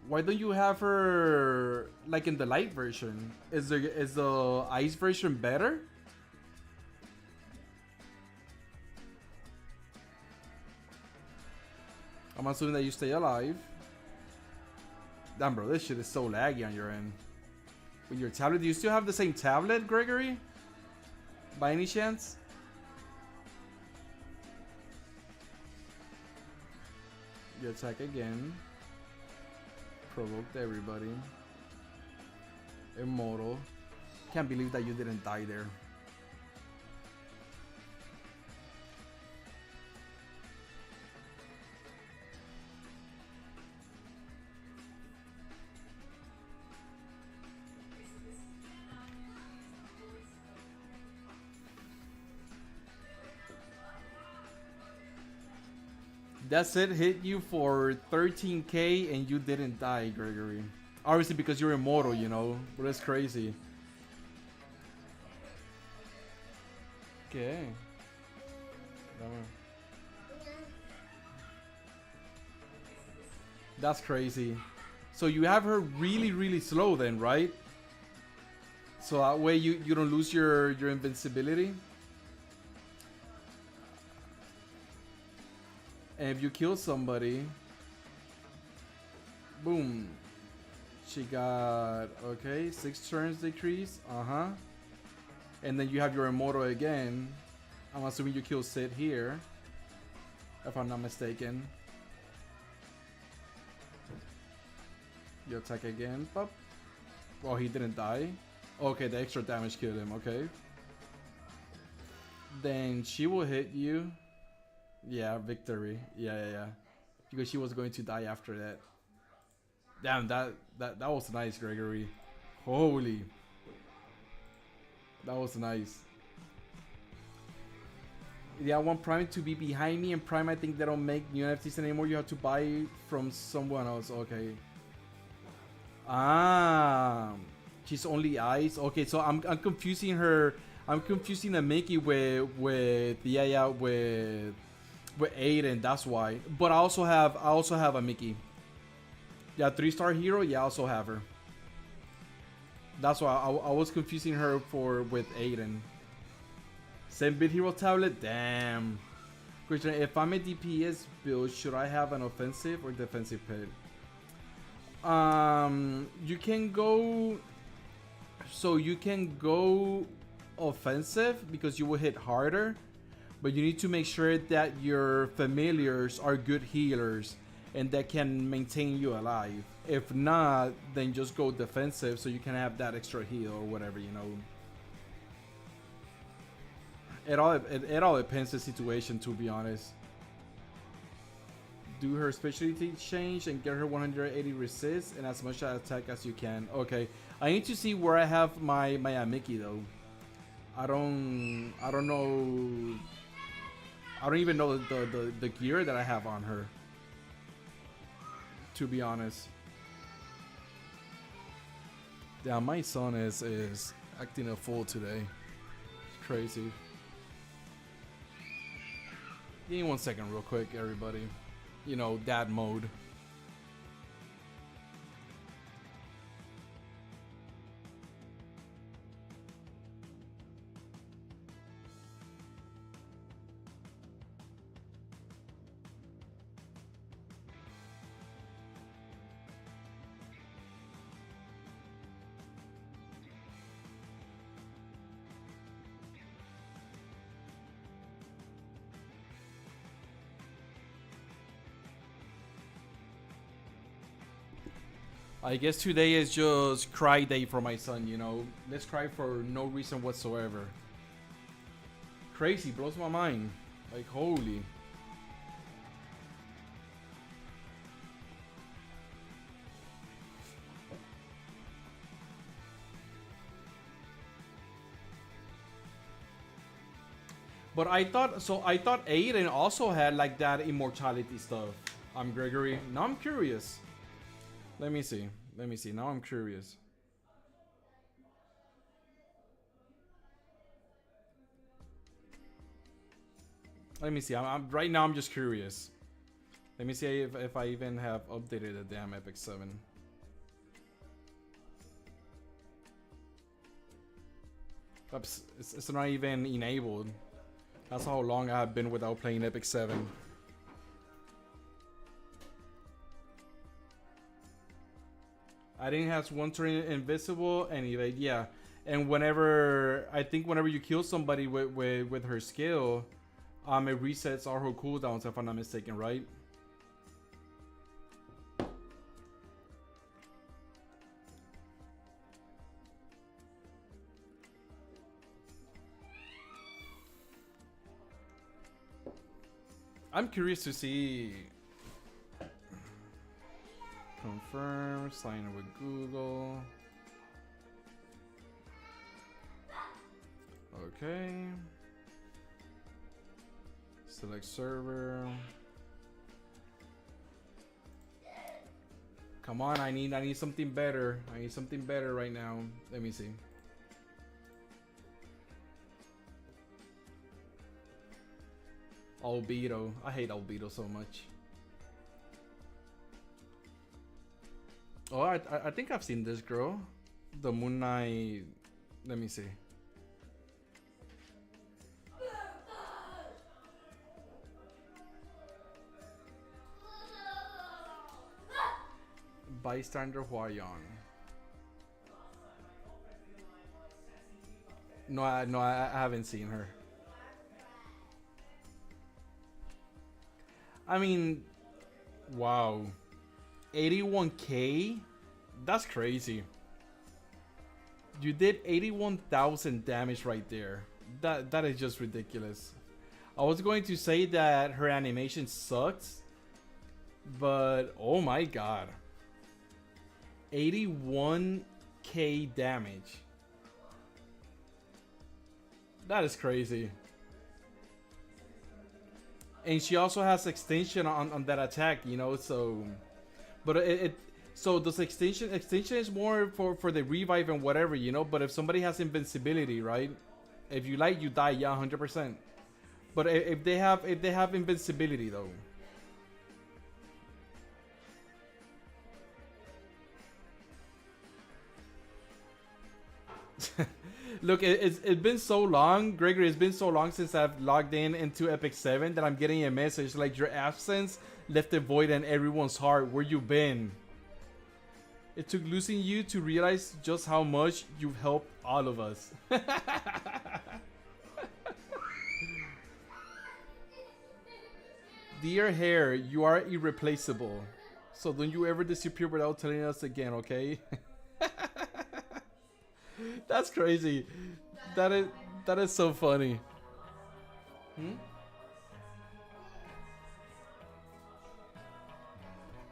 Why don't you have her like in the light version? Is the ice version better? I'm assuming that you stay alive. Damn, bro, this shit is so laggy on your end. With your tablet, do you still have the same tablet, Gregory? By any chance? You attack again. Provoked everybody. Immortal. Can't believe that you didn't die there. That's it, hit you for 13k and you didn't die, Gregory. Obviously because you're immortal, you know, but that's crazy. Okay. That's crazy. So you have her really slow then, right? So that way you don't lose your invincibility. And if you kill somebody, boom, she got, okay, 6 turns decrease, and then you have your immortal again. I'm assuming you kill Sid here, if I'm not mistaken. You attack again, pop. Well, he didn't die. Okay, the extra damage killed him, okay. Then she will hit you. Yeah, victory. Yeah. Because she was going to die after that. Damn, that was nice, Gregory. Holy. That was nice. Yeah, I want Prime to be behind me, and Prime, I think they don't make new NFTs anymore. You have to buy from someone else. Okay. Ah, she's only ice. Okay, so I'm confusing her. I'm confusing the Mickey with Aiden. That's why. But I also have a Mickey. Yeah, 3-star hero. Yeah, I also have her. That's why I was confusing her with Aiden. 7-bit hero tablet. Damn. Question: if I'm a DPS build, should I have an offensive or defensive pet? You can go. So you can go offensive because you will hit harder, but you need to make sure that your familiars are good healers and that can maintain you alive. If not, then just go defensive so you can have that extra heal or whatever, you know. It all depends the situation, to be honest. Do her specialty change and get her 180 resist and as much attack as you can. Okay, I need to see where I have my Amiki though. I don't know. I don't even know the gear that I have on her, to be honest. Yeah, my son is acting a fool today. It's crazy. Give me 1 second real quick, everybody. You know, dad mode. I guess today is just cry day for my son, you know. Let's cry for no reason whatsoever. Crazy, blows my mind. Like, holy. But I thought Aiden also had like that immortality stuff. Gregory. Now I'm curious. Let me see. Let me see. Now I'm curious. Let me see. I'm right now. I'm just curious. Let me see if I even have updated the damn Epic 7. Oops, it's not even enabled. That's how long I've been without playing Epic 7. I didn't have one turn invisible and evade, yeah. And whenever you kill somebody with her skill, it resets all her cooldowns if I'm not mistaken, right? I'm curious to see. Confirm, sign in with Google. Okay. Select server. Come on, I need something better. I need something better right now. Let me see. Albedo. I hate Albedo so much. Oh, I think I've seen this girl. The Moon Knight. Let me see. Bystander Huayan. No, I haven't seen her. I mean, wow. 81k? That's crazy. You did 81,000 damage right there. That is just ridiculous. I was going to say that her animation sucks, but oh my god. 81k damage. That is crazy. And she also has extension on that attack, you know, so but so does extension is more for the revive and whatever, you know, but if somebody has invincibility, right? If you light, you die, yeah, 100%. But if they have invincibility though. Look, it's been so long, Gregory. It's been so long since I've logged into Epic 7 that I'm getting a message like your absence left a void in everyone's heart. Where you been? It took losing you to realize just how much you've helped all of us. Dear hair, you are irreplaceable. So don't you ever disappear without telling us again, okay? That's crazy. That is that is so funny. Hmm?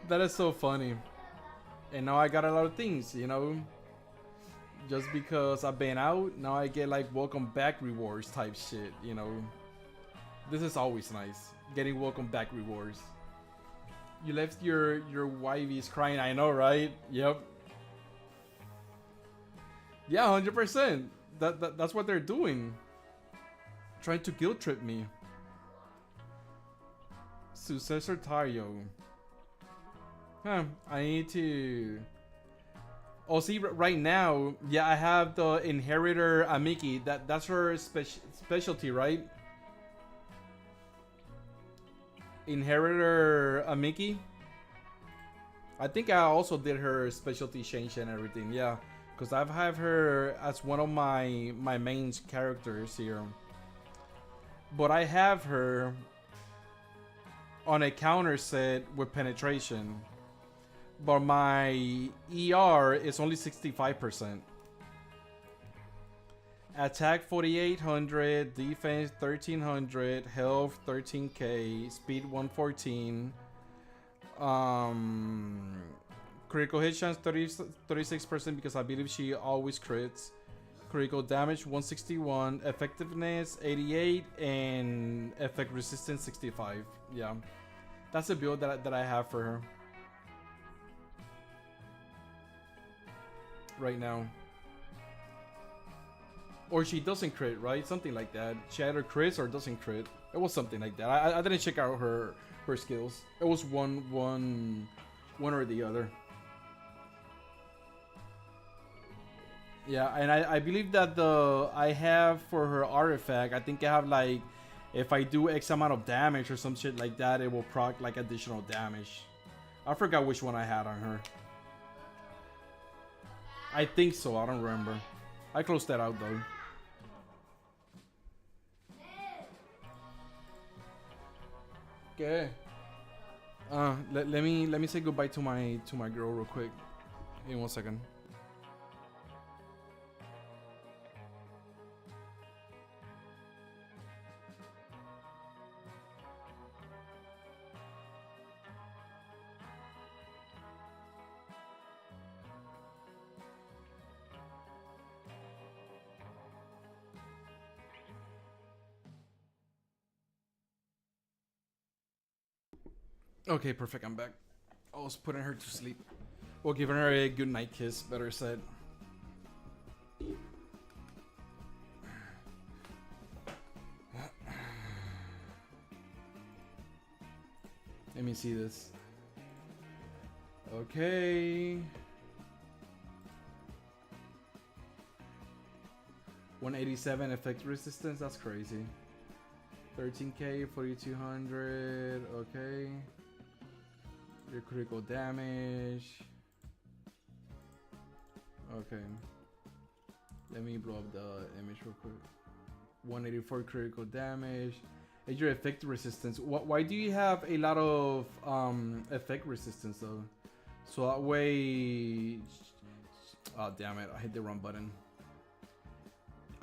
That is so funny. And now I got a lot of things, you know. Just because I've been out, now I get like welcome back rewards type shit, you know. This is always nice. Getting welcome back rewards. You left your wifey's crying, I know, right? Yep. Yeah, 100%. That's what they're doing. Trying to guilt trip me. Successor Tario. Huh, I need to... Oh, see, right now, yeah, I have the Inheritor Amiki. That's her specialty, right? Inheritor Amiki. I think I also did her specialty change and everything, yeah. Because I've have her as one of my main characters here. But I have her on a counter set with penetration. But my ER is only 65%. Attack 4800, defense 1300, health 13k, speed 114. Critical hit chance 36% because I believe she always crits. Critical damage 161, effectiveness 88, and effect resistance 65. Yeah, that's a build that I have for her right now. Or she doesn't crit, right? Something like that. She either crits or doesn't crit. It was something like that. I didn't check out her skills. It was one or the other. Yeah, and I believe that I have for her artifact, I think I have like, if I do X amount of damage or some shit like that, it will proc like additional damage. I forgot which one I had on her. I think so, I don't remember. I closed that out though. Okay. Let me say goodbye to my girl real quick. In 1 second. Okay, perfect. I'm back. I was putting her to sleep. Well, giving her a good night kiss, better said. Let me see this. Okay. 187 effect resistance. That's crazy. 13k, 4200. Okay. Your critical damage. Okay. Let me blow up the image real quick. 184 critical damage. And your effect resistance. Why do you have a lot of effect resistance though? So that way. Oh damn it! I hit the wrong button.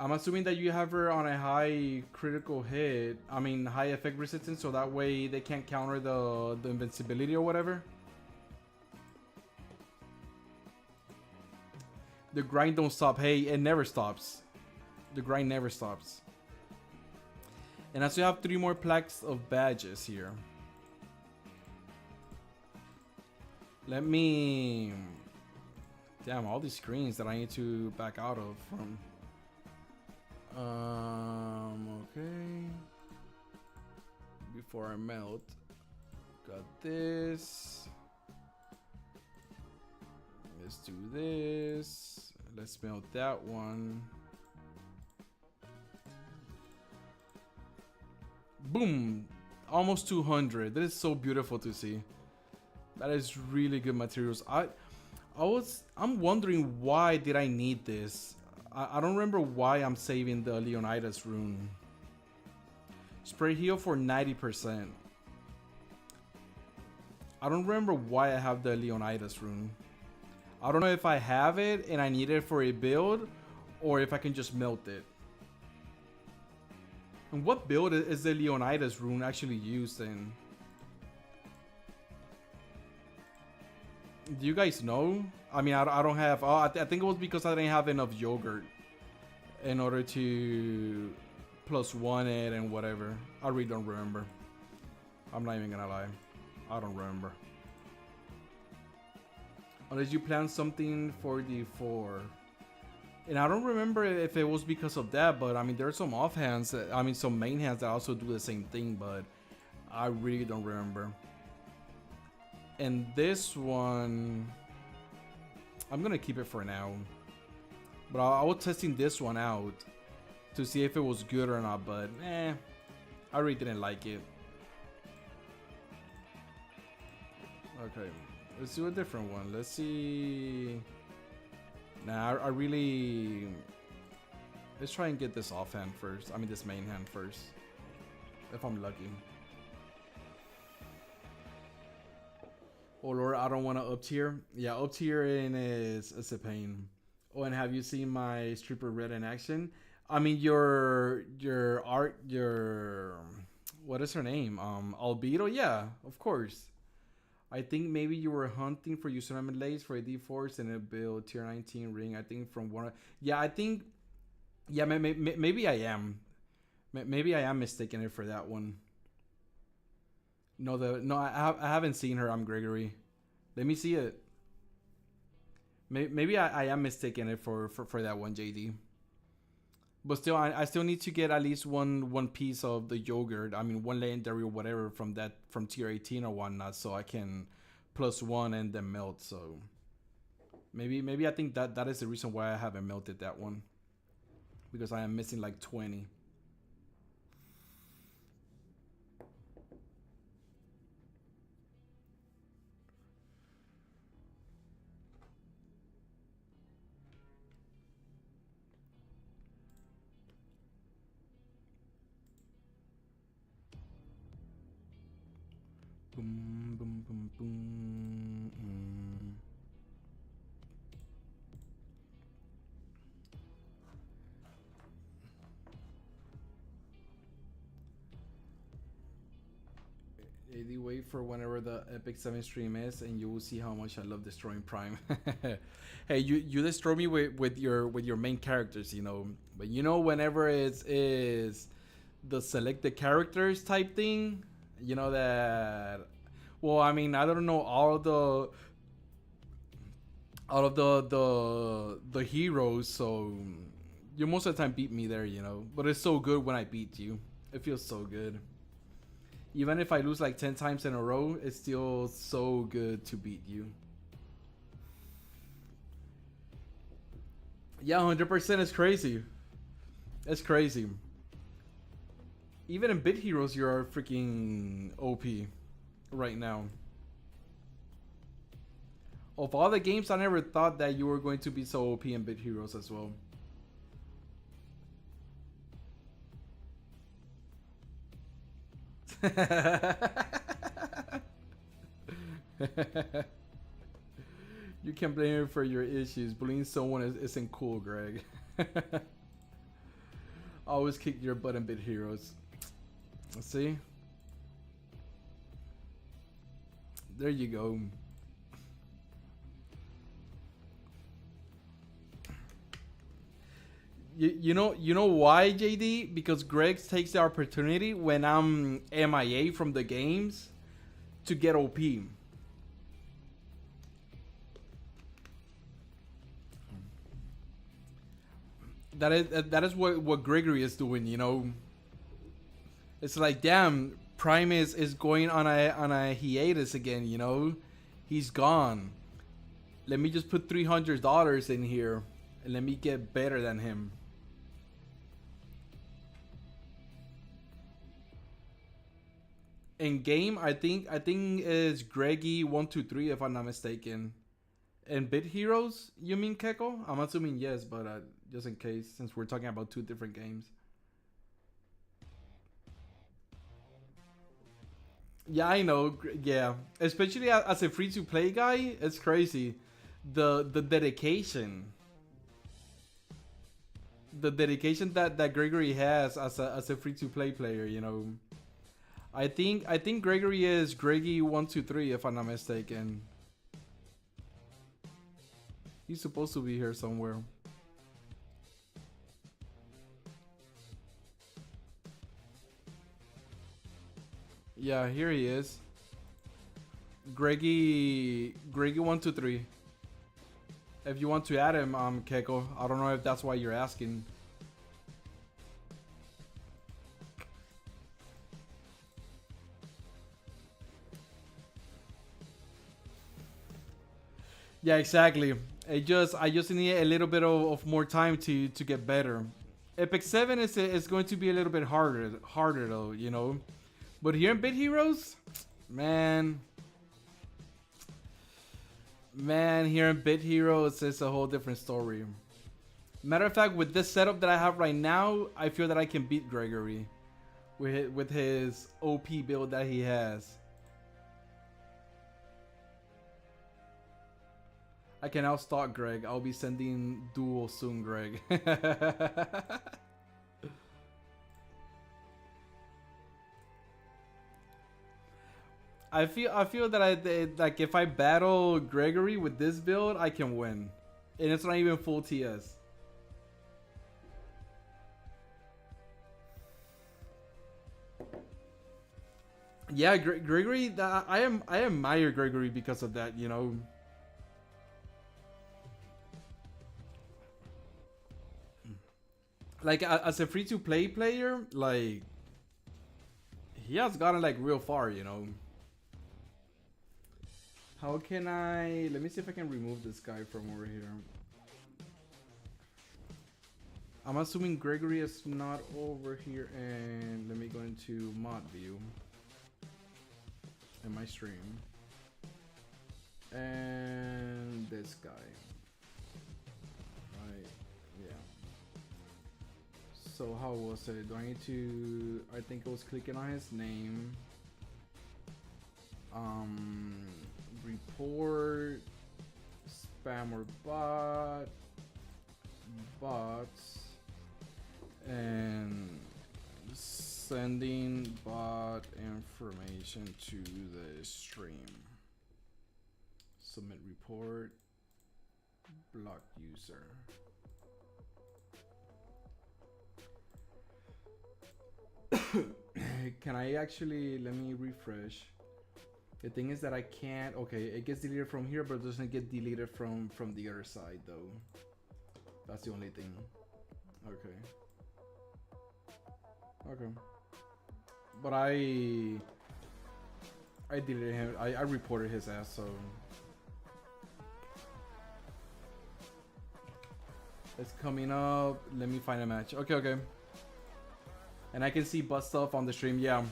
I'm assuming that you have her on a high critical hit. I mean, high effect resistance, so that way they can't counter the invincibility or whatever. The grind don't stop. Hey, it never stops. The grind never stops. And as you have 3 more plaques of badges here. Let me... Damn, all these screens that I need to back out of from... Okay. Before I melt, got this. Let's do this. Let's melt that one. Boom! Almost 200. That is so beautiful to see. That is really good materials. I'm wondering why did I need this. I don't remember why I'm saving the Leonidas rune. Spray heal for 90%. I don't remember why I have the Leonidas rune. I don't know if I have it and I need it for a build, or if I can just melt it. And what build is the Leonidas rune actually used in? Do you guys know? I mean, I don't have... Oh, I think it was because I didn't have enough yogurt in order to +1 it and whatever. I really don't remember. I'm not even gonna lie. I don't remember. Unless you plan something for the 4. And I don't remember if it was because of that, but I mean, there are some offhands, I mean, some main hands that also do the same thing, but I really don't remember. And this one, I'm gonna keep it for now. But I was testing this one out to see if it was good or not, but I really didn't like it. Okay, let's do a different one. Let's see. Nah, I really... Let's try and get this offhand first. I mean, this main hand first. If I'm lucky. Oh Lord, I don't want to up tier. Yeah, up tier in is a pain. Oh, and have you seen my stripper red in action? I mean, your what is her name? Albedo? Yeah, of course. I think maybe you were hunting for username lays for a D-Force and a build tier 19 ring. I think from one. Yeah, I think. Yeah, maybe I am. Maybe I am mistaken it for that one. No, I haven't seen her. I'm Gregory. Let me see it. Maybe I am mistaken it for that one, JD. But still, I still need to get at least one piece of the yogurt. I mean, one legendary or whatever from tier 18 or whatnot, so I can +1 and then melt. So maybe I think that is the reason why I haven't melted that one, because I am missing like 20. Boom, boom, boom, boom. 80, wait for whenever the Epic 7 stream is, and you will see how much I love destroying Prime. Hey, you destroy me with your main characters, you know. But you know, whenever it's the select the characters type thing, you know that. Well, I mean, I don't know all of the heroes, so you most of the time beat me there, you know. But it's so good when I beat you. It feels so good. Even if I lose like 10 times in a row, it's still so good to beat you. Yeah, 100% is crazy. It's crazy. Even in Bit Heroes, you're freaking OP right now. Of all the games, I never thought that you were going to be so OP in Bit Heroes as well. You can blame him for your issues. Bullying someone isn't cool, Greg. Always kick your butt in Bit Heroes. See? There you go. You know why, JD? Because Greg takes the opportunity when I'm MIA from the games to get OP. That is what Gregory is doing, you know. It's like, damn, Prime is going on a hiatus again, you know. He's gone. Let me just put $300 in here and let me get better than him. In game, I think is Greggy123 if I'm not mistaken. In Bit Heroes, you mean Keko? I'm assuming yes, but just in case, since we're talking about two different games. Yeah, I know. Yeah, especially as a free to play guy, it's crazy. The dedication, the dedication that Gregory has as a free to play player. You know, I think Gregory is Greggy123 if I'm not mistaken. He's supposed to be here somewhere. Yeah, here he is. Greggy123. If you want to add him, Keiko. I don't know if that's why you're asking. Yeah, exactly. I just need a little bit of more time to get better. Epic 7 is going to be a little bit harder though, you know. But here in Bit Heroes, man, here in Bit Heroes it's a whole different story. Matter of fact, with this setup that I have right now, I feel that I can beat Gregory with his OP build that he has. I can outstalk Greg. I'll be sending duel soon, Greg. I feel that like if I battle Gregory with this build, I can win, and it's not even full TS. Yeah, Gregory. I admire Gregory because of that. You know. Like as a free to play player, like he has gotten like real far. You know. How can I? Let me see if I can remove this guy from over here. I'm assuming Gregory is not over here, and let me go into mod view in my stream, and this guy. Right, yeah. So how was it? Do I need to? I think I was clicking on his name. Report spam or bots, and sending bot information to the stream. Submit report. Block user. Can I actually, let me refresh. The thing is that I can't, okay, it gets deleted from here, but it doesn't get deleted from the other side though. That's the only thing. Okay. Okay. But I deleted him. I reported his ass, so it's coming up. Let me find a match. Okay, okay. And I can see butt stuff on the stream. Yeah.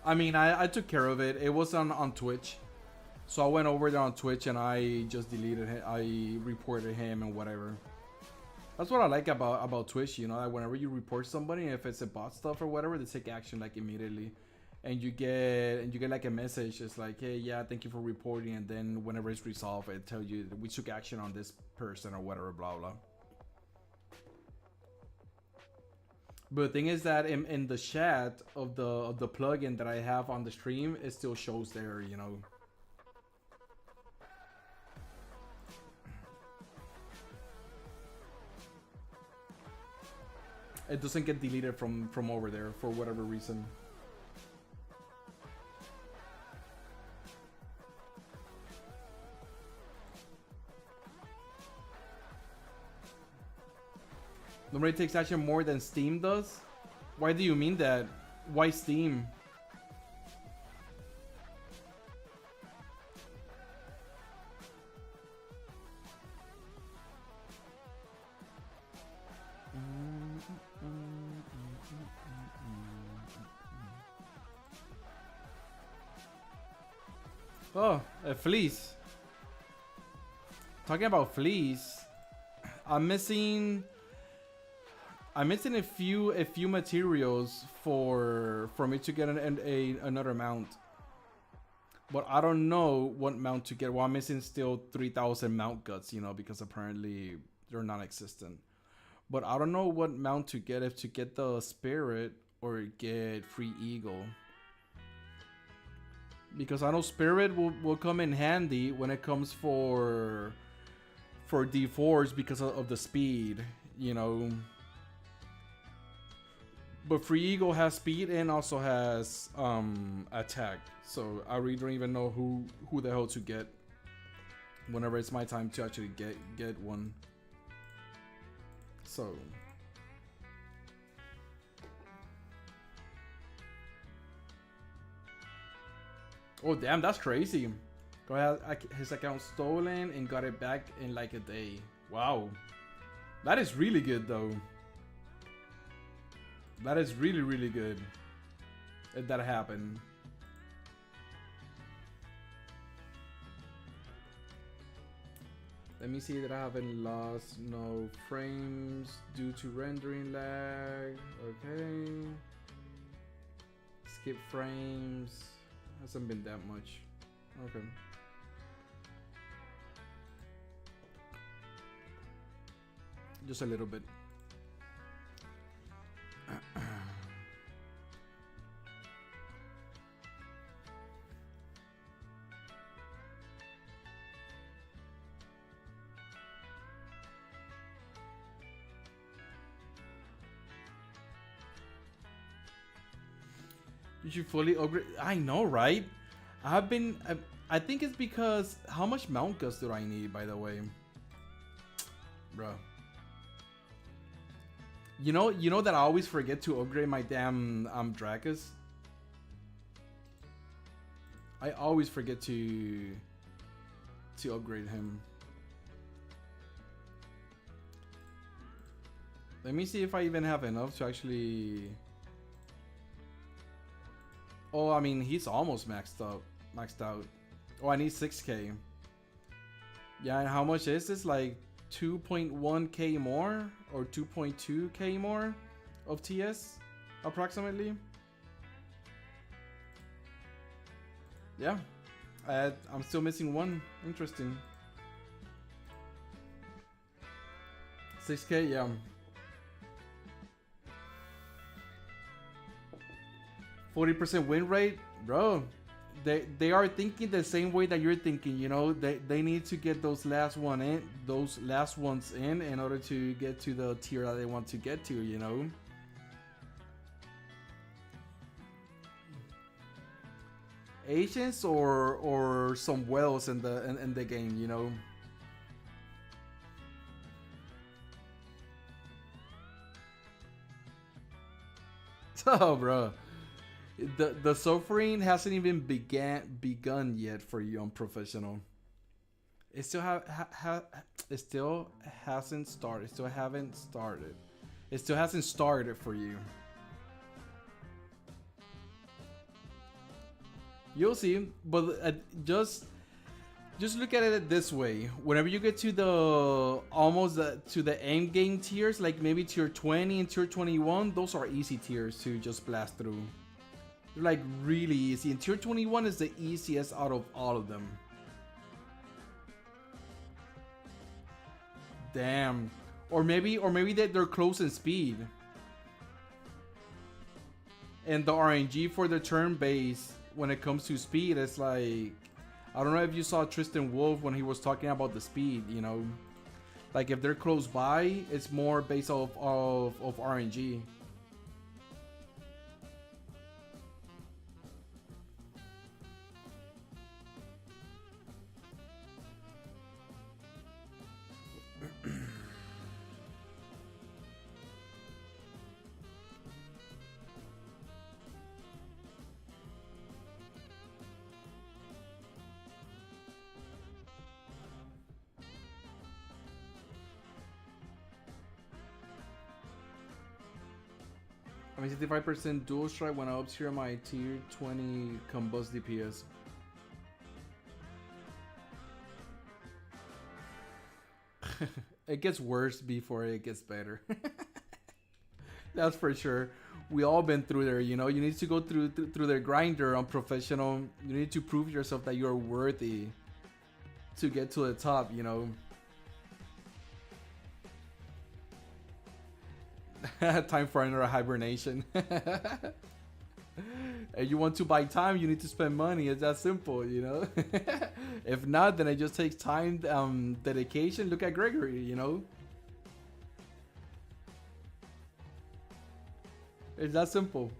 I mean, I took care of it. It was on Twitch. So I went over there on Twitch and I just deleted him. I reported him and whatever. That's what I like about Twitch, you know, that whenever you report somebody, if it's a bot stuff or whatever, they take action like immediately. And you get like a message. It's like, hey, yeah, thank you for reporting. And then whenever it's resolved, it tells you we took action on this person or whatever, blah blah. But the thing is that in the chat of the plugin that I have on the stream, it still shows there, you know. It doesn't get deleted from over there for whatever reason. Nobody takes action more than Steam does? Why do you mean that? Why Steam? Oh, a fleece. Talking about fleece, I'm missing a few materials for me to get another mount. But I don't know what mount to get. Well, I'm missing still 3,000 mount guts, because apparently they're non-existent. But I don't know what mount to get, if to get the spirit or get free eagle. Because I know spirit will come in handy when it comes for D4s because of the speed, you know. But free eagle has speed and also has attack. So I really don't even know who the hell to get whenever it's my time to actually get one. So oh damn, that's crazy. His account stolen and got it back in like a day. Wow. That is really good though. That is really, really good. If that happened. Let me see that I haven't lost no frames due to rendering lag. Okay. Skip frames. Hasn't been that much. Okay. Just a little bit. You should fully upgrade. I know, right? I think it's because how much mount guts do I need, by the way, bro? You know that I always forget to upgrade my damn Dracus. I always forget to upgrade him. Let me see if I even have enough to actually. Oh, I mean, he's almost maxed out. Oh, I need 6k. Yeah, and how much is this? Like 2.1k more or 2.2k more of TS approximately. Yeah, I'm still missing one. Interesting. 6k, yeah. 40% win rate, bro. They are thinking the same way that you're thinking. You know, they need to get those last ones in order to get to the tier that they want to get to. You know. Asians or some whales in the game. You know. Oh, bro. The suffering hasn't even begun yet for you on professional. It still it still hasn't started. It still haven't started. It still hasn't started for you. You'll see, but just look at it this way. Whenever you get to the to the end game tiers, like maybe tier 20 and tier 21, those are easy tiers to just blast through. They're like really easy, and tier 21 is the easiest out of all of them. Damn. Or maybe they're close in speed. And the RNG for the turn base when it comes to speed, it's like, I don't know if you saw Tristan Wolf when he was talking about the speed, you know. Like if they're close by, it's more based off of RNG. I mean, 65% dual strike when I up tier my tier 20 combust DPS. It gets worse before it gets better. That's for sure. We all been through there, you know. You need to go through their grinder on professional. You need to prove yourself that you're worthy to get to the top, you know. Time for another hibernation. If you want to buy time, you need to spend money. It's that simple, you know. If not, then it just takes time, dedication. Look at Gregory, you know. It's that simple.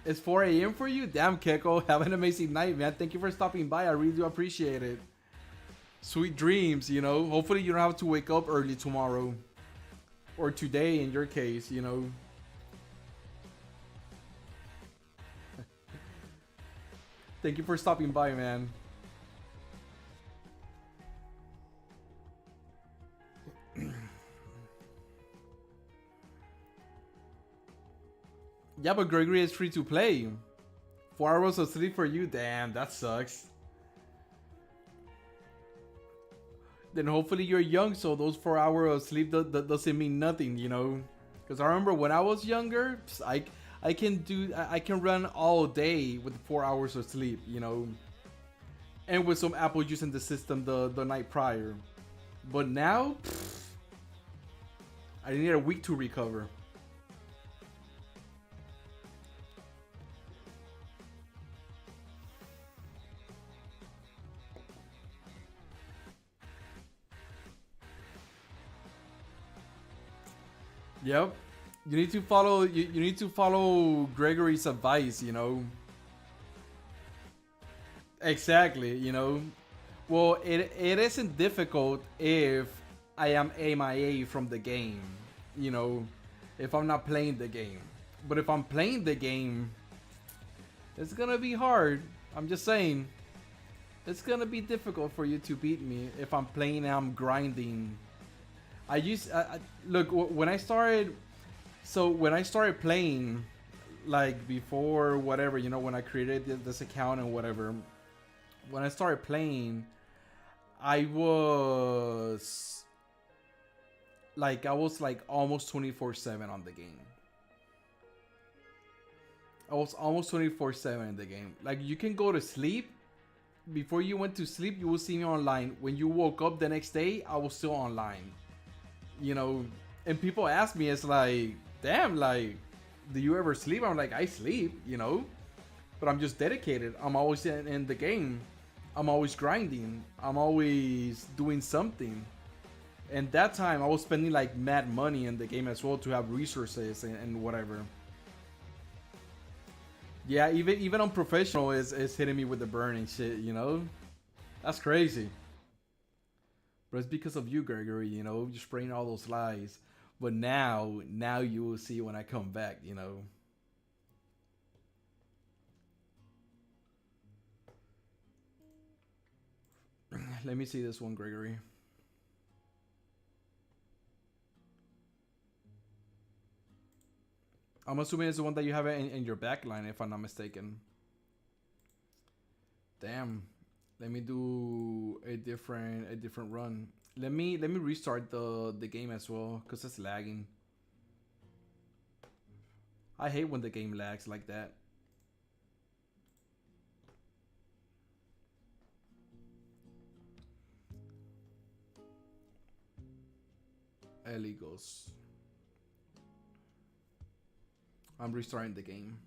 It's 4 a.m. for you? Damn, Keko. Have an amazing night, man. Thank you for stopping by. I really do appreciate it. Sweet dreams, you know. Hopefully you don't have to wake up early tomorrow. Or today, in your case, you know. Thank you for stopping by, man. Yeah, but Gregory is free to play. 4 hours of sleep for you? Damn, that sucks. Then hopefully you're young, so those 4 hours of sleep doesn't mean nothing, you know. Because I remember when I was younger, I can run all day with 4 hours of sleep, you know. And with some apple juice in the system the night prior. But now, I need a week to recover. Yep. You need to follow you need to follow Gregory's advice, you know. Exactly, you know. Well, it isn't difficult if I am MIA from the game, you know, if I'm not playing the game. But if I'm playing the game, it's gonna be hard. I'm just saying. It's gonna be difficult for you to beat me if I'm playing and I'm grinding. Look, when I started, so when I started playing, like before whatever, you know, when I created this account and whatever, when I started playing, I was like almost 24/7 on the game. I was almost 24/7 in the game. Like, you can go to sleep. Before you went to sleep, you will see me online. When you woke up the next day, I was still online. You know, and people ask me, it's like, damn, like, do you ever sleep? I'm like, I sleep, you know, but I'm just dedicated. I'm always in the game. I'm always grinding. I'm always doing something. And that time I was spending like mad money in the game as well to have resources and whatever. Yeah, even on professional is hitting me with the burn and shit, you know? That's crazy. But it's because of you, Gregory, you know, you're spraying all those lies. But now you will see when I come back, you know. Let me see this one, Gregory. I'm assuming it's the one that you have in your backline, if I'm not mistaken. Damn. Let me do a different run. Let me restart the game as well, cause it's lagging. I hate when the game lags like that. Eligos. I'm restarting the game.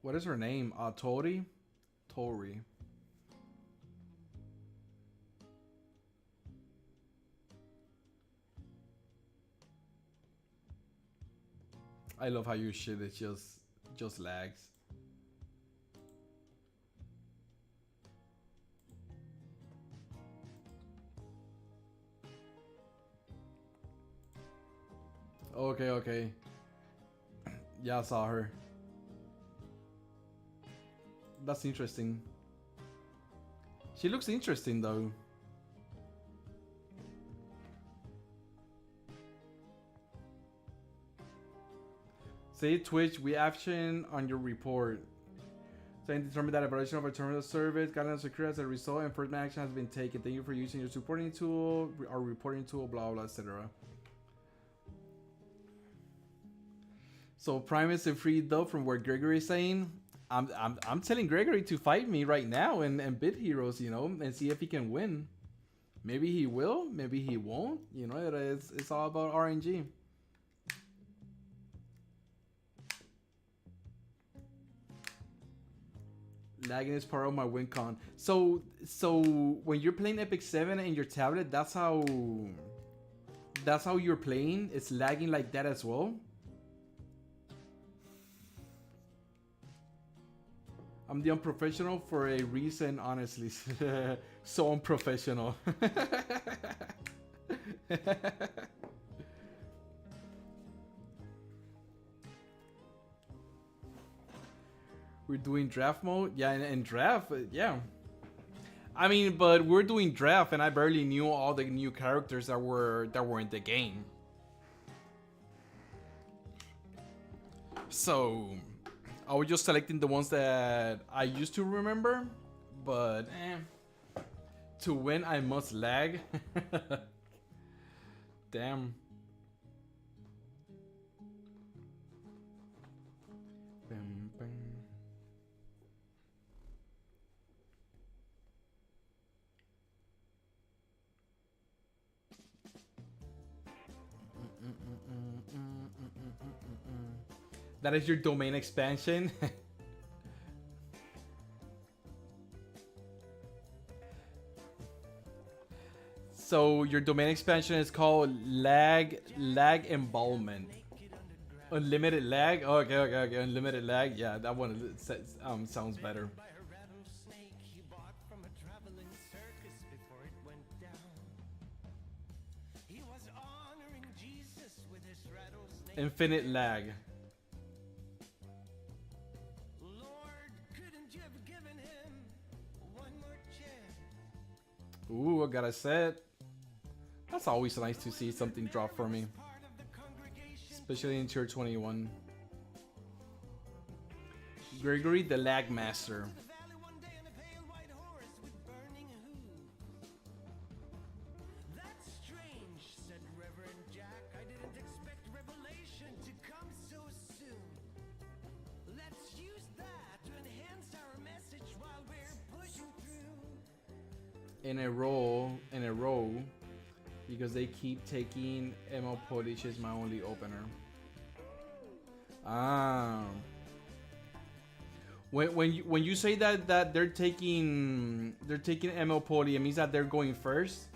What is her name? Tori? Tori. I love how you shit it just lags. Okay, okay. Yeah, I saw her. That's interesting. She looks interesting though. Say Twitch, we action on your report. Saying determined that a violation of a terminal service guidelines occurred as a result, enforcement action has been taken. Thank you for using your supporting tool, our reporting tool, blah blah, etc. So Prime is a free though from what Gregory is saying. I'm telling Gregory to fight me right now and bid heroes, you know, and see if he can win. Maybe he will, maybe he won't. You know, it's all about RNG. Lagging is part of my win con. So when you're playing Epic 7 and your tablet, that's how you're playing. It's lagging like that as well. I'm the unprofessional for a reason, honestly. So unprofessional. We're doing draft mode? Yeah, and draft, yeah. I mean, but we're doing draft and I barely knew all the new characters that were in the game. So I was just selecting the ones that I used to remember, but to win I must lag. Damn. Bam, bam. That is your domain expansion. So your domain expansion is called lag embalment. Unlimited lag. Oh, okay. Unlimited lag. Yeah, that one sounds better. Infinite lag. Ooh, I got a set. That's always nice to see something drop for me. Especially in tier 21. Gregory the Lag Master. In a row, because they keep taking ML Polish is my only opener. When you say that they're taking ML Poly, it means that they're going first.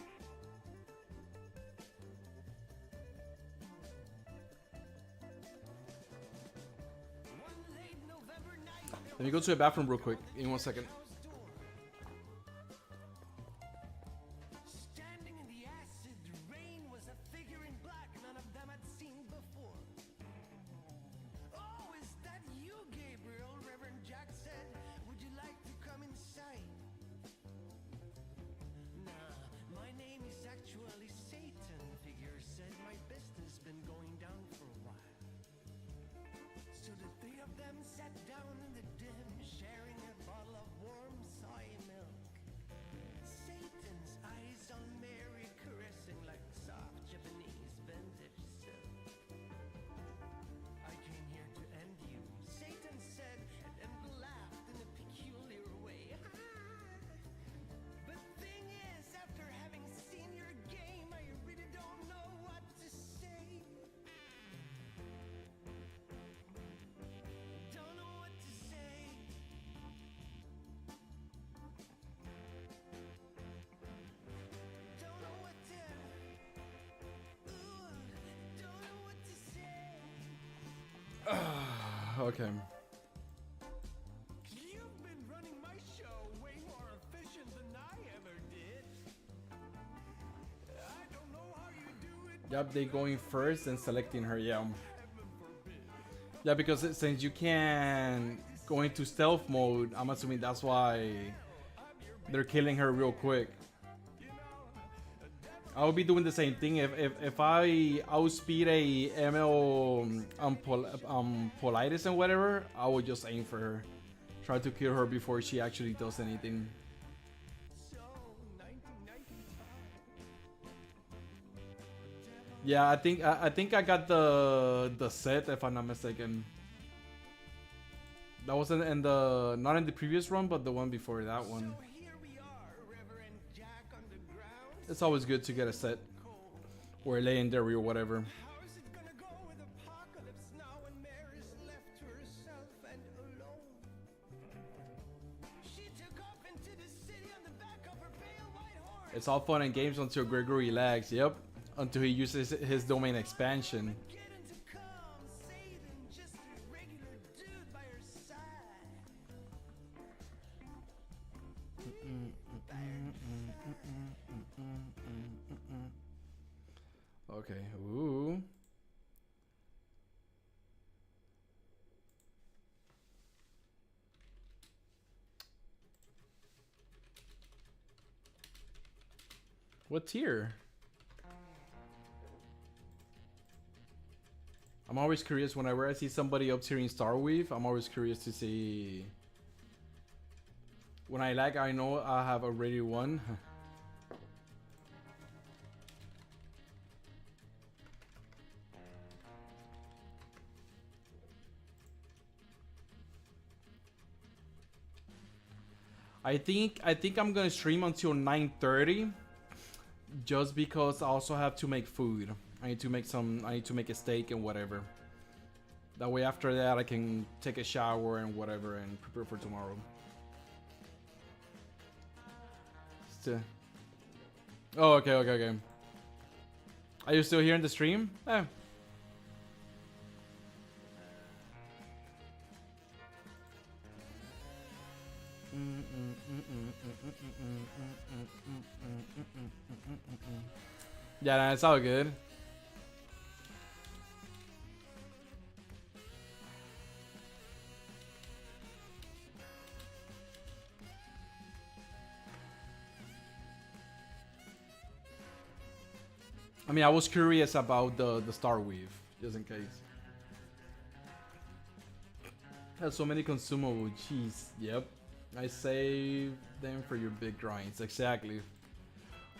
Let me go to the bathroom real quick. In 1 second. Okay. You've been running my show way more efficient than I ever did. I don't know how you do it. Yep, they going first and selecting her. Yeah. Yeah, because since you can go into stealth mode, I'm assuming that's why they're killing her real quick. I would be doing the same thing if I outspeed a ML Politis and whatever. I would just aim for her Try to kill her before she actually does anything. So, 1995. Yeah, I think I got the set if I'm not mistaken. That wasn't in the not in the previous run, but the one before that one. So here we are, Reverend Jack Underground. It's always good to get a set or a legendary or whatever. How's it gonna go with Apocalypse now when Mary's left to herself and alone? She took off into the city on the back of her pale white horse. It's all fun and games until Gregory lags. Yep, until he uses his domain expansion. Getting to come, saving just a regular dude by her side. Okay. Ooh. What tier? I'm always curious whenever I see somebody up tiering Starweave. I'm always curious to see. When I lag, I know I have already won. I think I'm gonna stream until 9:30, just because I also have to make food. I need to make a steak and whatever. That way after that I can take a shower and whatever and prepare for tomorrow. Oh, okay. Are you still here in the stream? Eh. Yeah, nah, it's all good. I mean, I was curious about the Starweave, just in case. Has so many consumable. Jeez. Yep. I save them for your big grinds. Exactly.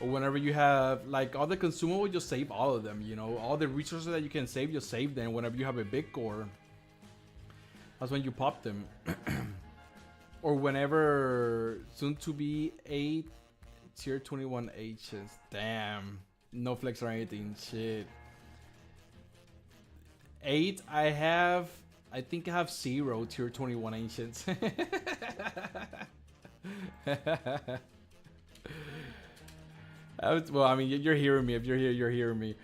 Or whenever you have like all the consumable, just save all of them. You know, all the resources that you can save, just save them. Whenever you have a big core, that's when you pop them. Or whenever soon to be 8 tier 21 H's. Damn. No flex or anything. Shit. 8. I think I have 0 tier 21 ancients. Well, I mean, you're hearing me. If you're here, you're hearing me.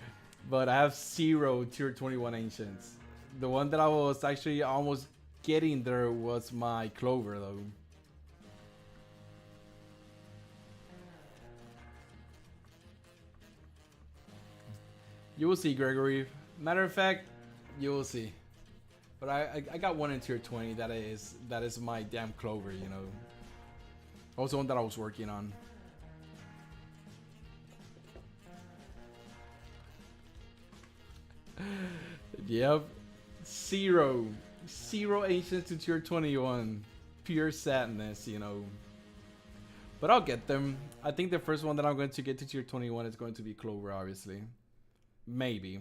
But I have 0 tier 21 ancients. The one that I was actually almost getting there was my Clover, though. You will see, Gregory. Matter of fact, you will see. But I got one in tier 20. That is my damn Clover, you know. Also one that I was working on. Yep. 0 ancients to tier 21. Pure sadness, you know. But I'll get them. I think the first one that I'm going to get to tier 21 is going to be Clover, obviously. Maybe.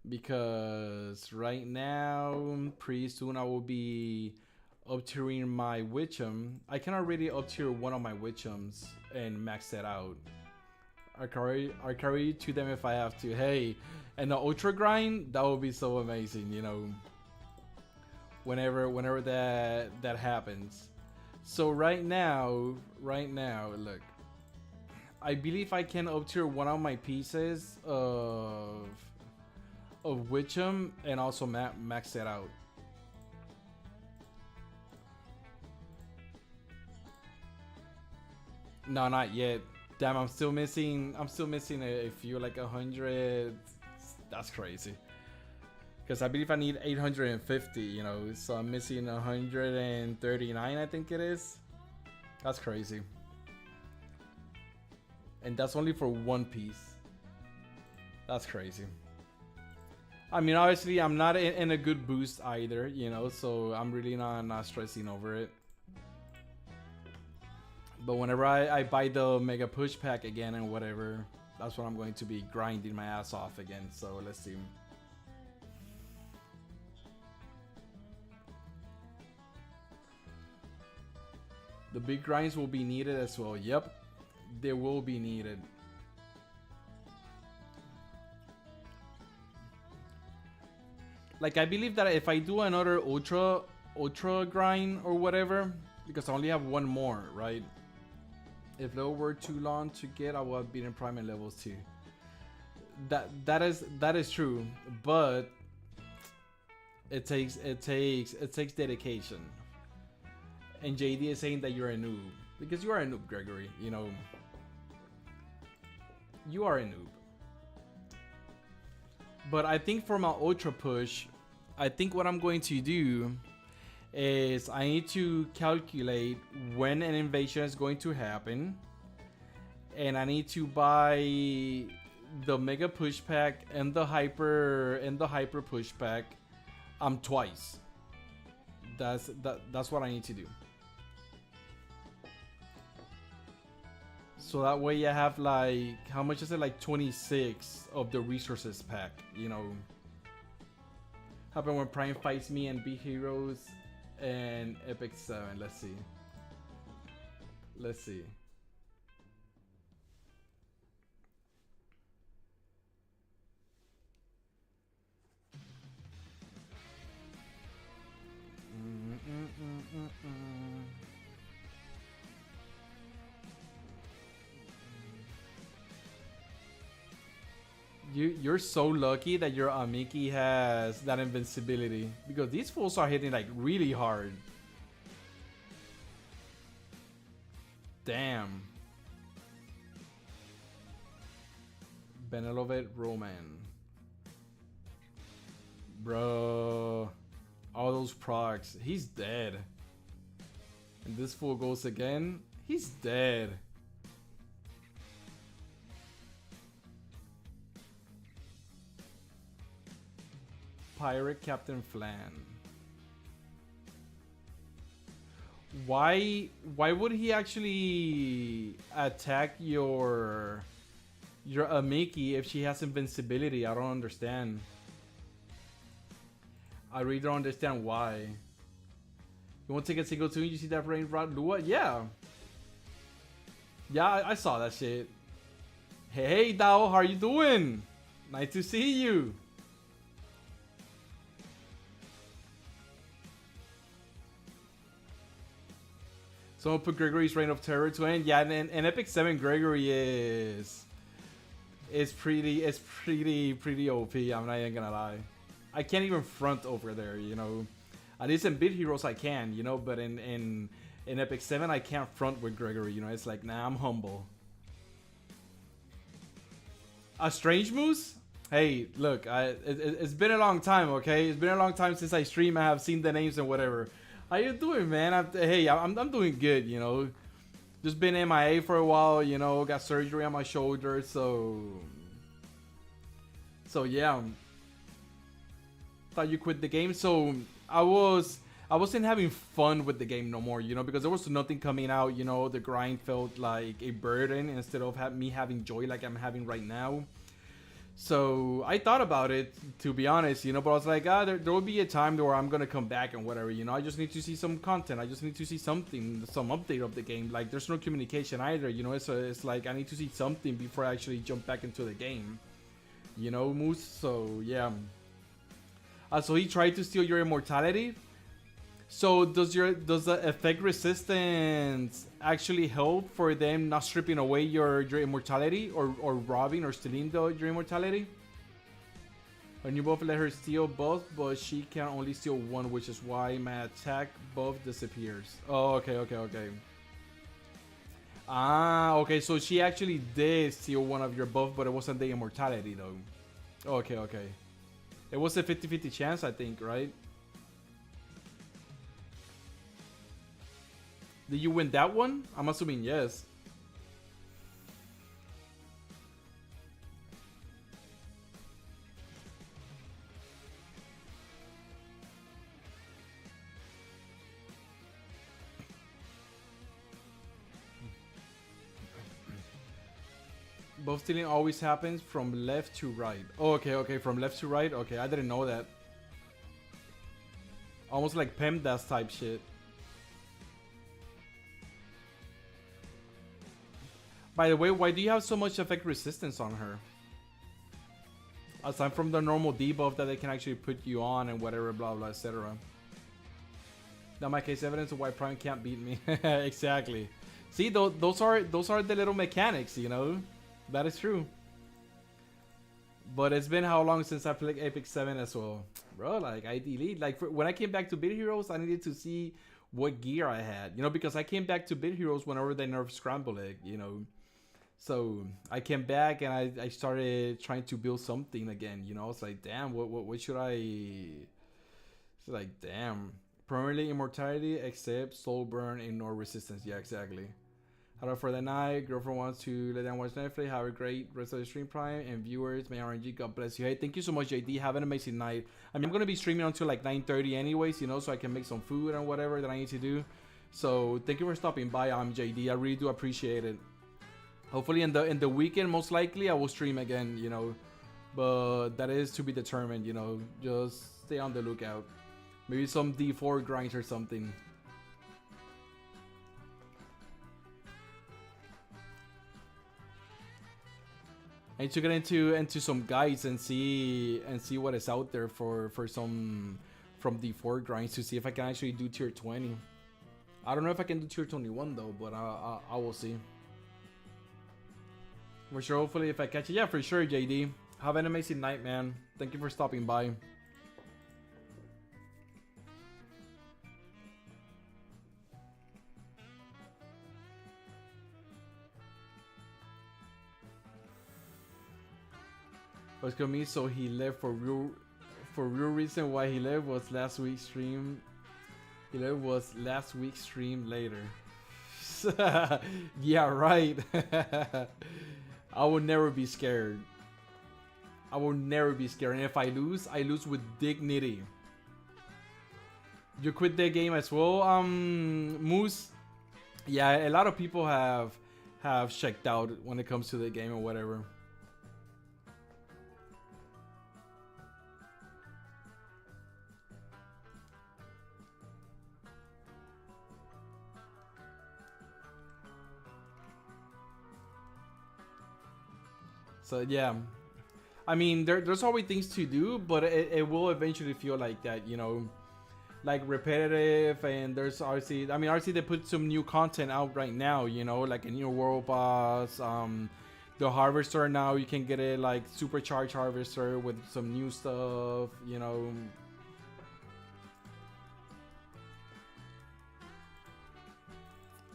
Because right now, pretty soon I will be up tiering my Witchum. I can already up tier one of my Witchums and max that out. I carry to them if I have to. Hey, and the ultra grind, that would be so amazing, you know. Whenever that happens. So right now, look. I believe I can up tier one of my pieces of Witchum and also max it out. No, not yet. Damn, I'm still missing a few, like 100. That's crazy. Because I believe I need 850, you know, so I'm missing 139, I think it is. That's crazy. And that's only for one piece. That's crazy. I mean, obviously, I'm not in a good boost either, you know, so I'm really not stressing over it. But whenever I buy the mega push pack again and whatever, that's when I'm going to be grinding my ass off again. So let's see. The big grinds will be needed as well. Yep, they will be needed. Like, I believe that if I do another ultra grind or whatever, because I only have one more, right? If it were too long to get, I would have beaten Prime in levels 2. That is true, but it takes dedication. And JD is saying that you're a noob because you are a noob, Gregory. You know, you are a noob. But I think for my ultra push, I think what I'm going to do is I need to calculate when an invasion is going to happen, and I need to buy the mega push pack and the hyper push pack twice. That's what I need to do. So that way I have, like, how much is it? Like 26 of the resources pack, you know. Happen when Prime fights me and beat heroes and Epic 7. Let's see. Let's see. You're so lucky that your Amiki has that invincibility, because these fools are hitting like really hard. Damn. Benelovet Roman. Bro. All those procs. He's dead. And this fool goes again. He's dead. Pirate Captain Flan. Why would he actually attack your Amiki if she has invincibility? I don't understand. I really don't understand why. You won't take a single tune? You see that brain rot Lua? Yeah. Yeah, I saw that shit. Hey Dao, how are you doing? Nice to see you. Someone put Gregory's Reign of Terror to end. Yeah, and Epic 7 Gregory is pretty OP. I'm not even gonna lie. I can't even front over there, you know. At least in Bit Heroes I can, you know, but in Epic 7 I can't front with Gregory, you know. It's like, nah, I'm humble. A Strange Moose? Hey, look, it's been a long time, okay? It's been a long time since I stream. I have seen the names and whatever. How you doing, man? I'm doing good, you know. Just been MIA for a while, you know. Got surgery on my shoulder, so yeah. Thought you quit the game, so I wasn't having fun with the game no more, you know, because there was nothing coming out, you know. The grind felt like a burden instead of me having joy like I'm having right now. So I thought about it, to be honest, you know, but I was like, there will be a time where I'm gonna come back and whatever, you know. I just need to see some content. I just need to see something, some update of the game. Like, there's no communication either, you know. It's like I need to see something before I actually jump back into the game, you know, Moose. So yeah. So he tried to steal your immortality. So does the effect resistance actually help for them not stripping away your immortality or robbing or stealing your immortality? When you both let her steal both, but she can only steal one, which is why my attack buff disappears. Oh, okay. Ah, okay, so she actually did steal one of your buff, but it wasn't the immortality though. Okay. It was a 50-50 chance, I think, right? Did you win that one? I'm assuming yes. Buff stealing always happens from left to right. Oh, okay, from left to right. Okay, I didn't know that. Almost like PEMDAS type shit. By the way, why do you have so much effect resistance on her? Aside from the normal debuff that they can actually put you on and whatever, blah blah, etc. Now my case evidence of why Prime can't beat me. Exactly. See, those are the little mechanics, you know. That is true. But it's been how long since I played Apex 7 as well, bro? Like I delete. Like when I came back to Bit Heroes, I needed to see what gear I had, you know, because I came back to Bit Heroes whenever they nerfed Scramble Egg, you know. So I came back and I started trying to build something again, you know. I was like, damn, what should I? It's like, damn, permanently immortality except soul burn, ignore resistance. Yeah, exactly. Hello for the night. Girlfriend wants to let them watch Netflix. Have a great rest of the stream, Prime, and viewers. May RNG, God bless you. Hey, thank you so much, JD. Have an amazing night. I mean, I'm gonna be streaming until like 9:30 anyways, you know, so I can make some food and whatever that I need to do. So thank you for stopping by. I'm JD. I really do appreciate it. Hopefully in the weekend, most likely I will stream again, you know, but that is to be determined, you know. Just stay on the lookout. Maybe some D4 grinds or something. I need to get into some guides and see what is out there for some from D4 grinds to see if I can actually do tier 20. I don't know if I can do tier 21 though, but I will see. For sure, hopefully if I catch it. Yeah, for sure, JD. Have an amazing night, man. Thank you for stopping by. What's gonna mean? So he left for real reason. Why he left was last week's stream. He left was last week's stream later. Yeah, right. I will never be scared. I will never be scared. And if I lose with dignity. You quit the game as well, Moose? Yeah, a lot of people have checked out when it comes to the game or whatever. So yeah, I mean there's always things to do, but it will eventually feel like that, you know, like repetitive. And there's RC. I mean RC, they put some new content out right now, you know, like a new world boss. The harvester now you can get it like supercharged harvester with some new stuff, you know.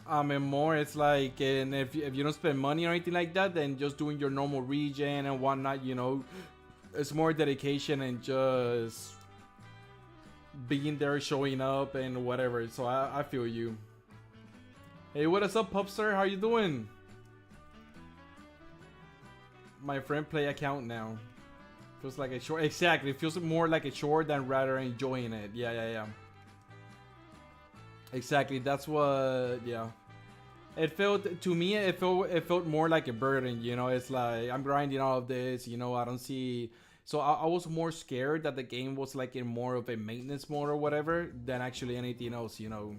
And more, it's like, and if you don't spend money or anything like that, then just doing your normal regen and whatnot, you know, it's more dedication and just being there, showing up and whatever. So I feel you. Hey, what is up, Pupster? How you doing? My friend play account now. Feels like a chore. Exactly, it feels more like a chore than rather enjoying it. Yeah. Exactly, that's what. Yeah, it felt to me. It felt more like a burden. You know, it's like I'm grinding all of this. You know, I don't see. So I was more scared that the game was like in more of a maintenance mode or whatever than actually anything else. You know,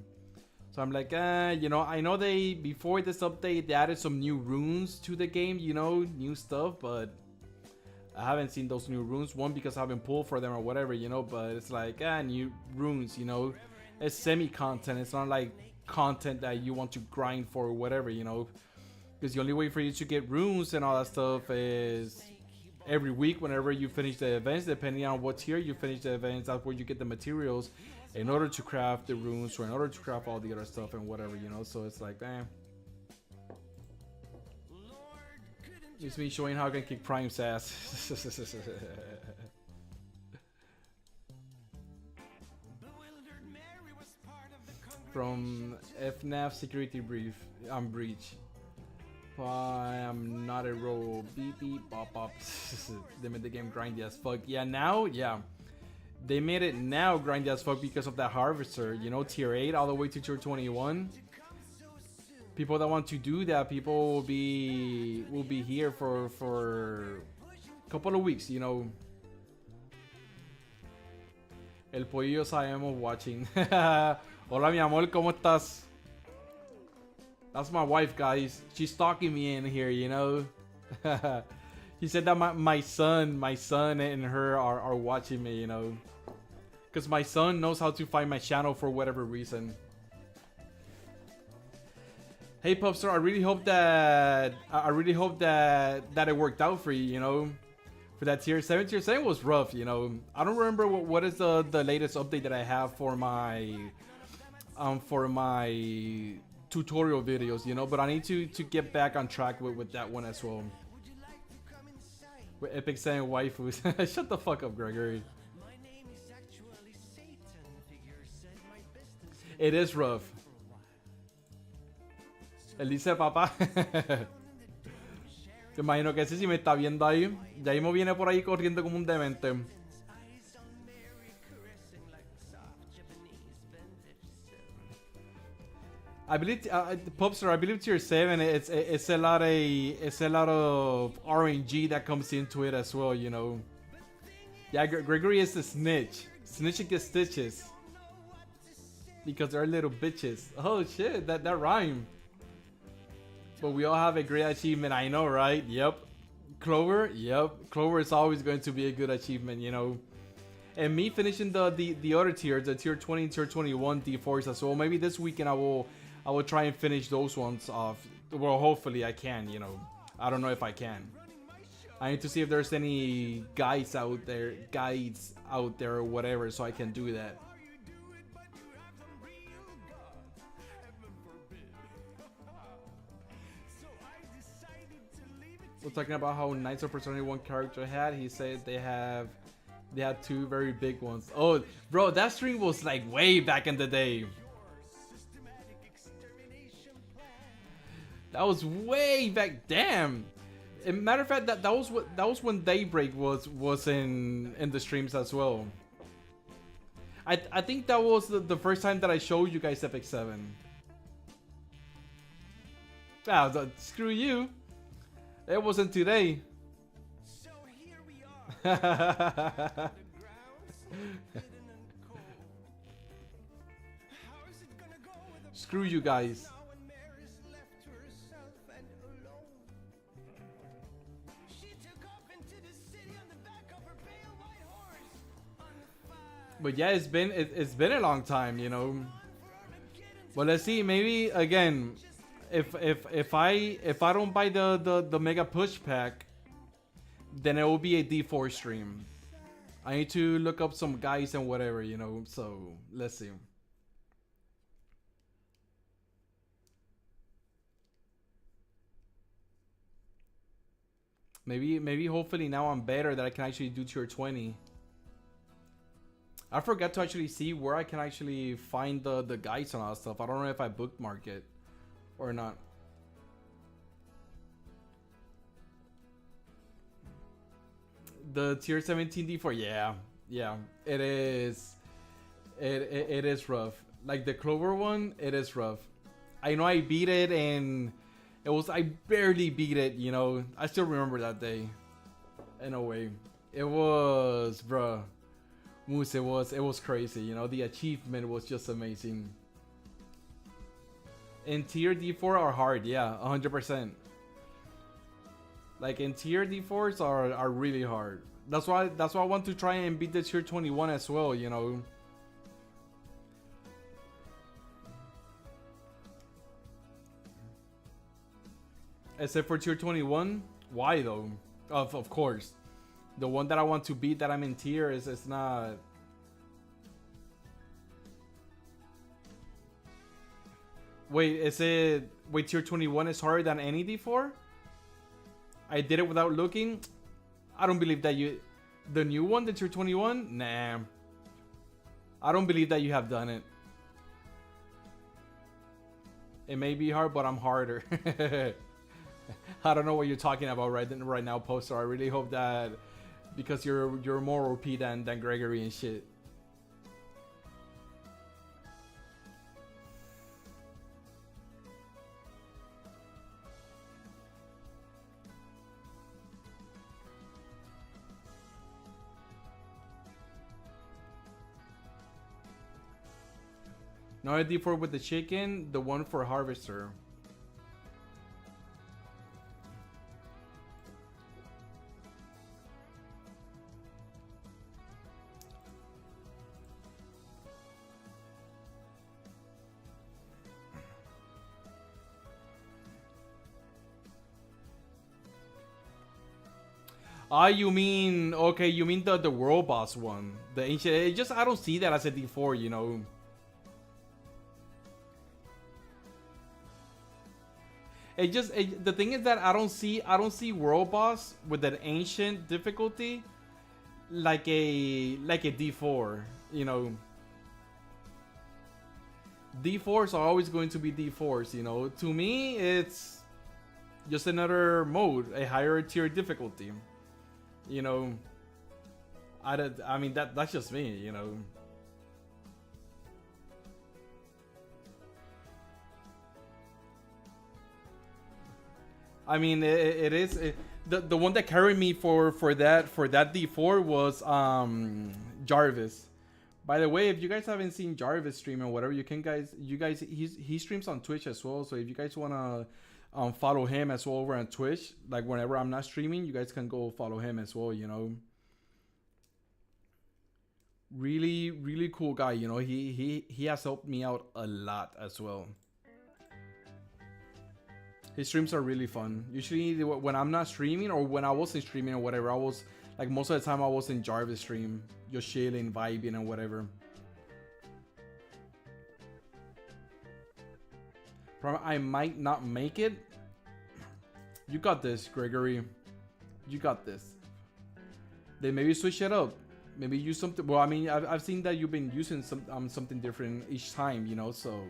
so I'm like, you know, I know they before this update they added some new runes to the game. You know, new stuff, but I haven't seen those new runes. One, because I haven't pulled for them or whatever. You know, but it's like new runes. You know. It's semi-content. It's not like content that you want to grind for or whatever, you know. Because the only way for you to get runes and all that stuff is every week whenever you finish the events. Depending on what tier you finish the events, that's where you get the materials in order to craft the runes or in order to craft all the other stuff and whatever, you know. So it's like, it's me showing how I can kick Prime's ass. From FNAF security brief, I'm breach. I am not a role. Beep beep bop bop. They made the game grindy as fuck. Yeah, now, yeah. They made it now grindy as fuck because of that harvester. You know, tier 8 all the way to tier 21. people that want to do that, people will be here for a couple of weeks, you know. El Pollo Sabemos watching. Hola, mi amor, ¿cómo estás? That's my wife, guys. She's stalking me in here, you know. He said that my son and her are watching me, you know. Because my son knows how to find my channel for whatever reason. Hey, Pupster, I really hope that it worked out for you, you know. For that tier 7. Tier 7 was rough, you know. I don't remember what is the latest update that I have for my tutorial videos, you know, but I need to get back on track with that one as well. With Epic saying waifus. Shut the fuck up, Gregory. It is rough. Él dice papá. Te imagino que ese sí me está viendo ahí. Ya mismo viene por ahí corriendo como un demente. I believe, Popstar, I believe tier 7. It's a lot of RNG that comes into it as well, you know. Yeah, Gregory is the snitch. Snitching gets stitches because they're little bitches. Oh shit, that rhyme. But we all have a great achievement. I know, right? Yep. Clover. Yep. Clover is always going to be a good achievement, you know. And me finishing the other tiers, the tier 20 and tier 21 D4s as well. Maybe this weekend I will try and finish those ones off. Well, hopefully I can, you know. I don't know if I can. I need to see if there's any guides out there or whatever, so I can do that. We're talking about how Knights of Persona 1 character had. He said they had 2 very big ones. Oh, bro, that stream was like way back in the day. That was way back. Damn. As a matter of fact, that was when Daybreak was in the streams as well. I think that was the first time that I showed you guys Epic 7. Ah, screw you. It wasn't today. So here we are. The ground's hidden and cold. How is it gonna go with a Screw you guys. now when Mary's left to herself and alone? She took off into the city on the back of her pale white horse. On fire. But yeah, it's been a long time, you know. Well, let's see. Maybe again, if I don't buy the mega push pack, then it will be a D4 stream. I need to look up some guys and whatever, you know. So let's see. Maybe hopefully now I'm better that I can actually do tier 20. I forgot to actually see where I can actually find the guides and all that stuff. I don't know if I bookmark it or not. The tier 17 D4, yeah, it is. It is rough. Like the Clover one, it is rough. I know I beat it and I barely beat it, you know. I still remember that day. In a way, it was, bruh. Moose, it was crazy, you know. The achievement was just amazing. And tier D4 are hard, yeah, 100%. Like in tier D4s are really hard. That's why I want to try and beat the tier 21 as well, you know. Except for tier 21, why though? Of course, the one that I want to beat that I'm in tier is not. Wait, tier 21 is harder than any D4? I did it without looking. I don't believe that the new one, the tier 21? Nah. I don't believe that you have done it. It may be hard, but I'm harder. I don't know what you're talking about right now, Poster. I really hope that because you're more OP than Gregory and shit. Not a D4 with the chicken, the one for harvester. Ah, you mean okay? You mean the world boss one, the ancient? It just I don't see that as a D4, you know. The thing is that I don't see world boss with that ancient difficulty like a D4, you know. D4s are always going to be D4s, you know. To me, it's just another mode, a higher tier difficulty. You know, I mean that's just me, you know. I mean it is the one that carried me for that D4 was Jarvis. By the way, if you guys haven't seen Jarvis stream or whatever, you guys he streams on Twitch as well. So if you guys wanna follow him as well over on Twitch, like whenever I'm not streaming, you guys can go follow him as well, you know. Really cool guy, you know. He has helped me out a lot as well. His streams are really fun. Usually when I'm not streaming or when I wasn't streaming or whatever, I was like most of the time I was in Jarvis stream, just chilling, vibing and whatever. I might not make it. You got this, Gregory. You got this. Then maybe switch it up. Maybe use something. Well, I mean, I've seen that you've been using something different each time, you know. So.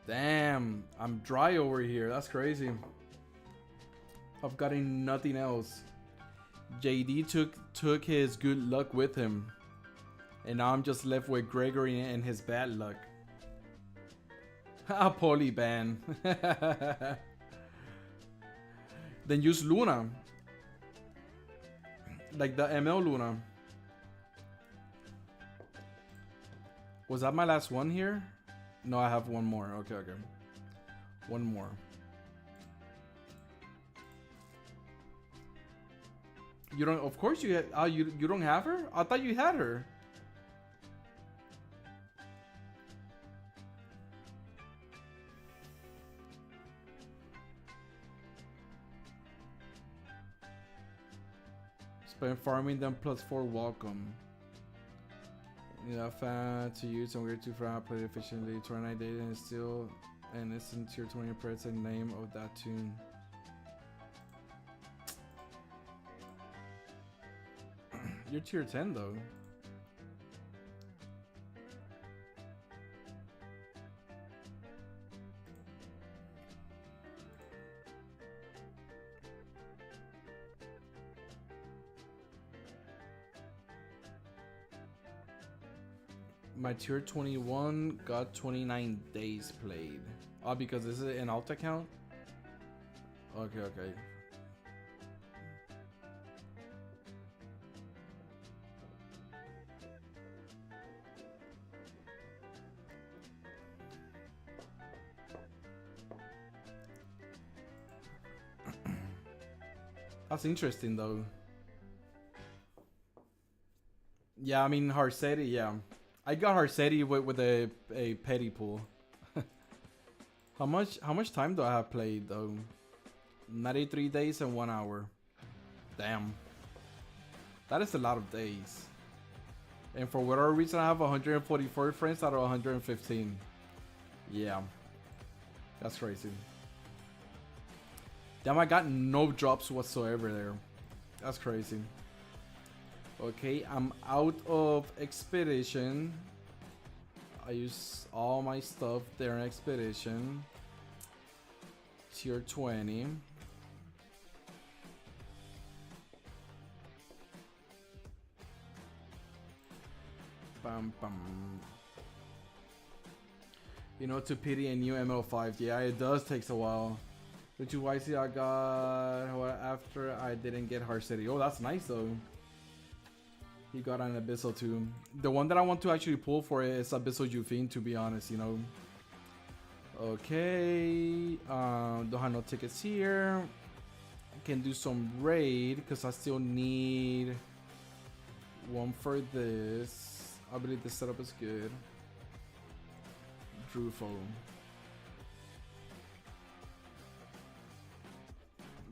Damn, I'm dry over here. That's crazy. I've gotten nothing else. JD took his good luck with him, and now I'm just left with Gregory and his bad luck. Ah, Polyban. Then use Luna. Like the ML Luna. Was that my last one here? No, I have one more. Okay. One more. You don't. Of course you. You don't have her. I thought you had her. Spend farming them +4 welcome. Yeah, fan to use some grade 2 for I play efficiently. 29 data and still and listen to your 20 present name of that tune. You're tier 10 though. My tier 21 got 29 days played. Oh, because this is an alt account? Okay. That's interesting though. Yeah, I mean Harsetti, yeah. I got Harsetti with a petty pool. How much time do I have played though? 93 days and 1 hour. Damn. That is a lot of days. And for whatever reason I have 144 friends out of 115. Yeah. That's crazy. Damn, I got no drops whatsoever there. That's crazy. Okay, I'm out of expedition. I use all my stuff there in expedition. Tier 20. Bum. You know, to pity a new ML5. Yeah, it does takes a while. Which is why I see I got after I didn't get Hard City. Oh, that's nice though. He got an Abyssal too. The one that I want to actually pull for it is Abyssal Yufin, to be honest, you know. Okay. Don't have no tickets here. I can do some raid because I still need one for this. I believe the setup is good. Drufo.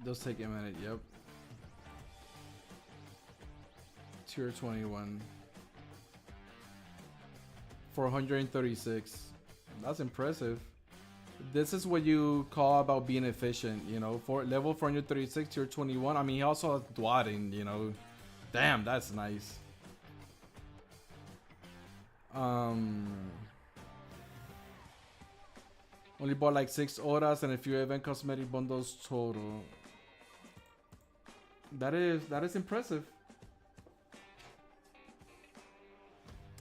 Does take a minute, yep. Tier 21. 436. That's impressive. This is what you call about being efficient, you know. For level 436, tier 21. I mean, he also has Dwarin, you know. Damn, that's nice. Only bought like 6 auras and a few event cosmetic bundles total. That is impressive.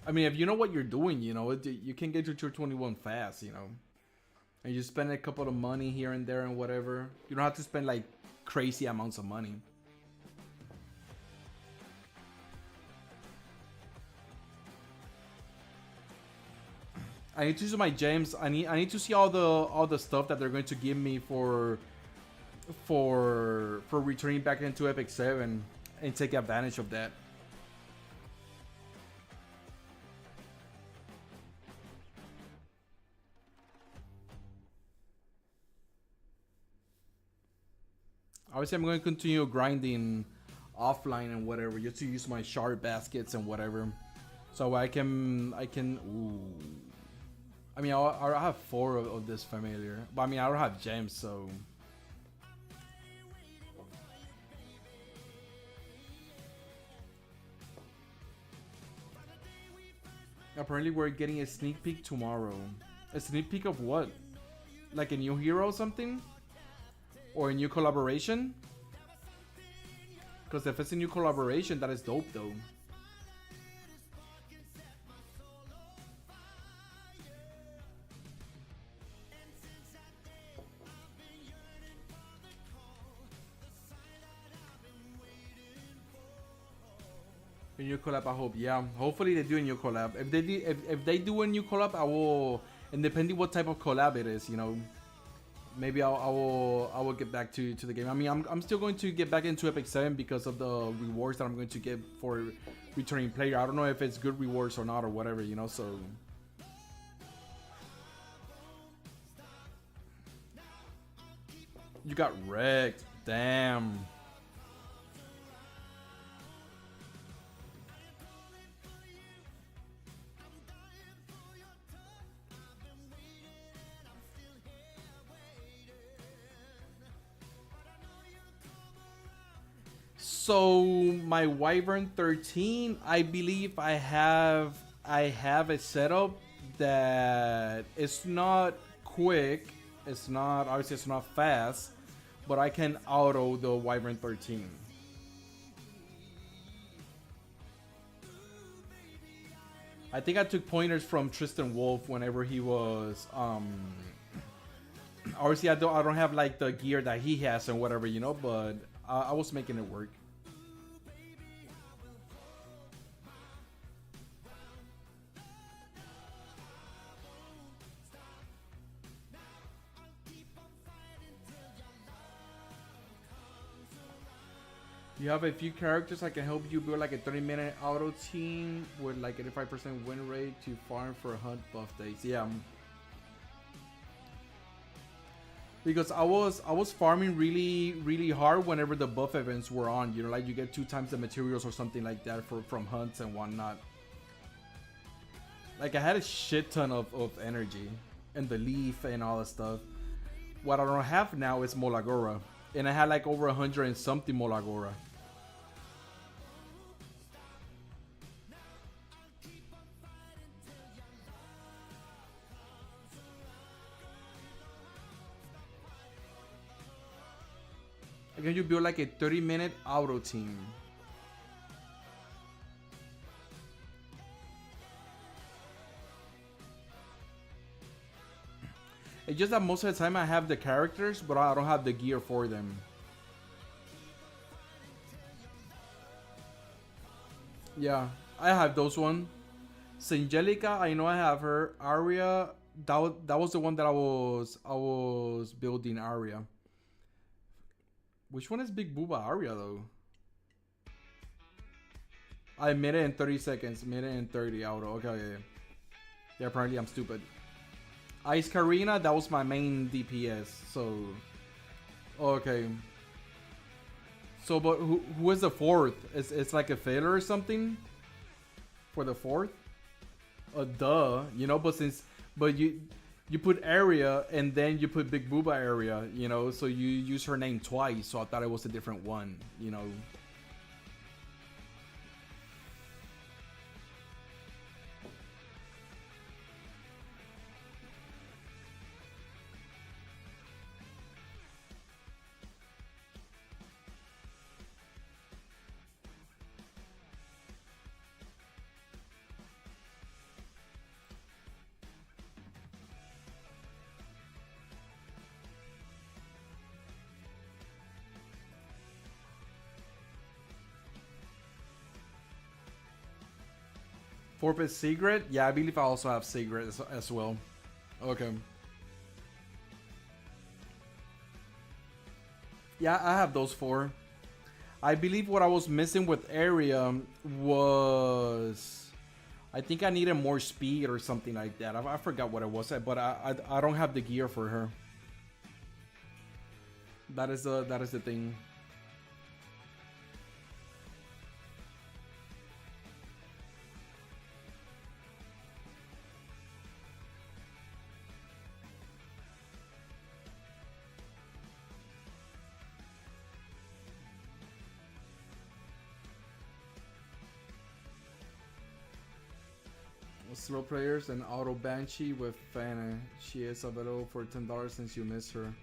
I mean, if you know what you're doing, you know, you can get to tier 21 fast, you know. And you spend a couple of money here and there and whatever. You don't have to spend like crazy amounts of money. I need to use my gems. I need to see all the stuff that they're going to give me for returning back into Epic 7 and take advantage of that. Obviously, I'm going to continue grinding offline and whatever, just to use my shard baskets and whatever, so I can. Ooh. I mean, I'll have 4 of this familiar, but I mean, I don't have gems, so. Apparently, we're getting a sneak peek tomorrow. A sneak peek of what? Like a new hero or something? Or a new collaboration? Because if it's a new collaboration, that is dope though. A new collab, I hope. Yeah, hopefully they do a new collab. If they do a new collab, I will. And depending what type of collab it is, you know. Maybe I will get back to the game. I mean, I'm still going to get back into Epic 7 because of the rewards that I'm going to get for returning player. I don't know if it's good rewards or not or whatever, you know, so. You got wrecked. Damn. So my Wyvern 13, I believe I have a setup that it's not quick, it's not, obviously it's not fast, but I can auto the Wyvern 13. I think I took pointers from Tristan Wolf whenever he was obviously I don't have like the gear that he has and whatever, you know, but I was making it work. You have a few characters that can help you build like a 30-minute auto team with like 85% win rate to farm for hunt buff days. Yeah. Because I was farming really hard whenever the buff events were on. You know, like you get 2 times the materials or something like that from hunts and whatnot. Like I had a shit ton of energy and the leaf and all that stuff. What I don't have now is Molagora. And I had like over 100 and something Molagora. Again, you build like a 30-minute auto team. It's just that most of the time I have the characters, but I don't have the gear for them. Yeah, I have those one. Sangelica, I know I have her. Aria, that was the one that I was building. Aria. Which one is Big Booba Aria though? I made it in 30 seconds. Made it in 30 auto. Okay, yeah. Yeah, apparently I'm stupid. Ice Karina, that was my main DPS. So, okay. So, but who is the fourth? It's like a failure or something for the fourth. Duh, you know. But you put area and then you put Big Booba area, you know. So you use her name twice. So I thought it was a different one, you know. Fourth Secret? Yeah, I believe I also have Secret as well. Okay. Yeah, I have those four. I believe what I was missing with Area was... I think I needed more speed or something like that. I forgot what it was, but I don't have the gear for her. That is the thing. Slow players and auto Banshee with Fana. She is available for $10 since you missed her.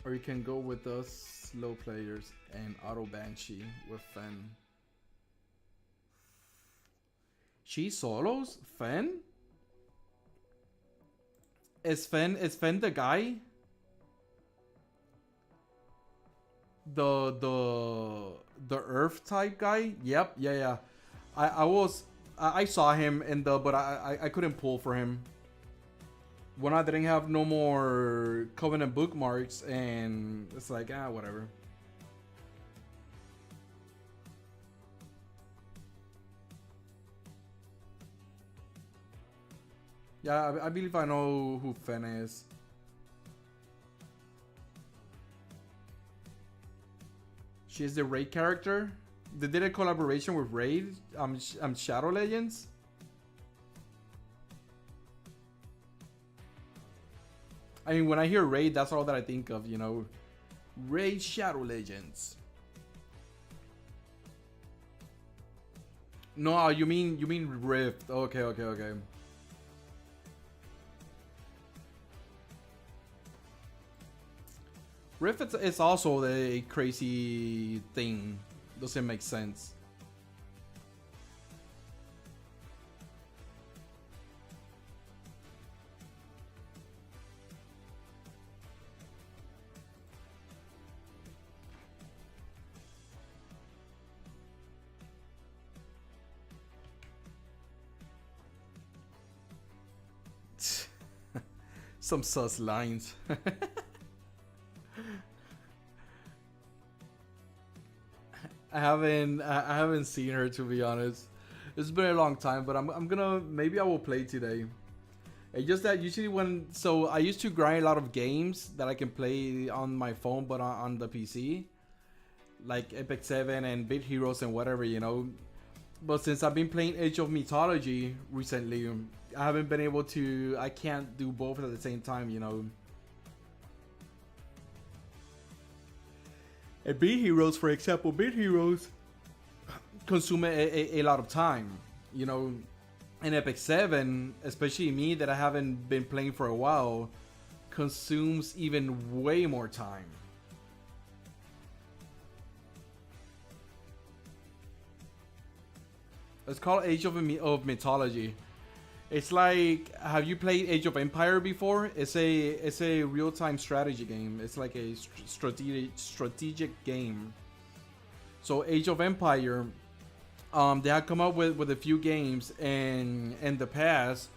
Or you can go with us slow players and auto Banshee with Fen. She solos? Fen? Is Fen the guy? The Earth type guy? Yep, yeah. I saw him in the, but I couldn't pull for him. When I didn't have no more Covenant bookmarks, and it's like, whatever. Yeah, I believe I know who Fen is. She's the Raid character. They did a collaboration with Raid. Shadow Legends. I mean, when I hear Raid, that's all that I think of, you know. Raid Shadow Legends. No, you mean Rift. Okay. Rift it's also a crazy thing. Doesn't make sense. Some sus lines. I haven't seen her, to be honest. It's been a long time, but I'm gonna, maybe I will play today. It's just that usually so I used to grind a lot of games that I can play on my phone, but on the PC, like Epic 7 and Bit Heroes and whatever, you know. But since I've been playing Age of Mythology recently, I haven't been able to. I can't do both at the same time, you know. And Beat Heroes, for example, Beat Heroes consume a lot of time, you know. And Epic 7, especially me that I haven't been playing for a while, consumes even way more time. It's called Age of Mythology. It's like, have you played Age of Empire before? It's a real time strategy game. It's like a strategic game. So Age of Empire, they have come up with a few games, and in the past,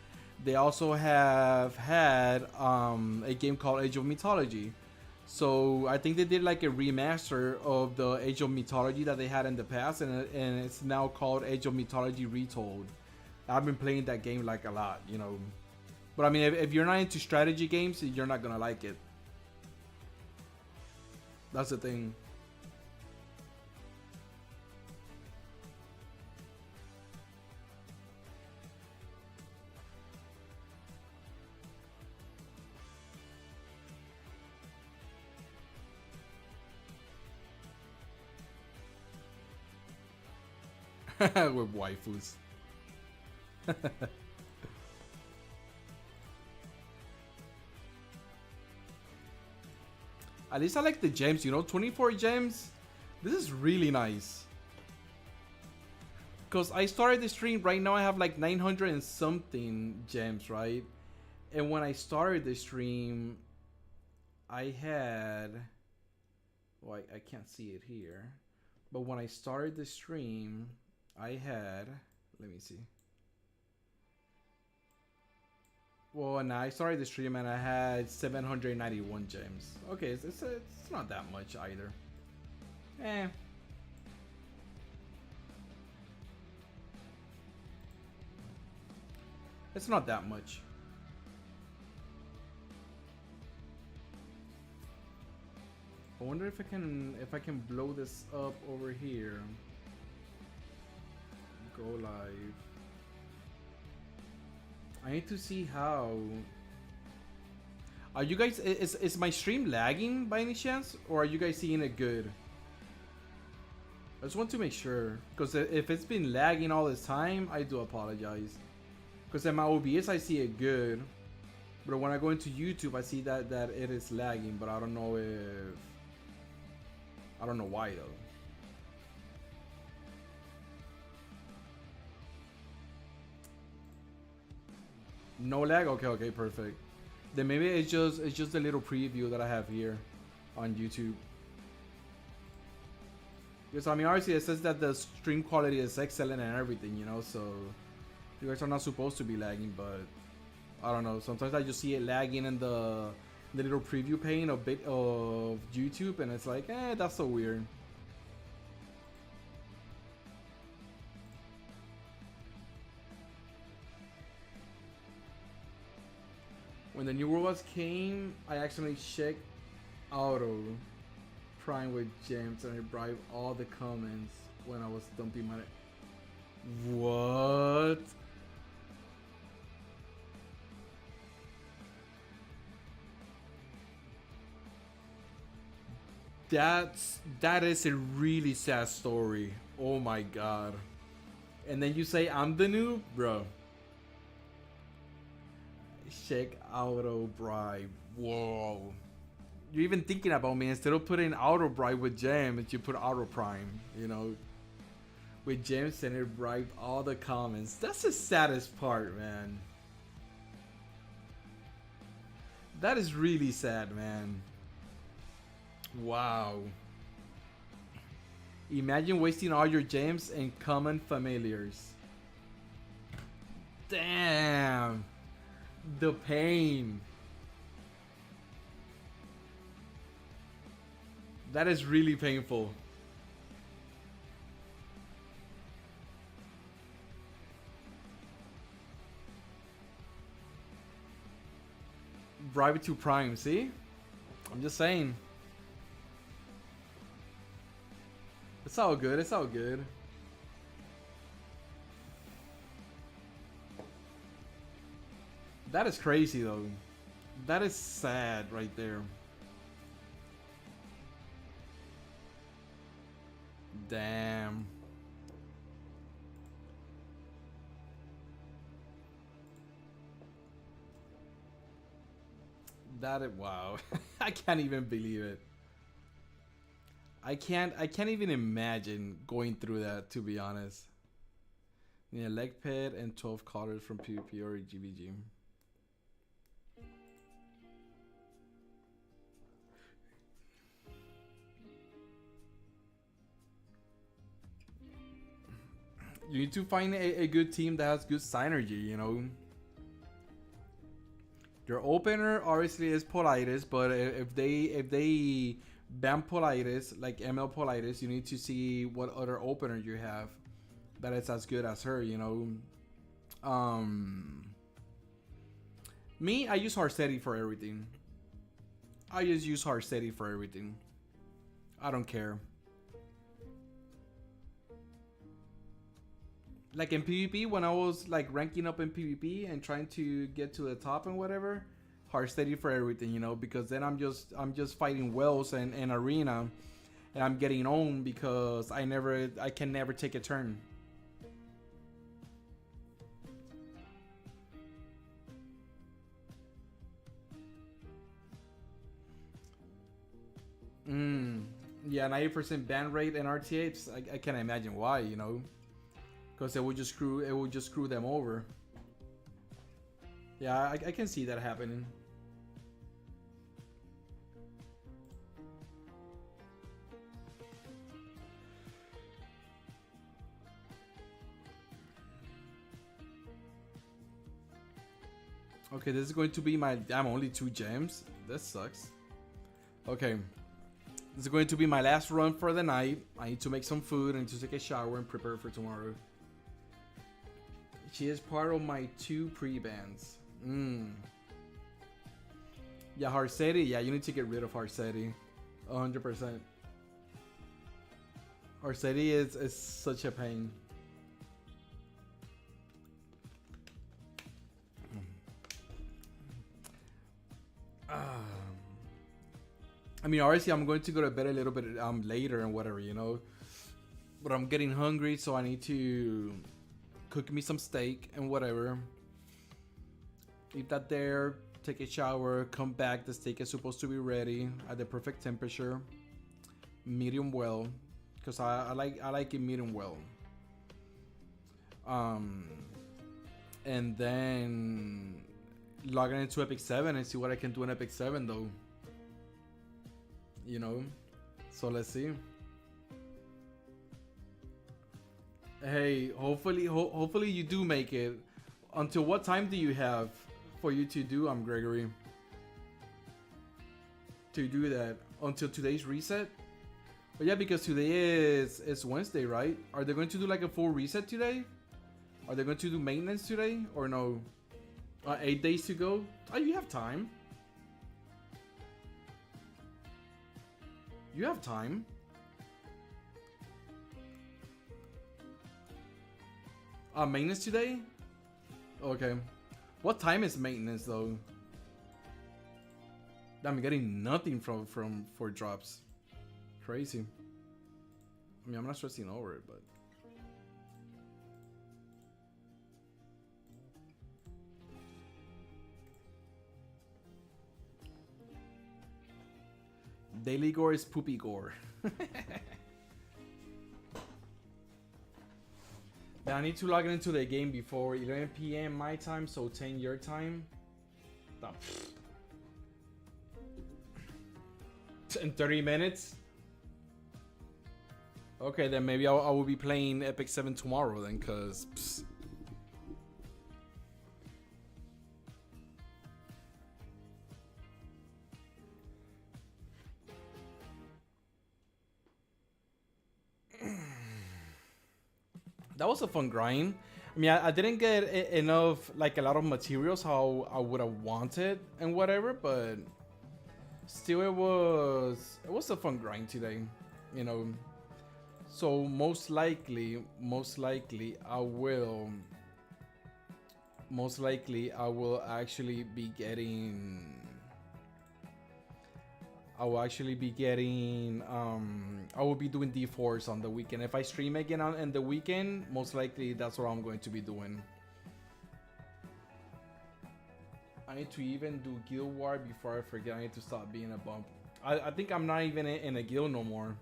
they also have had a game called Age of Mythology. So I think they did like a remaster of the Age of Mythology that they had in the past, and it's now called Age of Mythology Retold. I've been playing that game like a lot, you know. But I mean, if you're not into strategy games, you're not gonna like it. That's the thing. With waifus. At least I like the gems, you know, 24 gems. This is really nice. Because I started the stream, right now I have like 900 and something gems, right? And when I started the stream, I had... Well, I can't see it here. But when I started the stream, I had... Let me see. Well, and I started the stream and I had 791 gems. Okay, it's not that much either. Eh. It's not that much. I wonder if I can blow this up over here. Go live. I need to see how. Are you guys, is my stream lagging by any chance, or are you guys seeing it good? I just want to make sure, because if it's been lagging all this time, I do apologize. Because in my OBS I see it good, but when I go into YouTube I see that it is lagging, but I don't know why though. No lag? Okay, perfect. Then maybe it's just a little preview that I have here on YouTube. Because I mean, obviously it says that the stream quality is excellent and everything, you know, so you guys are not supposed to be lagging, but I don't know. Sometimes I just see it lagging in the little preview pane of YouTube, and it's like, that's so weird. When the new robots came, I accidentally checked auto prime with gems and I bribed all the comments when I was dumping my... What? That is a really sad story. Oh my god. And then you say I'm the noob, bro. Check auto bribe. Whoa. You're even thinking about me. Instead of putting auto bribe with gems, you put auto prime, you know. With gems and it bribed all the comments. That's the saddest part, man. That is really sad, man. Wow. Imagine wasting all your gems and common familiars. Damn. The pain. That is really painful. Bribe it to prime, see? I'm just saying. It's all good, it's all good. That is crazy though. That is sad right there. Damn. Wow. I can't even believe it. I can't even imagine going through that, to be honest. Yeah, leg pit and 12 colors from PvP or GVG. You need to find a good team that has good synergy, you know. Your opener obviously is Politis, but if they ban Politis like ML Politis, you need to see what other opener you have that is as good as her, you know. Me, I use Harsetti for everything. I just use Harsetti for everything. I don't care. Like in PvP, when I was like ranking up in PvP and trying to get to the top and whatever, hard steady for everything, you know, because then I'm just fighting Wells and arena, and I'm getting owned because I can never take a turn. Yeah, 90% ban rate and RTH. I can't imagine why, you know, because it would just screw them over. Yeah, I can see that happening. Okay, this is going to be my. I'm only 2 gems. This sucks. Okay. This is going to be my last run for the night. I need to make some food. I need to take a shower and prepare for tomorrow. She is part of my 2 pre-bans. Yeah, Harsetti. Yeah, you need to get rid of Harsetti. 100%. Harsetti is such a pain. I mean, obviously, I'm going to go to bed a little bit later and whatever, you know. But I'm getting hungry, so I need to cook me some steak and whatever. Leave that there, take a shower, come back. The steak is supposed to be ready at the perfect temperature, medium well, because I like it medium well. And then log into Epic 7 and see what I can do in Epic 7 though. You know, so let's see. Hey, hopefully you do make it. Until what time do you have for you to do Gregory? To do that until today's reset? But yeah, because today is Wednesday, right? Are they going to do like a full reset today? Are they going to do maintenance today or no? 8 days to go. Oh, you have time. You have time. Maintenance today? Okay. What time is maintenance though? I'm getting nothing for drops. Crazy. I mean, I'm not stressing over it, but daily gore is poopy gore. I need to log into the game before 11 p.m. my time, so 10 your time. In 30 minutes? Okay, then maybe I will be playing Epic 7 tomorrow then, cause that was a fun grind. I mean, I didn't get enough, like a lot of materials how I would have wanted and whatever, but still it was a fun grind today, you know. So most likely I will actually be getting I will be doing D4s on the weekend. If I stream again on the weekend, most likely that's what I'm going to be doing. I need to even do Guild War before I forget. I need to stop being a bump. I think I'm not even in a guild no more.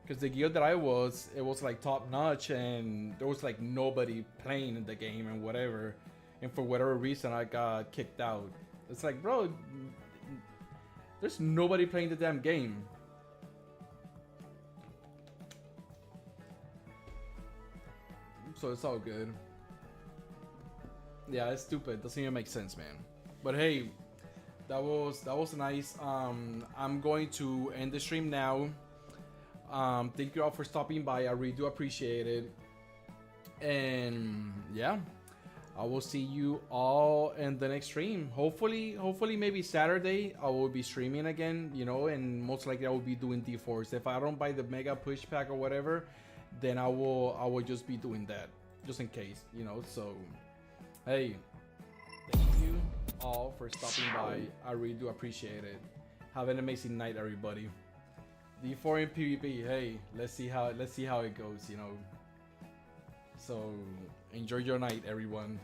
Because the guild that I was, it was like top notch, and there was like nobody playing in the game and whatever. And for whatever reason, I got kicked out. It's like, bro, there's nobody playing the damn game. So it's all good. Yeah, it's stupid. Doesn't even make sense, man. But hey, that was nice. I'm going to end the stream now. Thank you all for stopping by. I really do appreciate it. And yeah, I will see you all in the next stream. Hopefully maybe Saturday I will be streaming again, you know, and most likely I will be doing D-Force. If I don't buy the mega push pack or whatever, then I will just be doing that, just in case, you know. So hey, thank you all for stopping by. I really do appreciate it. Have an amazing night, everybody. D4 in PvP. Hey, let's see how it goes, you know. So enjoy your night, everyone.